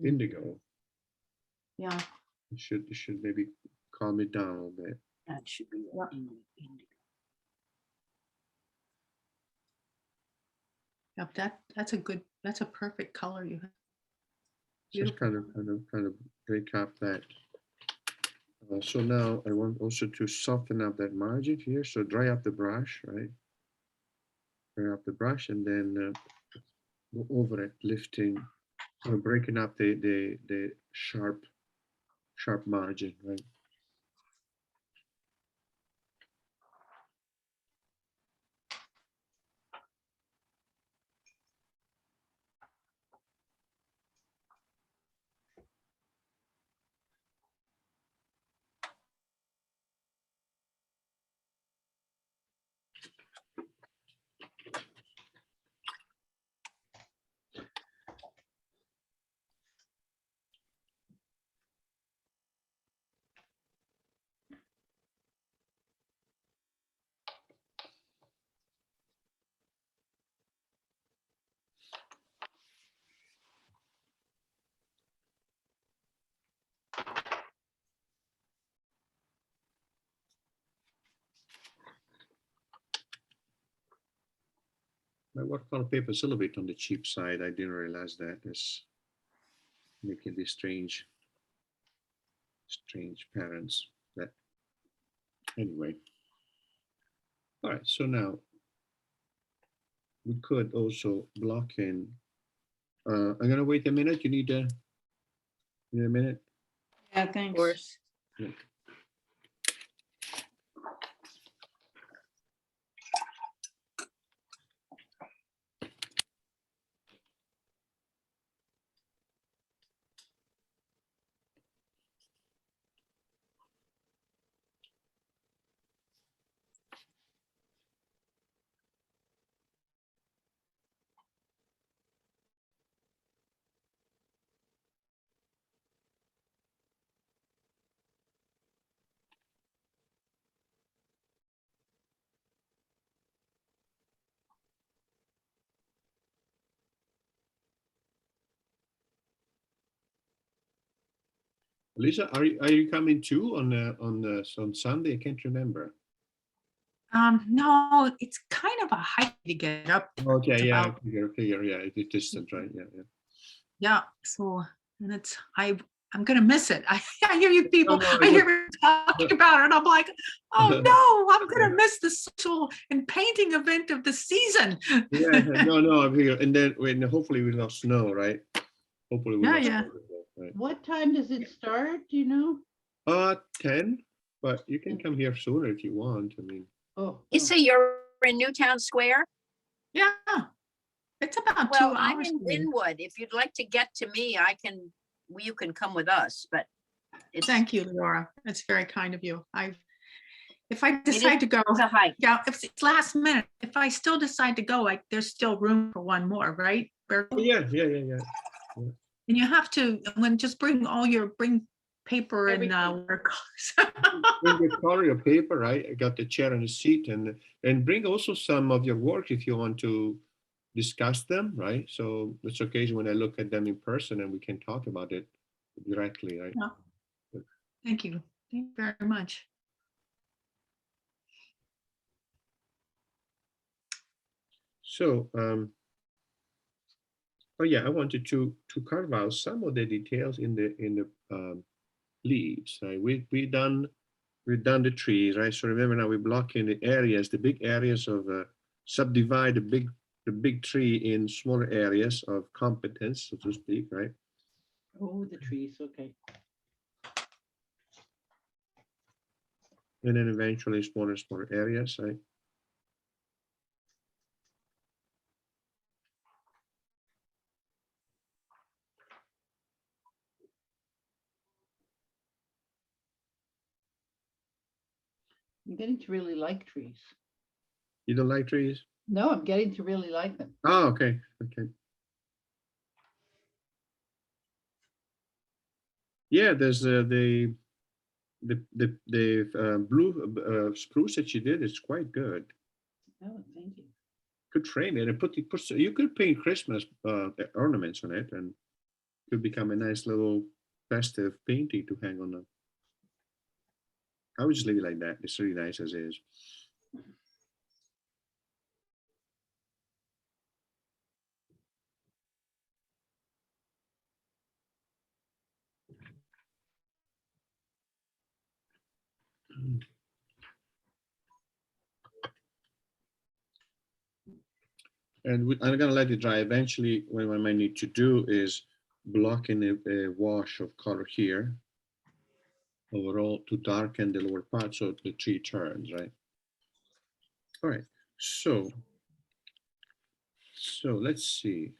indigo. Yeah, It should maybe calm it down a little bit. That should be Yeah. indigo. yeah, that's a perfect color you have. Just kind of break up that. So now I want also to soften up that margin here. So dry up the brush, right? Dry up the brush and then go over it, lifting, breaking up the sharp margin, right? My watercolor paper is a little bit on the cheap side. I didn't realize that. It's making these strange patterns. But anyway. All right, so now we could also block in. I'm gonna wait a minute. You need a minute? Yeah, Of thanks. course. Yeah. Lisa, are you coming too on Sunday? I can't remember. No, it's kind of a hike to get up there. Okay, It's yeah, about- figure, yeah, it's distant, right? Yeah, yeah. Yeah, so, and I'm gonna miss it. I hear you people, no, I hear you talking about it, and I'm like, oh no, I'm gonna miss the social and painting event of the season. Yeah, no, I'm here. And then when hopefully we'll not snow, right? Hopefully we'll Yeah, not yeah. snow, right? What time does it start? Do you know? 10, but you can come here sooner if you want. I mean, Oh, You oh. say you're in Newtown Square? Yeah, it's about Well, 2 I'm hours. in away. Linwood. If you'd like to get to me, you can come with us, but it's Thank you, Laura. That's very kind of you. If I is decide to go, a hike. yeah, if it's last minute, if I still decide to go, there's still room for one more, right? oh, yeah. And you have to, just bring bring paper and Everything. watercolors. Bring your color, your paper, right? I got the chair and the seat, and bring also some of your work if you want to discuss them, right? So it's occasion when I look at them in person and we can talk about it directly, right? Yeah. Thank you. Thank you very much. So, oh yeah, I wanted to carve out some of the details in the leaves. Right? We've done the trees, right? So remember now we're blocking the areas, the big areas of subdivide the big tree in smaller areas of competence, so to speak, right? Oh, the trees, okay. And then eventually smaller areas, right? I'm getting to really like trees. You don't like trees? No, I'm getting to really like them. Oh, okay, okay. Yeah, there's the blue spruce that you did is quite good. Oh, thank you. Could frame it and you could paint Christmas ornaments on it, and it could become a nice little festive painting to hang on them. I would just leave it like that. It's really nice as is. And I'm gonna let it dry. Eventually, what I might need to do is block in a wash of color here overall to darken the lower part so the tree turns, right? All right, so let's see.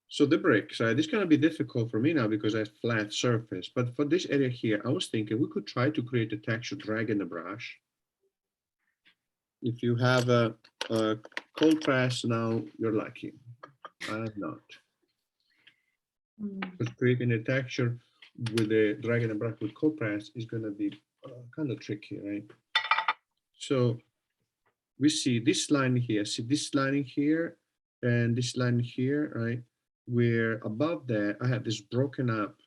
So the bricks, this is gonna be difficult for me now because I have flat surface, but for this area here, I was thinking we could try to create a texture drag in the brush. If you have a cold press now, you're lucky. I have not. But creating a texture with a drag and a brush with cold press is going to be kind of tricky, right? So we see this line here, and this line here, right? Where above that, I have this broken up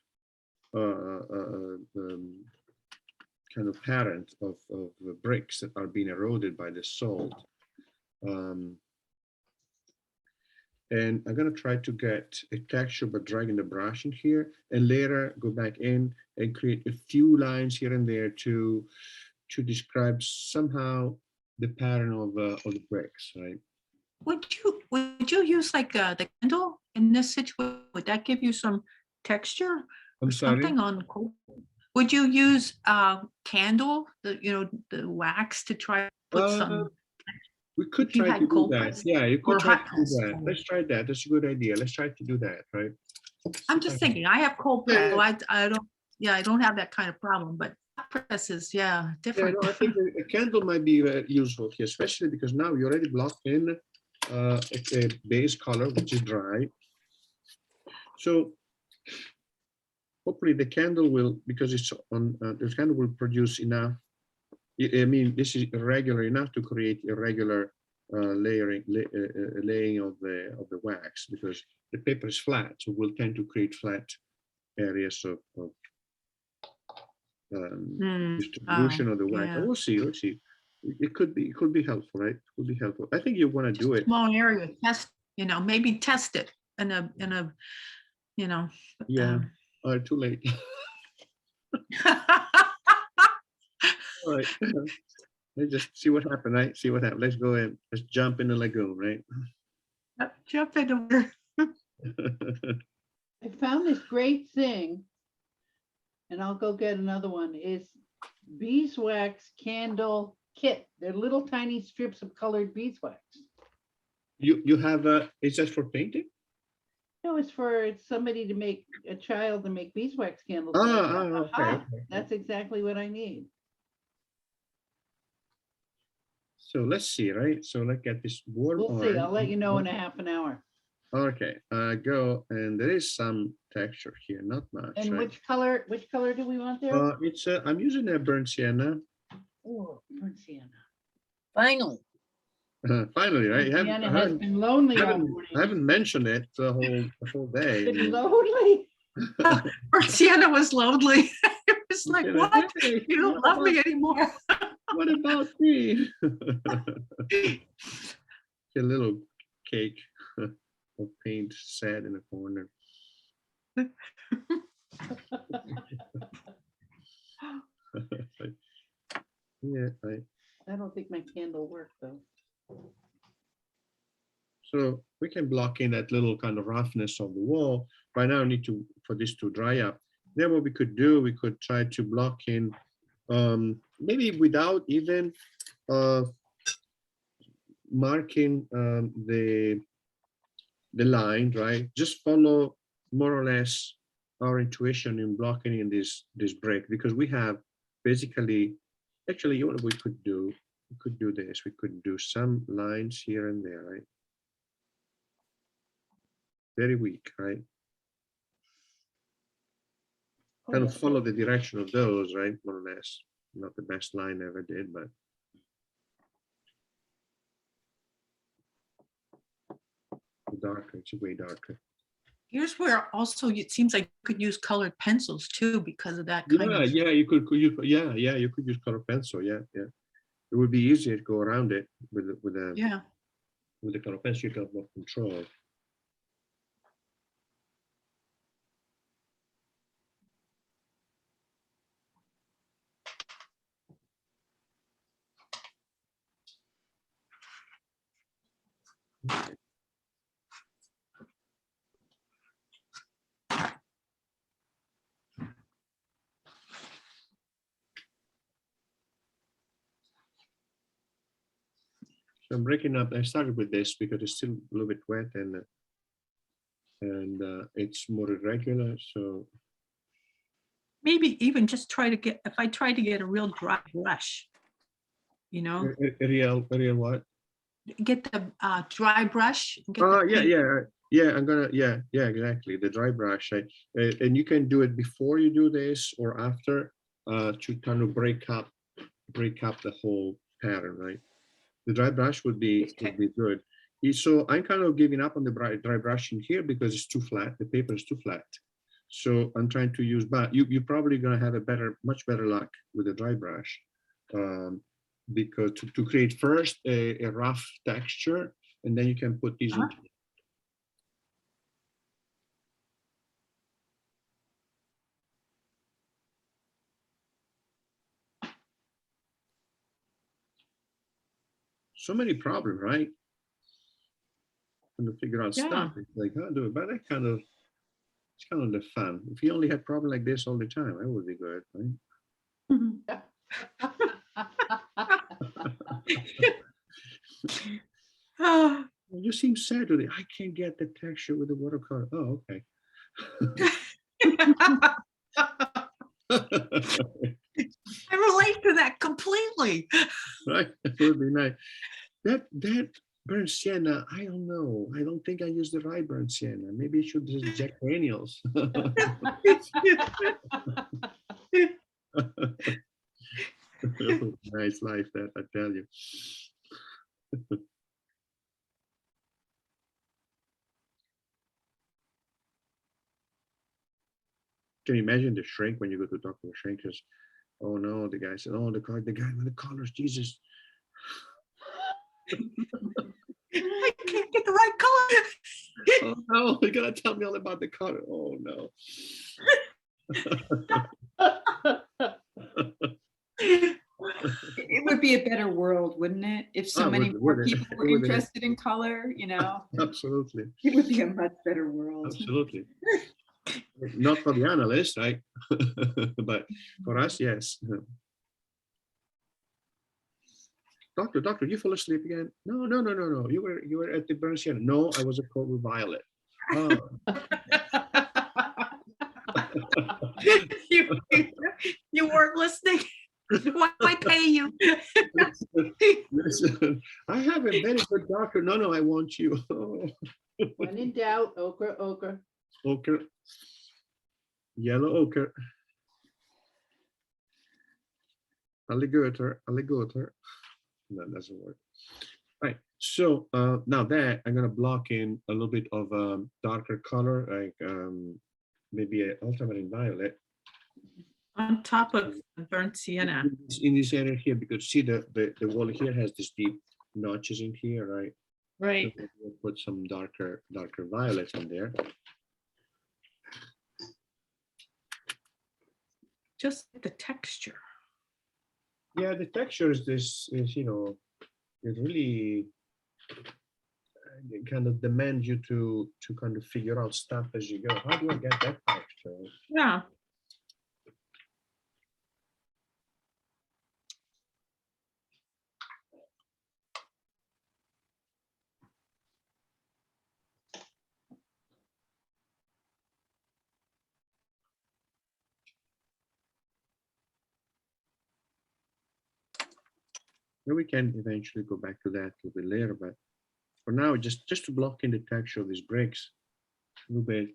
kind of pattern of bricks that are being eroded by the salt. And I'm gonna try to get a texture by dragging the brush in here, and later go back in and create a few lines here and there to describe somehow the pattern of the bricks, right? Would you use like the candle in this situation? Would that give you some texture I'm or sorry. something on cold? Would you use candle, the wax to try to put some? We could If you try had to do cold that. press Yeah, you could or try hot to do press. that. Let's try that. That's a good idea. Let's try to do that, right? I'm just thinking, I have cold Yeah, press, so I don't have that kind of problem, but hot press is, Yeah, different. no, I think a candle might be useful here, especially because now you already blocked in a base color, which is dry. So hopefully the candle will, because it's on, the candle will produce enough. I mean, this is irregular enough to create irregular laying of the wax, because the paper is flat, so we'll tend to create flat areas of Mm, distribution oh, of the wax. yeah. We'll see. Let's see. It could be helpful, right? It could be helpful. I think you want to Just do a it. small area, test, maybe test it in a, Yeah. Too late. All right. Let's just see what happened, right? See what happened. Let's go in. Let's jump in the lagoon, right? jump into I found this great thing, and I'll go get another one, is beeswax candle kit. They're little tiny strips of colored beeswax. You have is that for painting? No, it's somebody to make, a child to make beeswax candles. Ah, So I ah, thought, okay, "Aha, okay. that's exactly what I need." So let's see, right? So let's get this warm We'll see. I'll orange. let you know in a half an hour. Okay, go, and there is some texture here, not much. And right? which color do we want there? It's I'm using a burnt sienna. Oh, burnt sienna. Finally. Finally, right? Sienna has been lonely all I morning. haven't mentioned it the whole day. Been lonely. or Sienna was lonely. It was like, Sienna, what? "Hey, You don't what love me about- anymore. What about me? A little cake of paint sad in the corner. Yeah, right. I don't think my candle worked though. So we can block in that little kind of roughness of the wall. Right now, I need for this to dry up. Then what we could do, we could try to block in, maybe without even marking the line, right? Just follow more or less our intuition in blocking in this break, because we have basically, actually, what we could do, we could do this. We could do some lines here and there, right? Very weak, right? Oh, Kind yeah. of follow the direction of those, right? More or less. Not the best line I ever did, but darker, it's way darker. Here's where also it seems like you could use colored pencils too because of that kind Yeah, of. yeah, you could you could use color pencil, yeah. It would be easier to go around it with Yeah. with the color pencil. You got more control. So I'm breaking up. I started with this because it's still a little bit wet and it's more irregular. So Maybe even just try to get, if I try to get a real dry brush, a real what? get the dry brush. And get Oh the yeah, paint. yeah. I'm gonna exactly, the dry brush. And you can do it before you do this or after to kind of break up the whole pattern, right? The dry brush would be good. So I'm kind of giving up on the dry brushing here because it's too flat. The paper is too flat. So I'm trying to use, but you're probably gonna have much better luck with the dry brush, because to create first a rough texture, and then you can put these into. So many problems, right? Trying to figure out stuff. It's like, how do it? But it's kind of the fun. If you only had problems like this all the time, that would be good, right? You seem sad today. I can't get the texture with the watercolor. Oh, okay. I relate to that completely. Right? That would be nice. That burnt sienna, I don't know. I don't think I used the right burnt sienna. Maybe I should use Jack Daniels. Nice life, that I tell you. Can you imagine the shrink when you go to talk to a shrink? Says, oh no, the guy said, oh, the guy with the colors, Jesus. I can't get the right color. Oh no, you're gonna tell me all about the color. Oh no. It would be a better world, wouldn't it? If so Oh, many would more it? people were Would it? interested in color, you know, Absolutely. it would be a much better world. Absolutely. Not for the analyst, right? But for us, yes. Doctor, you fall asleep again? No. You were at the Bernstein. No, I was a call with Violet. Oh. you, you weren't listening. Why do I pay you? Listen, I have a very good doctor. No, I want you. Oh. When in doubt, ochre. Ochre. Yellow ochre. Alligator. No, that doesn't work. Right. So now that I'm gonna block in a little bit of darker color, like maybe an ultramarine violet On top of the burnt sienna. in this area here, because see the wall here has this deep notches in here, right? Right. So we'll put some darker violets in there. Just the texture. Yeah, the texture is it really kind of demands you to kind of figure out stuff as you go. How do I get that texture? Yeah. Then we can eventually go back to that a little bit later, but for now, just to block in the texture of these bricks a little bit.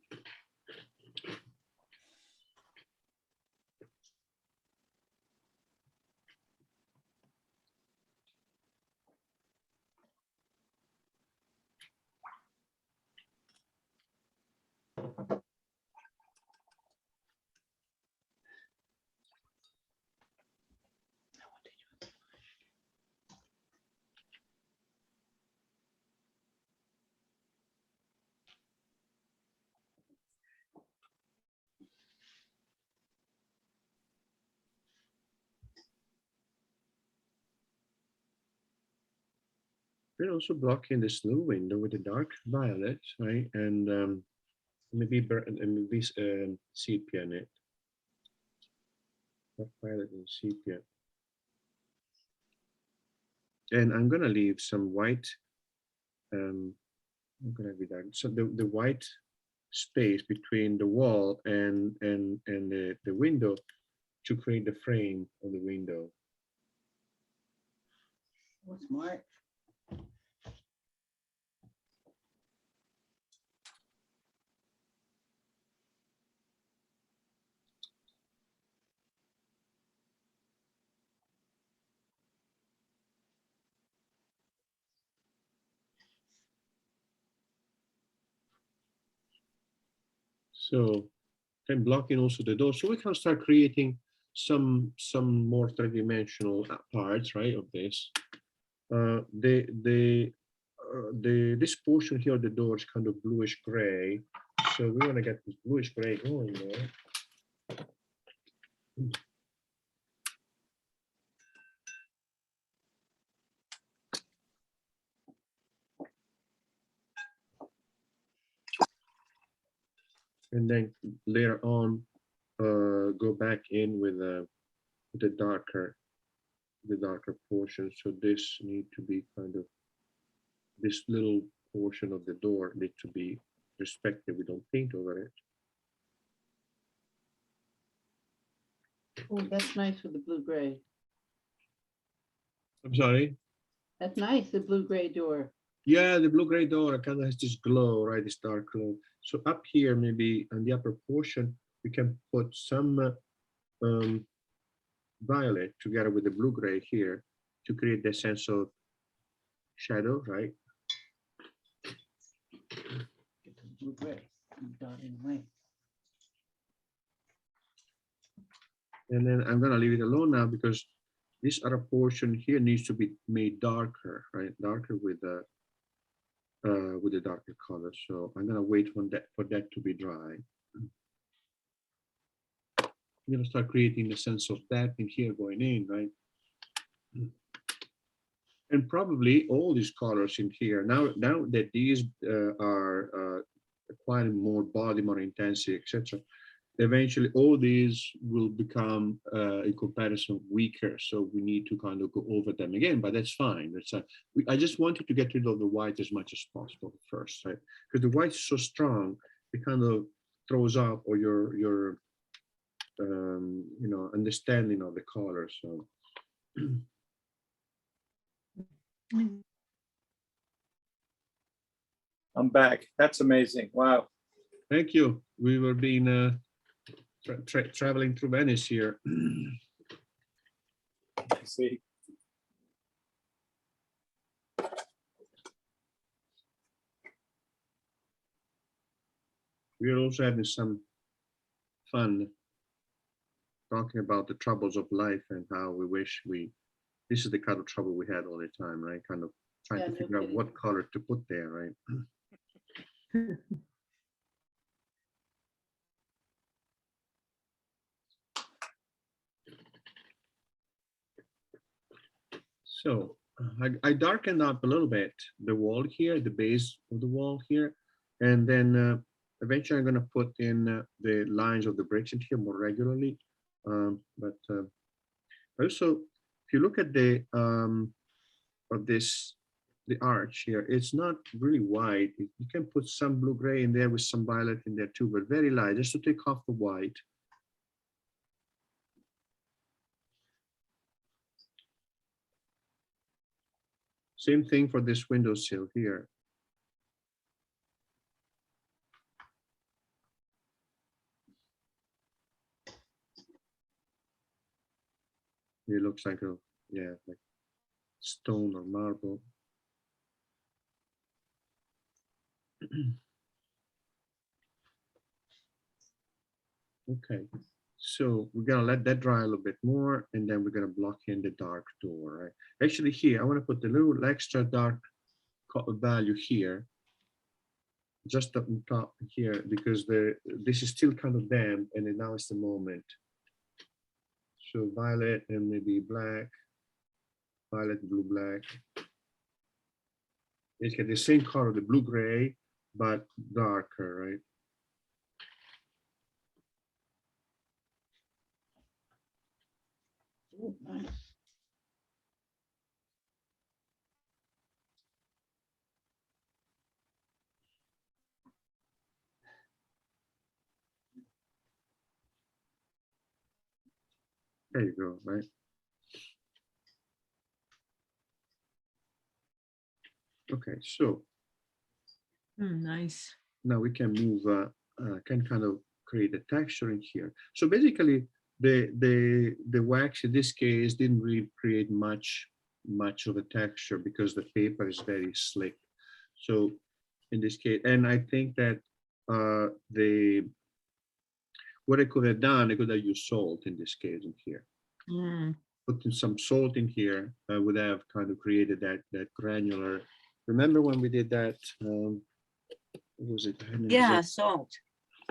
We're also blocking this little window with the dark violet, right? And maybe sepia in it. Dark violet and sepia. And I'm gonna leave some white. I'm gonna be that. So the white space between the wall and the window to create the frame of the window. Oh, smart. So I'm blocking also the door, so we can start creating some more three-dimensional parts, right, of this. This portion here of the door is kind of bluish gray, so we want to get this bluish gray going there. And then later on, go back in with the darker portion. So this need to be kind of, this little portion of the door need to be respected. We don't paint over it. Oh, that's nice with the blue-gray. I'm sorry. That's nice, the blue-gray door. Yeah, the blue-gray door kind of has this glow, right? This dark glow. So up here, maybe on the upper portion, we can put some violet together with the blue-gray here to create the sense of shadow, right? Get the blue-gray, dot in white. And then I'm gonna leave it alone now because this other portion here needs to be made darker, right? Darker with a darker color. So I'm gonna wait for that to be dry. I'm gonna start creating the sense of that in here going in, right? And probably all these colors in here, now that these are acquiring more body, more intensity, etc. Eventually all these will become in comparison weaker, so we need to kind of go over them again, but that's fine. I just wanted to get rid of the white as much as possible first, right? Because the white is so strong, it kind of throws out or your understanding of the color. So I'm back. That's amazing. Wow. thank you. We were being traveling through Venice here. I see. We are also having some fun talking about the troubles of life and how we wish this is the kind of trouble we had all the time, right? Kind of trying Yeah, to no figure out kidding. what color to put there, right? So I darkened up a little bit the wall here, the base of the wall here, and then eventually I'm going to put in the lines of the bricks in here more regularly. But also, if you look at the arch here, it's not really white. You can put some blue gray in there with some violet in there too, but very light, just to take off the white. Same thing for this windowsill here. It looks like like stone or marble. Okay, so we're gonna let that dry a little bit more, and then we're gonna block in the dark door, right? Actually here, I wanna put a little extra dark value here, just up on top here, because this is still kind of damp, and then now is the moment. So violet and maybe black, violet, blue, black. It's got the same color, the blue gray, but darker, right? Ooh, nice. There you go, right? Okay, so Nice. now we can move, can kind of create a texture in here. So basically, the wax in this case didn't really create much of a texture because the paper is very slick. So in this case, and I think that what I could have done, I could have used salt in this case in here. Putting some salt in here would have kind of created that granular. Remember when we did that? What was it? Yeah, salt.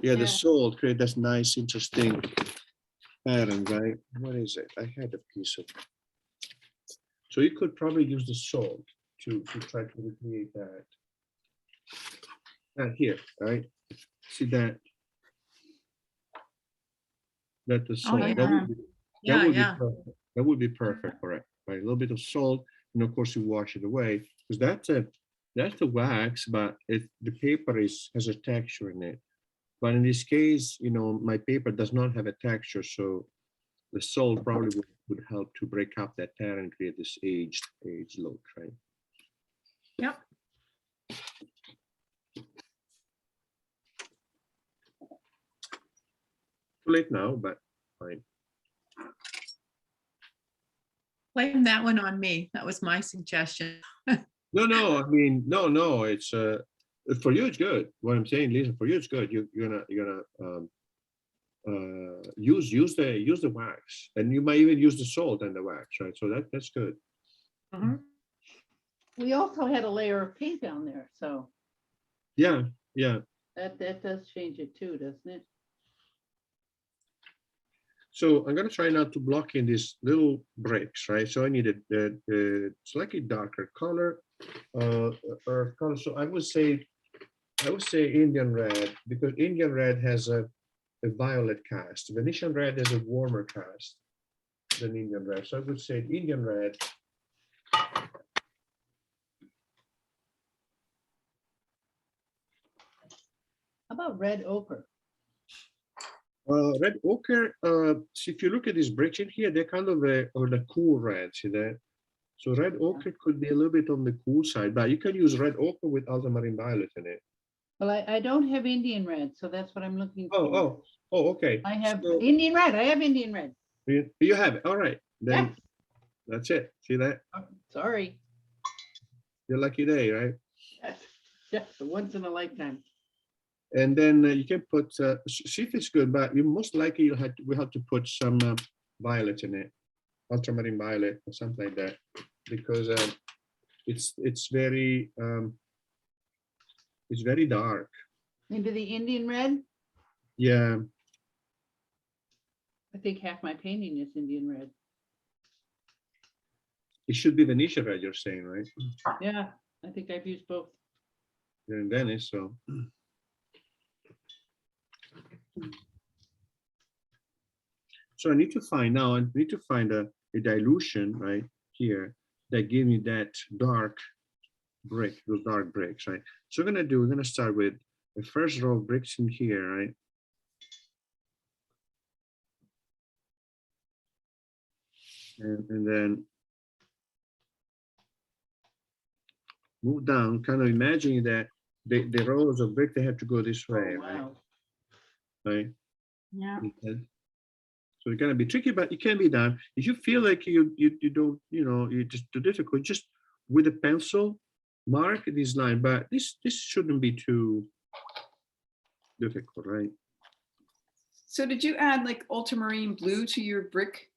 Yeah, the Yeah. salt create this nice, interesting pattern, right? What is it? I had a piece of. So you could probably use the salt to try to recreate that. Here, right? See that? That the salt. yeah. That would be, Yeah, yeah. perfect. That would be perfect for it. Right? A little bit of salt, and of course you wash it away because that's the wax, but the paper has a texture in it. But in this case, my paper does not have a texture, so the salt probably would help to break up that pattern and create this aged look, right? Yep. Too late now, but fine. Blame that one on me. That was my suggestion. No, I mean, no, it's for you it's good. What I'm saying, Lisa, for you it's good. You're gonna use the wax, and you might even use the salt and the wax, right? So that's good. We also had a layer of paint down there, so Yeah. that does change it too, doesn't it? So I'm gonna try not to block in these little breaks, right? So I need a slightly darker color, earth color. So I would say Indian red, because Indian red has a violet cast. Venetian red has a warmer cast than Indian red. So I would say Indian red. How about red ochre? Red ochre, so if you look at these bricks in here, they're kind of on the cool red, see that? So red ochre could be a little bit on the cool side, but you can use red ochre with ultramarine violet in it. Well, I don't have Indian red, so that's what I'm looking for. Oh, okay. I have So Indian red. I have Indian red. you have it. All right, then Yes. that's it. See that? Sorry. Your lucky day, right? Yes. Yes, once in a lifetime. And then you can put, see if it's good, but you most likely we have to put some violet in it, ultramarine violet or something like that, because it's very dark. Maybe the Indian red. Yeah, I think half my painting is Indian red. it should be Venetian red, you're saying, right? Yeah, I think I've used both. You're in Venice, so. So I need to find a dilution right here that give me that dark brick, those dark bricks, right? So we're gonna start with the first row of bricks in here, right? And then move down, kind of imagining that the rows of brick, they have to go this way, Oh, right? wow. Right? Yeah. Okay. So it's gonna be tricky, but it can be done. If you feel like you don't, you just too difficult, just with a pencil, mark this line. But this shouldn't be too difficult, right? So did you add like ultramarine blue to your brick?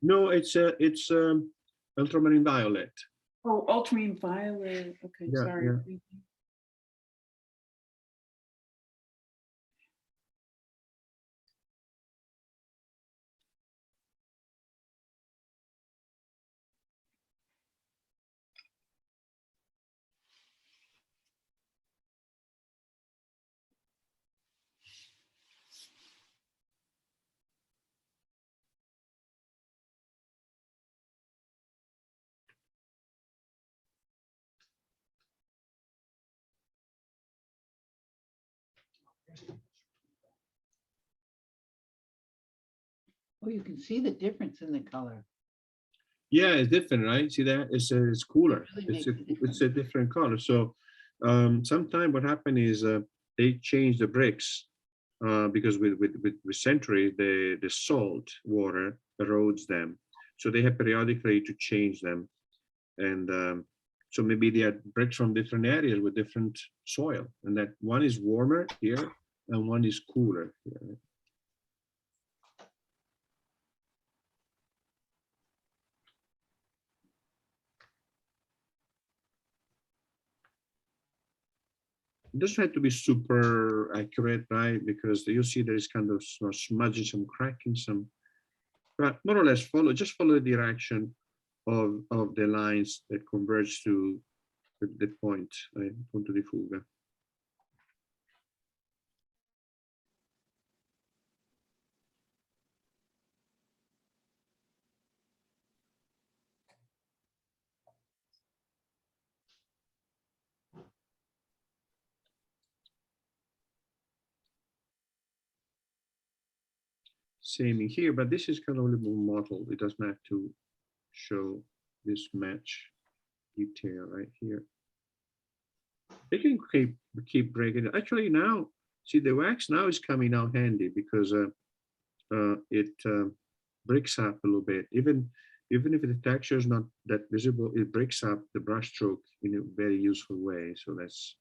No, it's ultramarine violet. Oh, ultramarine violet. Okay, Yeah, sorry. yeah. Oh, you can see the difference in the color. Yeah, it's different, right? See that? It's cooler. really It's makes a a different color. So sometimes what happened is they change the bricks because with century the salt water erodes them. So they have periodically to change them. And so maybe they are bricks from different areas with different soil. And that one is warmer here and one is cooler here. It doesn't have to be super accurate, right? Because you see there is kind of smudging, some cracking, but more or less just follow the direction of the lines that converge to the point, right? Punto di fuga. Same in here, but this is kind of a little more mottled. It doesn't have to show this match detail right here. They can keep breaking it. Actually, now see the wax now is coming out handy because it breaks up a little bit. Even if the texture is not that visible, it breaks up the brush stroke in a very useful way. So that's.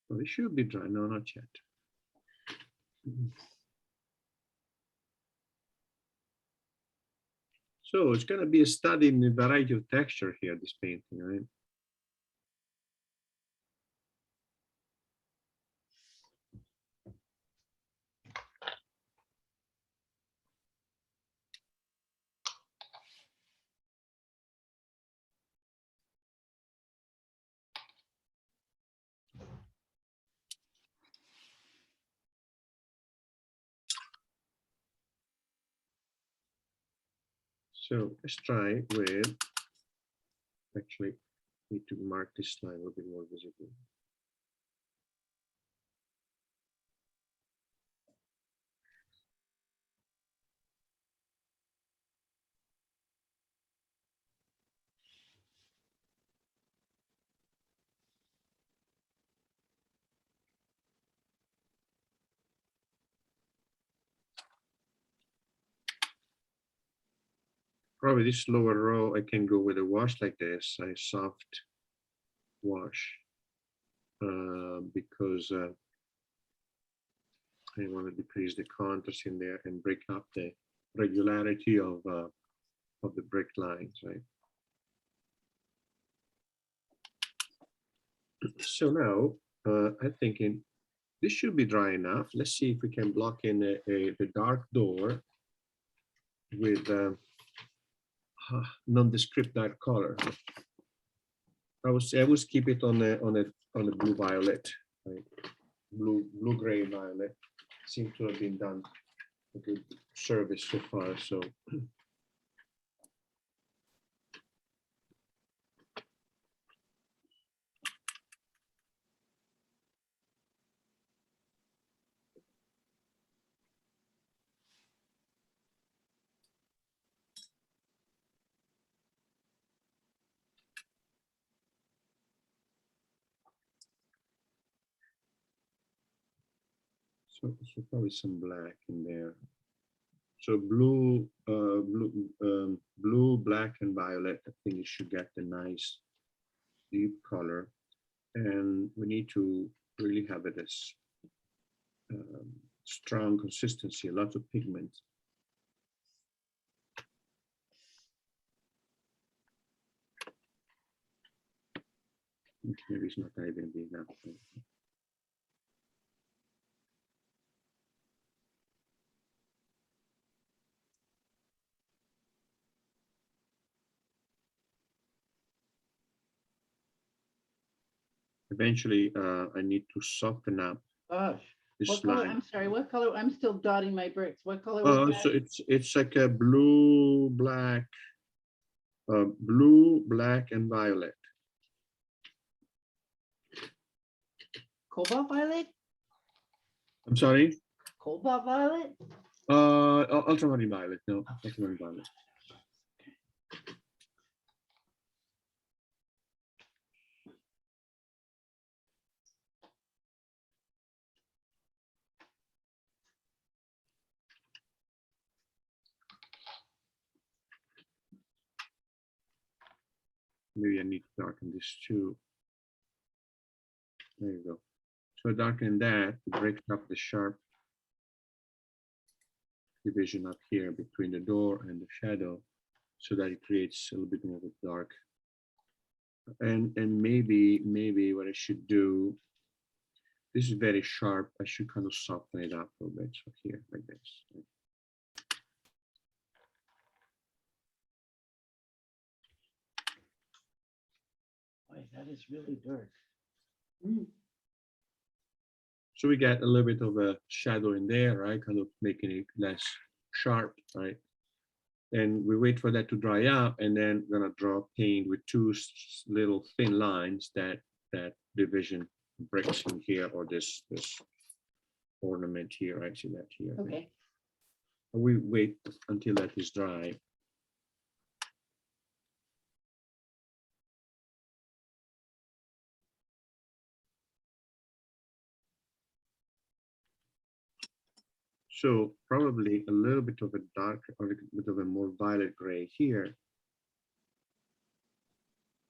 Well, it should be dry. No, not yet. So it's going to be a study in the variety of texture here, this painting, right? So let's try with, actually, need to mark this line a little bit more visible. Probably this lower row, I can go with a wash like this, a soft wash, because I want to decrease the contrast in there and break up the regularity of the brick lines, right? So now I'm thinking this should be dry enough. Let's see if we can block in the dark door with nondescript dark color. I would keep it on a blue violet, right? Blue gray violet. Seems to have been done a good service so far. So probably some black in there. So blue, blue, black, and violet. I think it should get the nice deep color, and we need to really have it as strong consistency, a lot of pigment. Maybe it's not going to be enough. Eventually, I need to soften up Gosh, this what color? line. I'm sorry, what color? I'm still dotting my bricks. What color was that? So it's like a blue, black, blue, black, and violet. Cobalt violet? I'm sorry. Cobalt violet? Ultramarine violet. No, ultramarine violet. Maybe I need to darken this too. There you go. So darken that to break up the sharp division up here between the door and the shadow, so that it creates a little bit more of a dark. And maybe what I should do, this is very sharp. I should kind of soften it up a little bit. So here, like this. Boy, that is really dark. So we get a little bit of a shadow in there, right? Kind of making it less sharp, right? And we wait for that to dry up, and then we're gonna draw paint with two little thin lines that division breaks in here, or this ornament here. I see that here. Okay. We wait until that is dry. So probably a little bit of a dark, or a bit of a more violet gray here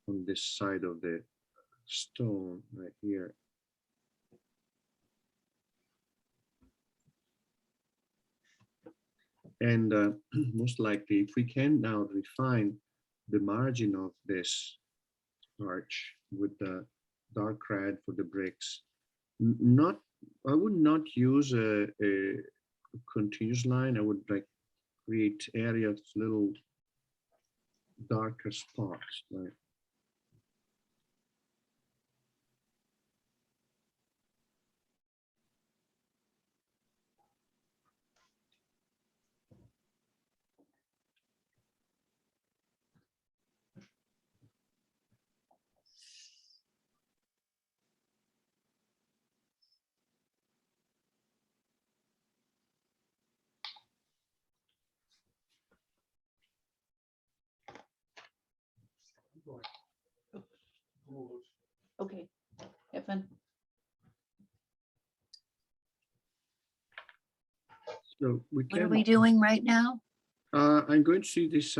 on this side of the stone right here. And most likely, if we can now refine the margin of this arch with the dark red for the bricks, not, I would not use a continuous line. I would like create areas, little darker spots, right? Okay, have fun. So we What are can. we doing right now? I'm going to see this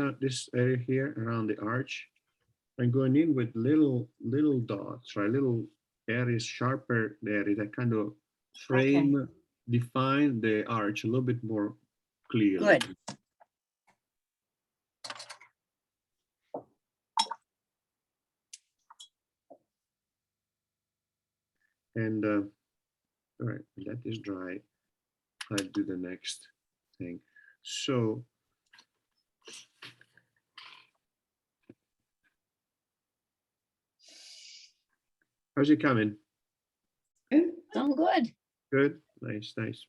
area here around the arch. I'm going in with little dots, right? Little areas, sharper areas that kind of frame, define the arch a little bit more clearly. Good. And all right, let this dry. I'll do the next thing. So how's it coming? I'm good. Good, nice, nice.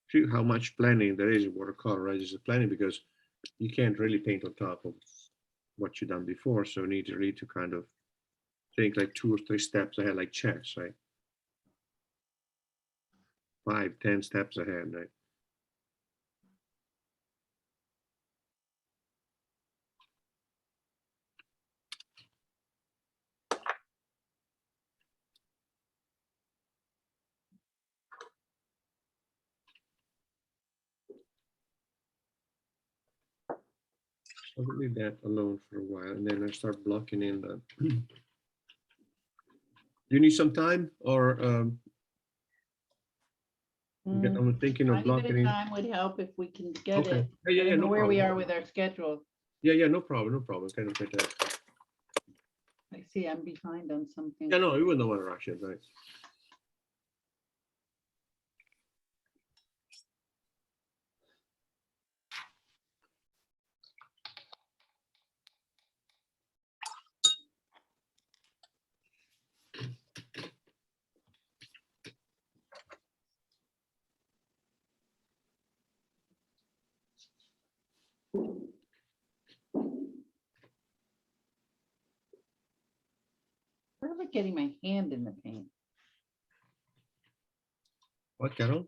See how much planning there is in watercolor, right? It's planning because you can't really paint on top of what you've done before. So you need really to kind of think like 2 or 3 steps ahead, like chess, right? 5, 10 steps ahead, right? So I'll leave that alone for a while, and then I start blocking in the. Do you need some time, or I'm thinking of Tiny bit blocking of in? time would help if we can get Okay. it. Yeah, I don't know no where we problem. are with our schedule. Yeah, no problem, no problem. Kind of get that. I see I'm behind on something. Yeah, no, you wouldn't want to rush it, right? Where am I getting my hand in the paint? What, Carol?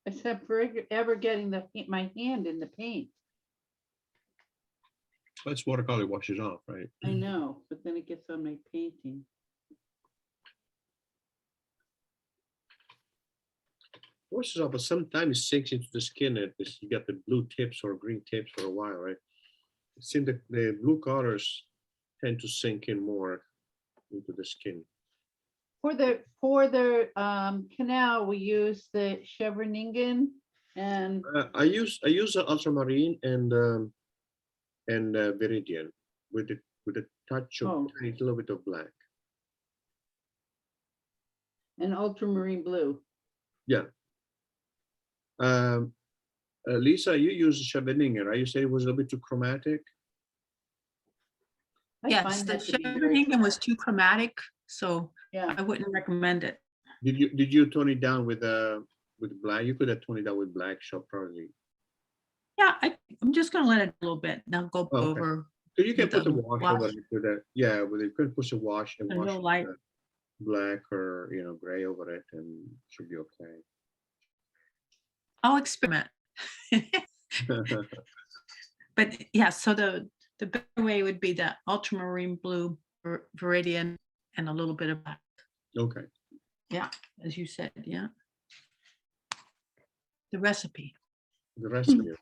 I said, ever getting my hand in the paint. That's watercolor washes off, right? I know, but then it gets on my painting. Washes off, but sometimes it sinks into the skin. You get the blue tips or green tips for a while, right? It seems that the blue colors tend to sink in more into the skin. For the canal, we use the Chevroningen and I use ultramarine and viridian with a touch of Oh. a little bit of black. ultramarine blue. Yeah. Lisa, you use Chevroningen, right? You said it was a little bit too chromatic. I Yes, find the that to be very Chevrolet was too chromatic, so Yeah, I wouldn't recommend it. Did you tone it down with black? You could have toned it down with black shot probably. Yeah, I'm just gonna let it a little bit, now go Okay. over. So you can with put the the wash wash. over it with that. Yeah, but you could put a wash and A wash real with, light. black or gray over it, and it should be okay. I'll experiment. But yeah, so the better way would be the ultramarine blue, viridian, and a little bit of black. Okay. Yeah, as you said, yeah. The recipe. The rest of it.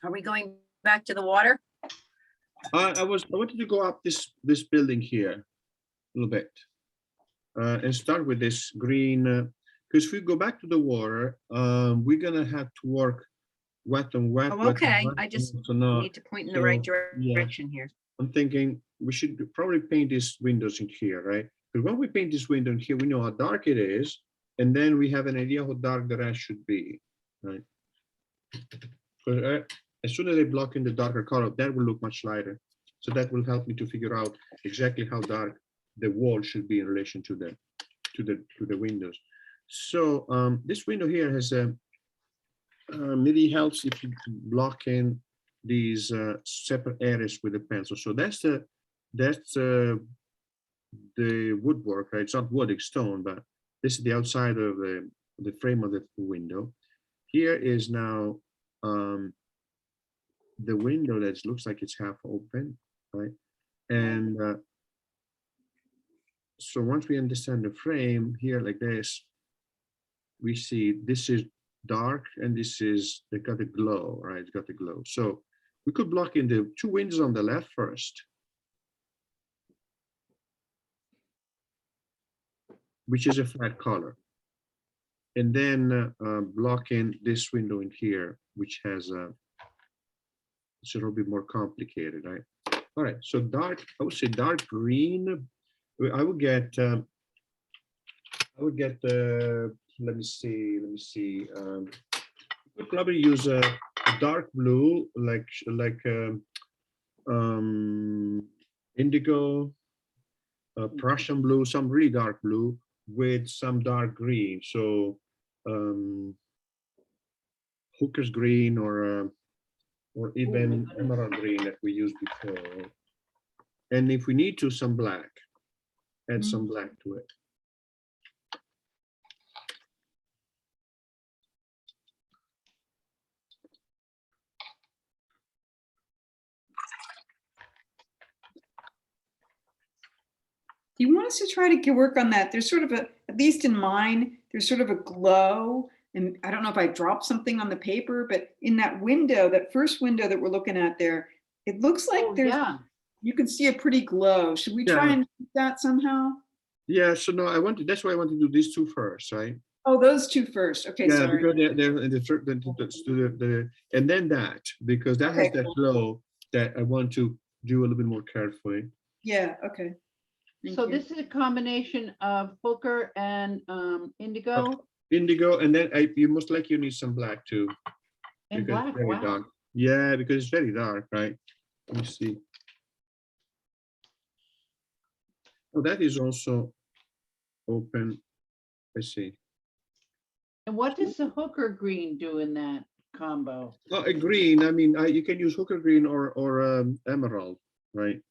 Are we going back to the water? I wanted to go up this building here a little bit and start with this green. Because if we go back to the water, we're gonna have to work wet and wet. Oh, wet and okay. wet, I and just also not. need to point in the right So, yeah. direction here. I'm thinking we should probably paint these windows in here, right? Because when we paint this window in here, we know how dark it is, and then we have an idea how dark the rest should be, right? Because as soon as I block in the darker color, that will look much lighter. So that will help me to figure out exactly how dark the wall should be in relation to the windows. So this window here has a maybe helps if you block in these separate areas with the pencil. So that's the woodwork, right? It's not wood, it's stone, but this is the outside of the frame of the window. Here is now the window that looks like it's half open, right? And so once we understand the frame here like this, we see this is dark and this is, they got a glow, right? It's got a glow. So we could block in the two windows on the left first, which is a flat color. And then block in this window in here, which has it's a little bit more complicated, right? All right, so dark, I would say dark green. I would get, let me see. We'd probably use a dark blue, like indigo, Prussian blue, some really dark blue with some dark green. So hooker's green or even emerald green that we used before. And if we need to, some black, add some black to it. Do you want us to try to work on that? There's sort of a, at least in mine, there's sort of a glow. And I don't know if I dropped something on the paper, but in that window, that first window that we're looking at there, it looks like Oh, there's, yeah. you can see a pretty glow. Should we try Yeah. and do that somehow? Yeah, so no, that's why I want to do these two first, right? Oh, those two first. Okay, Yeah, sorry. because they're in the and then that, because that has Okay, that cool. glow that I want to do a little bit more carefully. Yeah, okay. Thank So you. this is a combination of Hooker and indigo Indigo, and then you most likely need some black too. and because black. it's very Wow. dark. Yeah, because it's very dark, right? Let me see. Oh, that is also open. I see. And what does the Hooker green do in that combo? Oh, a green. I mean, you can use hooker green or emerald, right?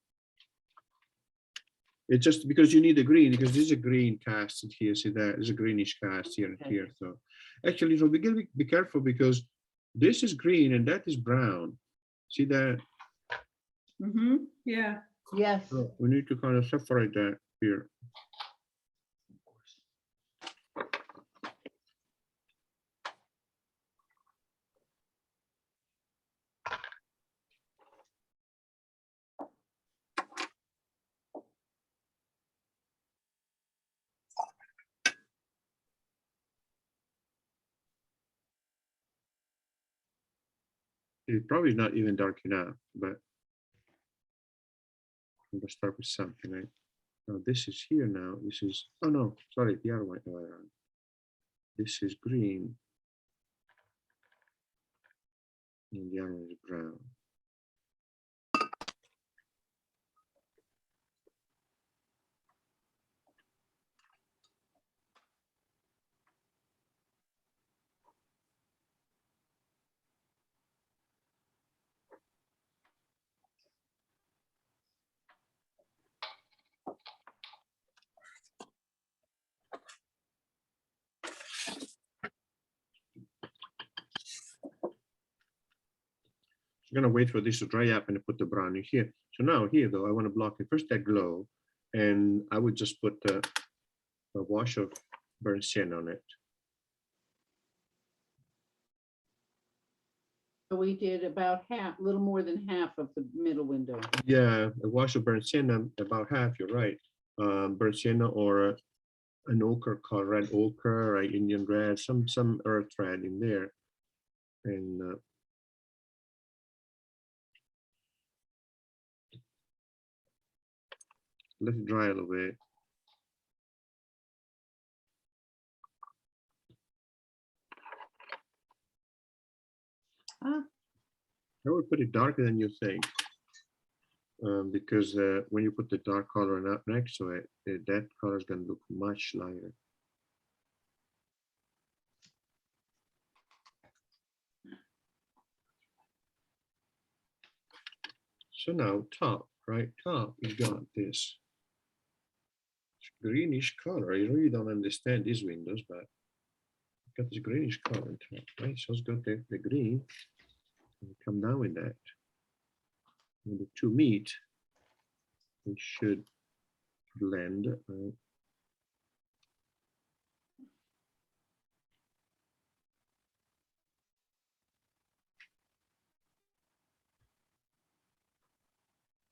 It's just because you need a green, because there's a green cast in here. See that? There's a greenish cast here and Okay. here. So actually, so we gotta be careful because this is green and that is brown. See that? Mm-hmm, yeah. Yes. So we need to kind of separate that here. It probably not even dark enough, but I'm gonna start with something, right? Now this is here now. This is, oh no, sorry, the other way around. This is green. And the other one is brown. I'm gonna wait for this to dry up and put the brown in here. So now here though, I want to block it first that glow, and I would just put a wash of burnt sienna on it. So we did about half, a little more than half of the middle window. Yeah, a wash of burnt sienna, about half, you're right. Burnt sienna or an ochre color, red ochre, right, Indian red, some earth red in there. And let it dry a little bit. Ah. I would put it darker than you think. Because when you put the dark color next to it, that color is going to look much lighter. So now top, right? Top, you got this greenish color. I really don't understand these windows, but got this greenish color on top, right? So let's go take the green and come down with that. When the two meet, it should blend. Right?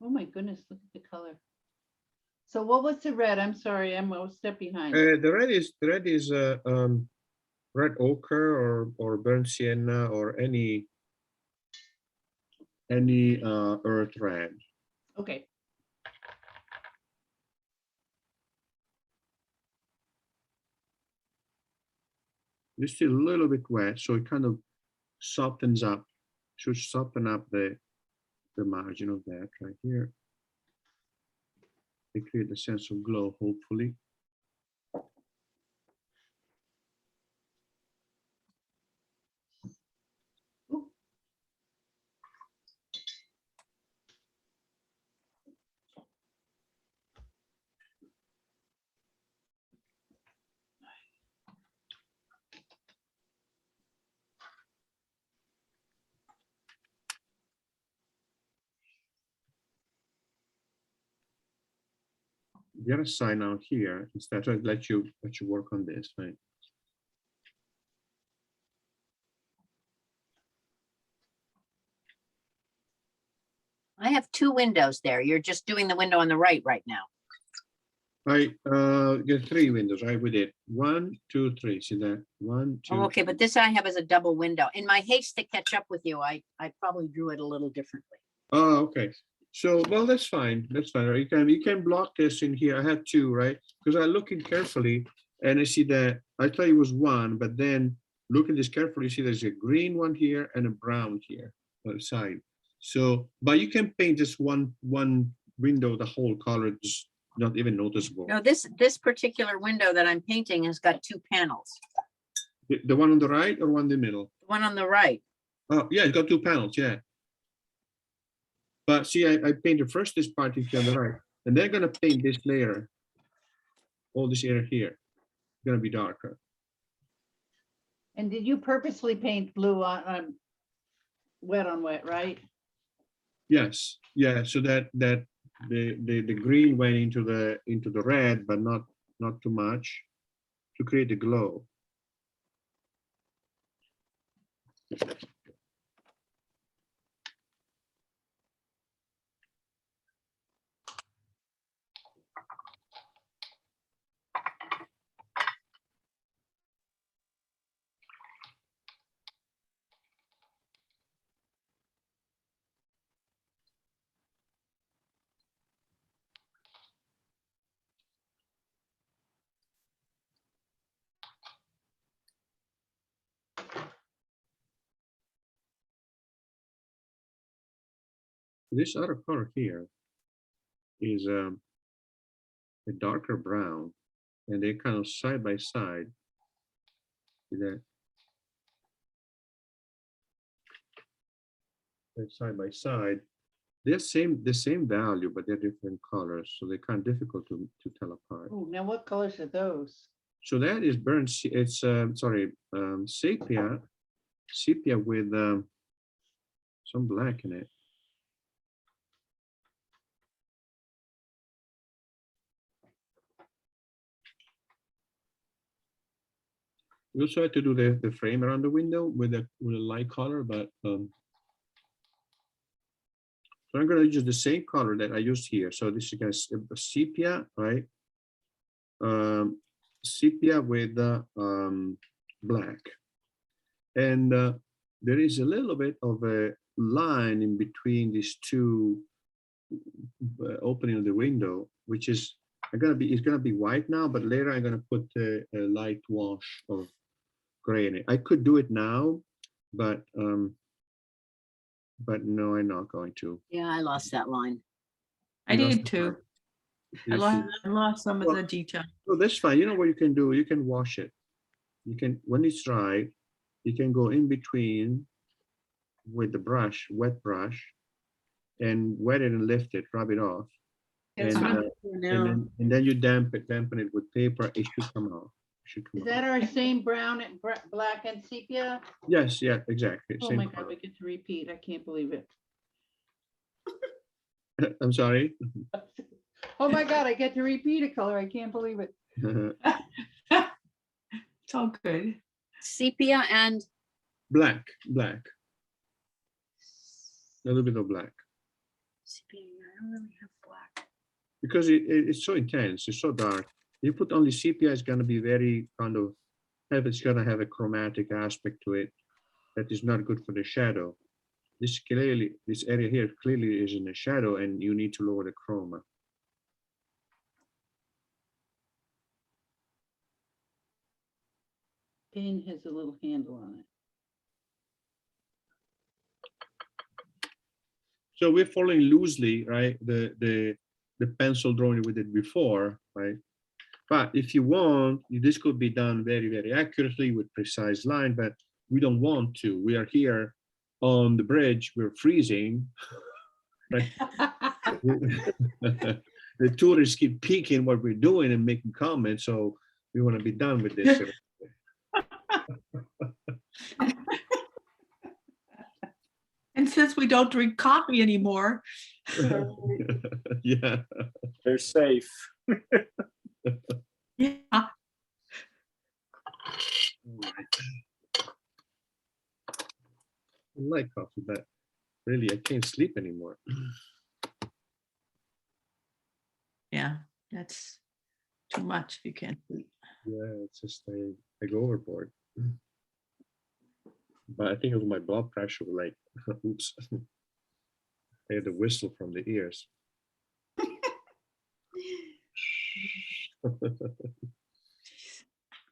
Oh my goodness, look at the color. So what was the red? I'm sorry, I'm a step behind. The red is red ochre or burnt sienna or any earth red. Okay. It's still a little bit wet, so it kind of softens up, should soften up the margin of that right here. They create a sense of glow, hopefully. Ooh. The other side now here, instead of let you work on this, right? I have two windows there. You're just doing the window on the right now. I get three windows, right? We did 1, 2, 3. See that? 1, 2. Oh, okay, but this I have as a double window. In my haste to catch up with you, I probably drew it a little differently. Oh, okay. So, well, that's fine. That's fine. Right? You can block this in here. I have 2, right? Because I look in carefully and I see that I thought it was 1, but then look at this carefully, you see there's a green one here and a brown here on the side. So, but you can paint just one window, the whole color, just not even noticeable. No, this particular window that I'm painting has got two panels. The one on the right or one in the middle? The one on the right. Oh, yeah, it's got 2 panels, yeah. But see, I painted first this part here on the right, and then gonna paint this layer, all this area here, gonna be darker. And did you purposely paint blue on wet on wet, right? Yes, yeah, so that the green went into the red, but not too much, to create the glow. This other color here is a darker brown, and they're kind of side by side. See that? They're side by side. They're the same value, but they're different colors, so they're kind of difficult to tell apart. Oh, now what colors are those? So that is burnt. It's sepia with some black in it. We also had to do the frame around the window with a light color, but So I'm going to use the same color that I used here. So this is guys sepia, right? Sepia with the black. And there is a little bit of a line in between these two opening of the window, which is it's gonna be white now, but later I'm gonna put a light wash of gray in it. I could do it now, but no, I'm not going to. Yeah, I lost that line. I You know, did too. I lost some of the detail. Oh, that's fine. You know what you can do? You can wash it. You can, when it's dry, you can go in between with the brush, wet brush, and wet it and lift it, rub it off. It's And, fine. and then you dampen it with paper. It should come out. Is that our same brown and black and sepia? Yes, yeah, exactly. Oh Same my God, color. we get to repeat. I can't believe it. I'm sorry. Oh my God, I get to repeat a color. I can't believe it. It's all good. Sepia and Black. A little bit of black. sepia. I don't really have black. Because it's so intense, it's so dark. You put only sepia, it's going to be very kind of it's going to have a chromatic aspect to it that is not good for the shadow. This area here clearly is in the shadow, and you need to lower the chroma. Paint has a little handle on it. So we're following loosely, right? The pencil drawing we did before, right? But if you want, this could be done very, very accurately with precise line, but we don't want to. We are here on the bridge, we're freezing. Right? The tourists keep peeking what we're doing and making comments, so we want to be done with this. And since we don't drink coffee anymore, Yeah. They're safe. yeah, I like coffee, but really I can't sleep anymore. yeah, that's too much if you can't sleep. Yeah, it's just I go overboard. But I think it was my blood pressure, like, oops. I had a whistle from the ears.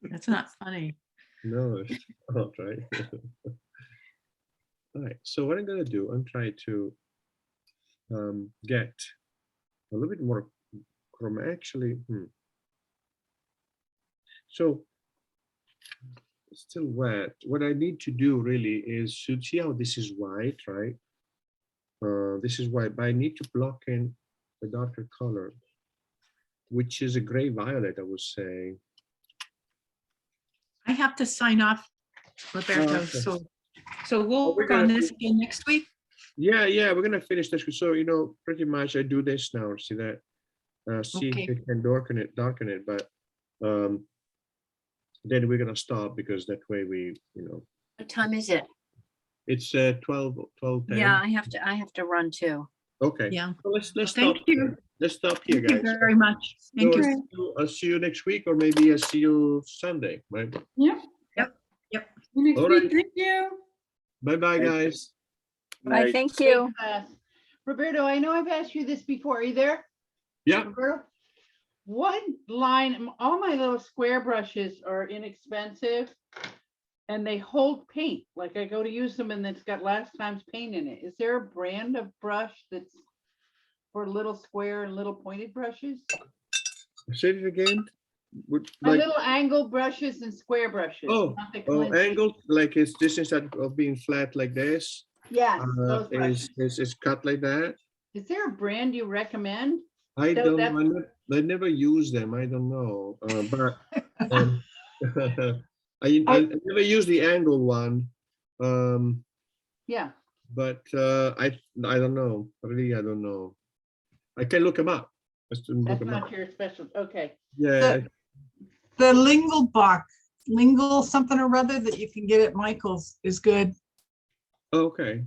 That's not funny. No, it's not right. All right, so what I'm gonna do, I'm trying to get a little bit more chroma. Actually, so it's still wet. What I need to do really is to see how this is white, right? This is white, but I need to block in a darker color, which is a gray violet, I would say. I have to sign off, Roberto, okay. so we'll we're work on gonna- this again next week. Yeah, we're gonna finish this. So pretty much I do this now. See that? See Okay. if it can darken it, but then we're gonna stop because that way we, What time is it? it's 12:10. Yeah, I have to run too. Okay. Yeah. So let's Thank stop. you. Let's stop here, Thank you guys. very much. Thank So you. I'll see you next week, or maybe I'll see you Sunday, right? Yep. Yep. Next All week. right. Thank you. Bye, guys. Bye, Night. thank Great you. class. Roberto, I know I've asked you this before. Are you there? Yeah. Roberto? What line, all my little square brushes are inexpensive and they hold paint. Like I go to use them and it's got last time's paint in it. Is there a brand of brush that's for little square and little pointed brushes? Say it again. My Like, little angle brushes and square brushes. not the cleansing. angled, like it's this instead of being flat like this, Yes, those brushes. is cut like that. Is there a brand you recommend? I So don't, that's- I never use them. I don't know, but I never use the angle one. Yeah, But I don't know. Really, I don't know. I can look them up. Just look that's them not up. your special, okay. Yeah. The lingual box, lingual something or other that you can get at Michael's is good. Okay.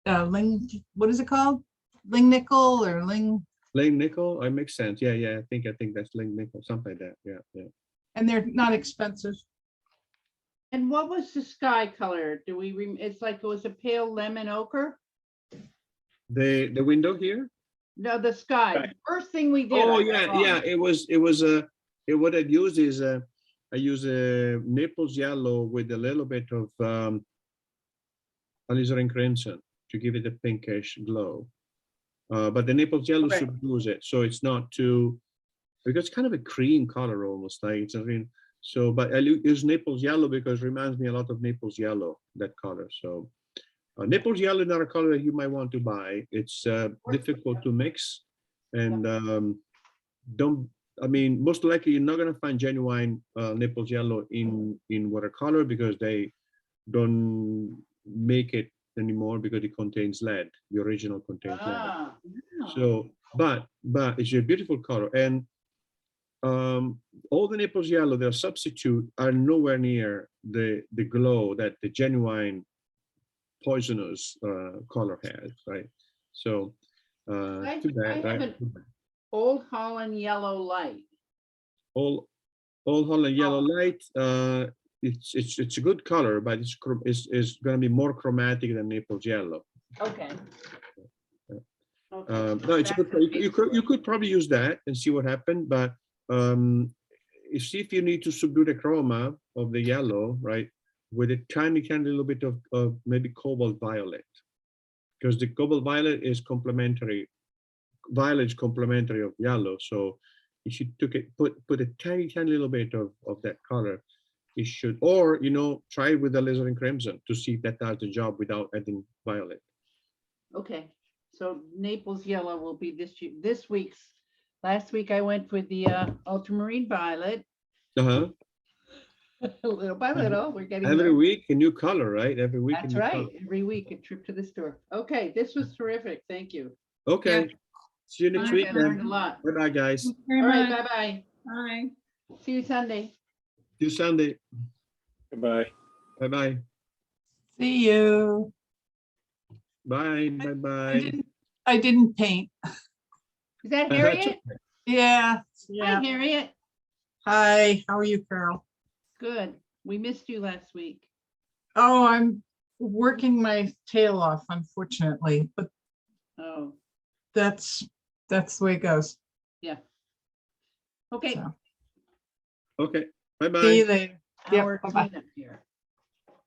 What is it called? nickel or ling, Lane nickel, it makes sense. Yeah, yeah. I think that's lane nickel, something like that. Yeah, yeah. and they're not expensive. And what was the sky color? Do we, it's like it was a pale lemon ochre? The window here. No, the sky. Sky. First thing we did. Oh I got yeah, wrong. yeah. What I use is I use a Naples yellow with a little bit of alizarin crimson to give it a pinkish glow. But the Naples yellow Okay. should lose it, so it's not too, because it's kind of a cream color almost, like it's a real. So, but I use Naples yellow because it reminds me a lot of Naples yellow, that color. So Naples yellow is not a color that you might want to buy. It's difficult to mix, and I mean, most likely you're not gonna find genuine Naples yellow in watercolor because they don't make it anymore because it contains lead. The original contains lead. Ah, So, but it's a beautiful color, and all the Naples yellow, their substitute, are nowhere near the glow that the genuine poisonous color has, right? So, too I bad, have right? an Old Holland yellow light. All Holland yellow light. It's a good color, but it's going to be more chromatic than Naples yellow. Okay. No, it's a good. You could probably use that and see what happened, but you see if you need to subdue the chroma of the yellow, right, with a tiny little bit of maybe cobalt violet, because the cobalt violet is complementary. Violet is complementary of yellow, so if you put a tiny little bit of that color, it should, or try it with the alizarin crimson to see if that does the job without adding violet. Okay, so Naples yellow will be this week's. Last week I went with the ultramarine violet. Little by little, we're getting Every there. week a new color, right? Every week. That's right. Every week a trip to the store. Okay, this was terrific. Thank you. Okay. See you next I week learned a then. lot. Bye bye, guys. See Very All right, much. bye-bye. Bye. See you Sunday. you Sunday. Goodbye. Bye bye. See you. Bye. Bye bye. I didn't paint. Is that Harriet? Yeah, Hi, Harriet. Hi, how are you, Carol? Good. We missed you last week. Oh, I'm working my tail off, unfortunately, but Oh, that's the way it goes. yeah. Okay. So, Okay. Bye bye. see you later. Yep, Our bye-bye. cleanup here.